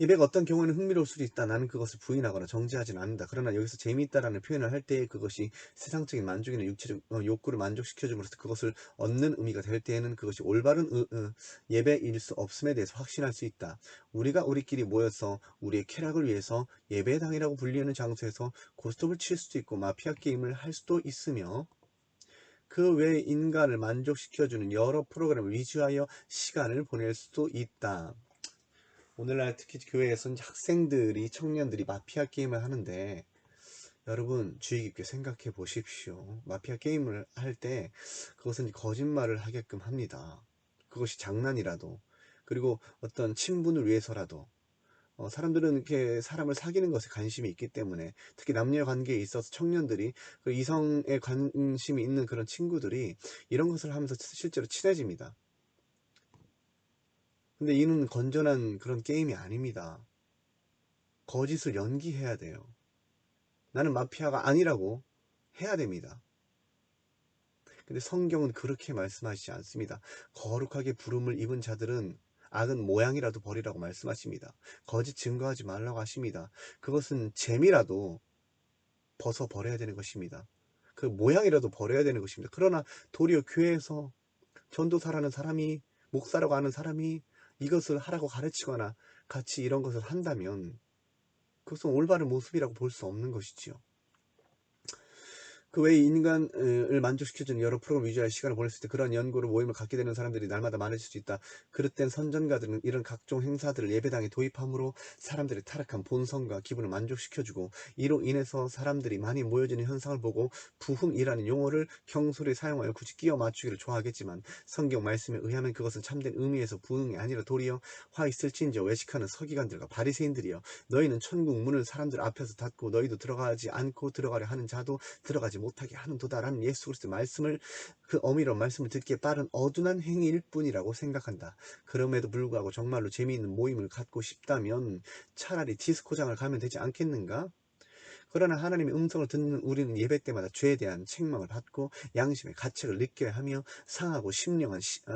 Speaker 1: 예배가 어떤 경우에는 흥미로울 수도 있다. 나는 그것을 부인하거나 정죄하지는 않는다. 그러나 여기서 재미있다라는 표현을 할 때 그것이 세상적인 만족이나 육체적 욕구를 만족시켜줌으로써 그것을 얻는 의미가 될 때에는 그것이 올바른 예배일 수 없음에 대해서 확신할 수 있다. 우리가 우리끼리 모여서 우리의 쾌락을 위해서 예배당이라고 불리는 장소에서 고스톱을 칠 수도 있고 마피아 게임을 할 수도 있으며 그 외에 인간을 만족시켜주는 여러 프로그램을 위주하여 시간을 보낼 수도 있다. 오늘날 특히 교회에서는 학생들이 청년들이 마피아 게임을 하는데 여러분 주의 깊게 생각해 보십시오. 마피아 게임을 할 때 그것은 거짓말을 하게끔 합니다. 그것이 장난이라도 그리고 어떤 친분을 위해서라도 사람들은 이렇게 사람을 사귀는 것에 관심이 있기 때문에 특히 남녀 관계에 있어서 청년들이 그 이성에 관심이 있는 그런 친구들이 이런 것을 하면서 실제로 친해집니다. 근데 이는 건전한 그런 게임이 아닙니다. 거짓을 연기해야 돼요. 나는 마피아가 아니라고 해야 됩니다. 근데 성경은 그렇게 말씀하시지 않습니다. 거룩하게 부름을 입은 자들은 악은 모양이라도 버리라고 말씀하십니다. 거짓 증거하지 말라고 하십니다. 그것은 재미라도 벗어버려야 되는 것입니다. 그 모양이라도 버려야 되는 것입니다. 그러나 도리어 교회에서 전도사라는 사람이 목사라고 하는 사람이 이것을 하라고 가르치거나 같이 이런 것을 한다면 그것은 올바른 모습이라고 볼 수 없는 것이지요. 그 외에 인간을 만족시켜주는 여러 프로그램 위주의 시간을 보냈을 때 그런 연구로 모임을 갖게 되는 사람들이 날마다 많아질 수 있다. 그릇된 선전가들은 이런 각종 행사들을 예배당에 도입함으로 사람들의 타락한 본성과 기분을 만족시켜주고 이로 인해서 사람들이 많이 모여지는 현상을 보고 부흥이라는 용어를 경솔히 사용하여 굳이 끼워 맞추기를 좋아하겠지만 성경 말씀에 의하면 그것은 참된 의미에서 부흥이 아니라 도리어 화 있을진저 외식하는 서기관들과 바리새인들이여 너희는 천국 문을 사람들 앞에서 닫고 너희도 들어가지 않고 들어가려 하는 자도 들어가지 못하게 하는 도다라는 예수 그리스도의 말씀을 그 어미로운 말씀을 듣기에 빠른 어둔한 행위일 뿐이라고 생각한다. 그럼에도 불구하고 정말로 재미있는 모임을 갖고 싶다면 차라리 디스코장을 가면 되지 않겠는가? 그러나 하나님의 음성을 듣는 우리는 예배 때마다 죄에 대한 책망을 받고 양심의 가책을 느껴야 하며 상하고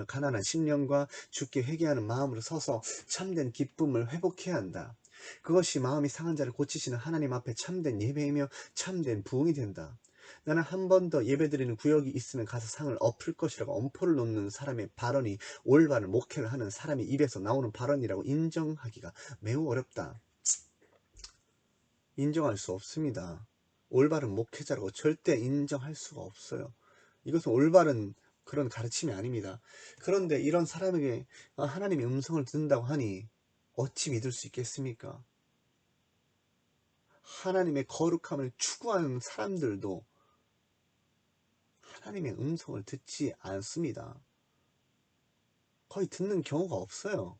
Speaker 1: 가난한 심령과 주께 회개하는 마음으로 서서 참된 기쁨을 회복해야 한다. 그것이 마음이 상한 자를 고치시는 하나님 앞에 참된 예배이며 참된 부흥이 된다. 나는 한 번 더 예배드리는 구역이 있으면 가서 상을 엎을 것이라고 엄포를 놓는 사람의 발언이 올바른 목회를 하는 사람의 입에서 나오는 발언이라고 인정하기가 매우 어렵다. 인정할 수 없습니다. 올바른 목회자라고 절대 인정할 수가 없어요. 이것은 올바른 그런 가르침이 아닙니다. 그런데 이런 사람에게 하나님의 음성을 듣는다고 하니 어찌 믿을 수 있겠습니까? 하나님의 거룩함을 추구하는 사람들도 하나님의 음성을 듣지 않습니다. 거의 듣는 경우가 없어요.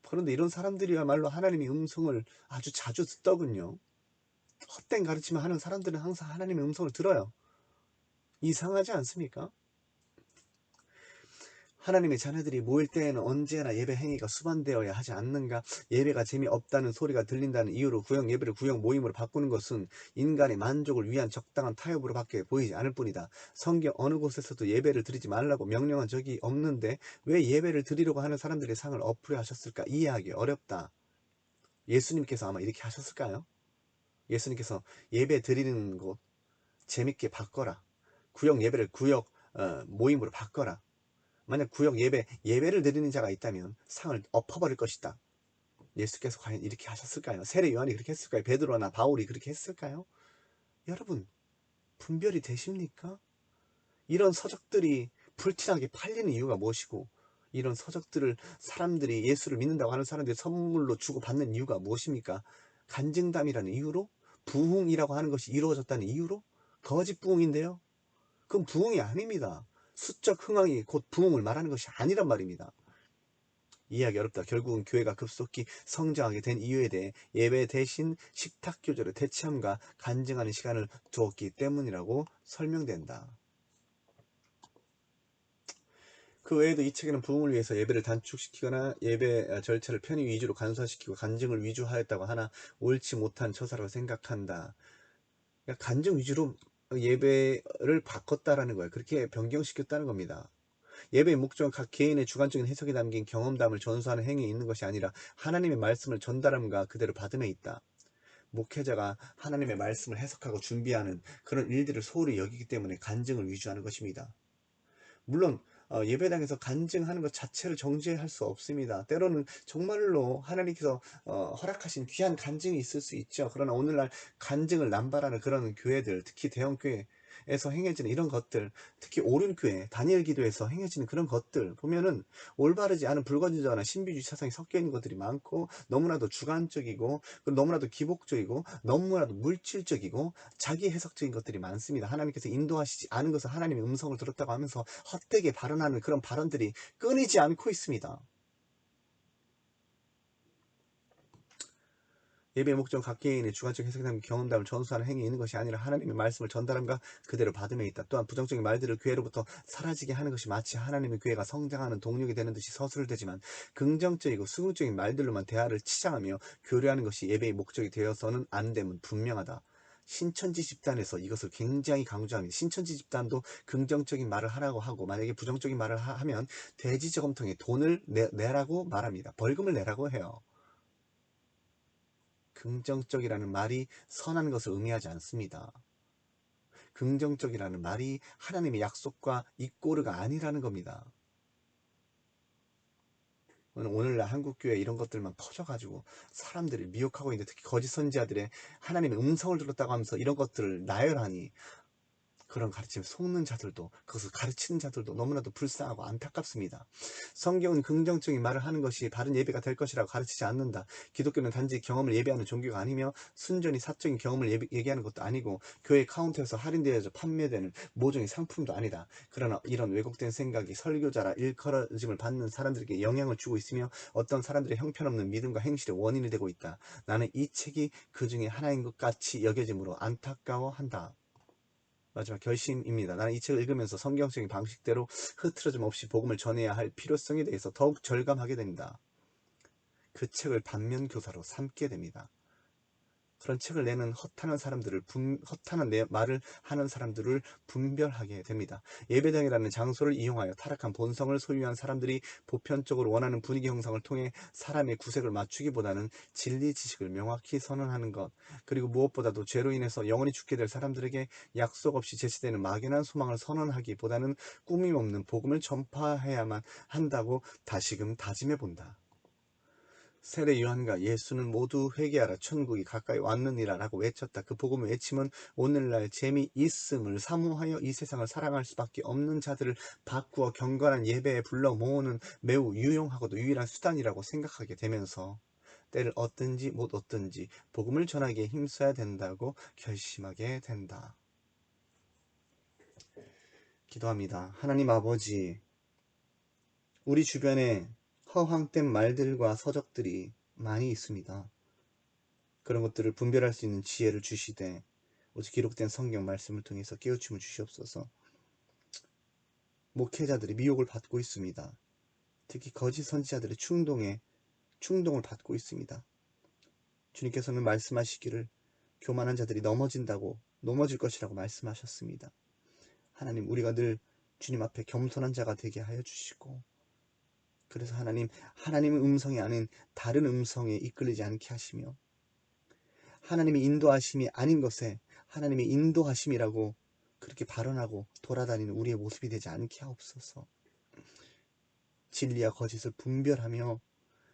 Speaker 1: 그런데 이런 사람들이야말로 하나님의 음성을 아주 자주 듣더군요. 헛된 가르침을 하는 사람들은 항상 하나님의 음성을 들어요. 이상하지 않습니까? 하나님의 자녀들이 모일 때에는 언제나 예배 행위가 수반되어야 하지 않는가? 예배가 재미없다는 소리가 들린다는 이유로 구역 예배를 구역 모임으로 바꾸는 것은 인간의 만족을 위한 적당한 타협으로 밖에 보이지 않을 뿐이다. 성경 어느 곳에서도 예배를 드리지 말라고 명령한 적이 없는데 왜 예배를 드리려고 하는 사람들의 상을 엎으려 하셨을까? 이해하기 어렵다. 예수님께서 아마 이렇게 하셨을까요? 예수님께서 예배 드리는 곳 재밌게 바꿔라. 구역 예배를 구역 모임으로 바꿔라. 만약 구역 예배를 드리는 자가 있다면 상을 엎어버릴 것이다. 예수께서 과연 이렇게 하셨을까요? 세례 요한이 그렇게 했을까요? 베드로나 바울이 그렇게 했을까요? 여러분, 분별이 되십니까? 이런 서적들이 불티나게 팔리는 이유가 무엇이고, 이런 서적들을 사람들이 예수를 믿는다고 하는 사람들이 선물로 주고 받는 이유가 무엇입니까? 간증담이라는 이유로? 부흥이라고 하는 것이 이루어졌다는 이유로? 거짓 부흥인데요. 그건 부흥이 아닙니다. 수적 흥황이 곧 부흥을 말하는 것이 아니란 말입니다. 이해하기 어렵다. 결국은 교회가 급속히 성장하게 된 이유에 대해 예배 대신 식탁 교제를 대체함과 간증하는 시간을 두었기 때문이라고 설명된다. 그 외에도 이 책에는 부흥을 위해서 예배를 단축시키거나 예배 절차를 편의 위주로 간소화시키고 간증을 위주하였다고 하나 옳지 못한 처사라고 생각한다. 그러니까 간증 위주로 예배를 바꿨다라는 거예요. 그렇게 변경시켰다는 겁니다. 예배의 목적은 각 개인의 주관적인 해석이 담긴 경험담을 전수하는 행위에 있는 것이 아니라 하나님의 말씀을 전달함과 그대로 받음에 있다. 목회자가 하나님의 말씀을 해석하고 준비하는 그런 일들을 소홀히 여기기 때문에 간증을 위주하는 것입니다. 물론 예배당에서 간증하는 것 자체를 정죄할 수 없습니다. 때로는 정말로 하나님께서 허락하신 귀한 간증이 있을 수 있죠. 그러나 오늘날 간증을 남발하는 그런 교회들, 특히 대형교회에서 행해지는 이런 것들, 특히 오륜교회, 다니엘 기도에서 행해지는 그런 것들 보면은 올바르지 않은 불건전하나 신비주의 사상이 섞여 있는 것들이 많고, 너무나도 주관적이고, 너무나도 기복적이고, 너무나도 물질적이고 자기 해석적인 것들이 많습니다. 하나님께서 인도하시지 않은 것을 하나님의 음성을 들었다고 하면서 헛되게 발언하는 그런 발언들이 끊이지 않고 있습니다. 예배의 목적은 각 개인의 주관적 해석이 담긴 경험담을 전수하는 행위에 있는 것이 아니라 하나님의 말씀을 전달함과 그대로 받음에 있다. 또한 부정적인 말들을 교회로부터 사라지게 하는 것이 마치 하나님의 교회가 성장하는 동력이 되는 듯이 서술되지만, 긍정적이고 수긍적인 말들로만 대화를 치장하며 교류하는 것이 예배의 목적이 되어서는 안 됨은 분명하다. 신천지 집단에서 이것을 굉장히 강조합니다. 신천지 집단도 긍정적인 말을 하라고 하고, 만약에 부정적인 말을 하면 돼지 저금통에 돈을 내라고 말합니다. 벌금을 내라고 해요. 긍정적이라는 말이 선한 것을 의미하지 않습니다. 긍정적이라는 말이 하나님의 약속과 이꼬르가 아니라는 겁니다. 오늘날 한국교회 이런 것들만 퍼져가지고 사람들을 미혹하고 있는데, 특히 거짓 선지자들의 하나님의 음성을 들었다고 하면서 이런 것들을 나열하니, 그런 가르침에 속는 자들도, 그것을 가르치는 자들도 너무나도 불쌍하고 안타깝습니다. 성경은 긍정적인 말을 하는 것이 바른 예배가 될 것이라고 가르치지 않는다. 기독교는 단지 경험을 예배하는 종교가 아니며, 순전히 사적인 경험을 얘기하는 것도 아니고, 교회 카운터에서 할인되어져 판매되는 모종의 상품도 아니다. 그러나 이런 왜곡된 생각이 설교자라 일컬어짐을 받는 사람들에게 영향을 주고 있으며, 어떤 사람들의 형편없는 믿음과 행실의 원인이 되고 있다. 나는 이 책이 그 중에 하나인 것 같이 여겨지므로 안타까워한다. 마지막 결심입니다. 나는 이 책을 읽으면서 성경적인 방식대로 흐트러짐 없이 복음을 전해야 할 필요성에 대해서 더욱 절감하게 됩니다. 그 책을 반면교사로 삼게 됩니다. 그런 책을 내는 헛하는 사람들을, 헛하는 말을 하는 사람들을 분별하게 됩니다. 예배당이라는 장소를 이용하여 타락한 본성을 소유한 사람들이 보편적으로 원하는 분위기 형성을 통해 사람의 구색을 맞추기보다는 진리 지식을 명확히 선언하는 것, 그리고 무엇보다도 죄로 인해서 영원히 죽게 될 사람들에게 약속 없이 제시되는 막연한 소망을 선언하기보다는 꾸밈 없는 복음을 전파해야만 한다고 다시금 다짐해 본다. 세례 요한과 예수는 모두 회개하라, 천국이 가까이 왔느니라 라고 외쳤다. 그 복음의 외침은 오늘날 재미있음을 사모하여 이 세상을 사랑할 수밖에 없는 자들을 바꾸어 경건한 예배에 불러 모으는 매우 유용하고도 유일한 수단이라고 생각하게 되면서, 때를 얻든지 못 얻든지 복음을 전하기에 힘써야 된다고 결심하게 된다. 기도합니다. 하나님 아버지, 우리 주변에 허황된 말들과 서적들이 많이 있습니다. 그런 것들을 분별할 수 있는 지혜를 주시되, 오직 기록된 성경 말씀을 통해서 깨우침을 주시옵소서. 목회자들이 미혹을 받고 있습니다. 특히 거짓 선지자들의 충동을 받고 있습니다. 주님께서는 말씀하시기를 교만한 자들이 넘어질 것이라고 말씀하셨습니다. 하나님, 우리가 늘 주님 앞에 겸손한 자가 되게 하여 주시고, 그래서 하나님의 음성이 아닌 다른 음성에 이끌리지 않게 하시며, 하나님의 인도하심이 아닌 것에 하나님의 인도하심이라고 그렇게 발언하고 돌아다니는 우리의 모습이 되지 않게 하옵소서. 진리와 거짓을 분별하며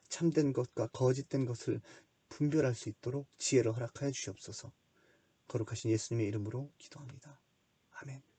Speaker 1: 참된 것과 거짓된 것을 분별할 수 있도록 지혜를 허락하여 주시옵소서. 거룩하신 예수님의 이름으로 기도합니다. 아멘.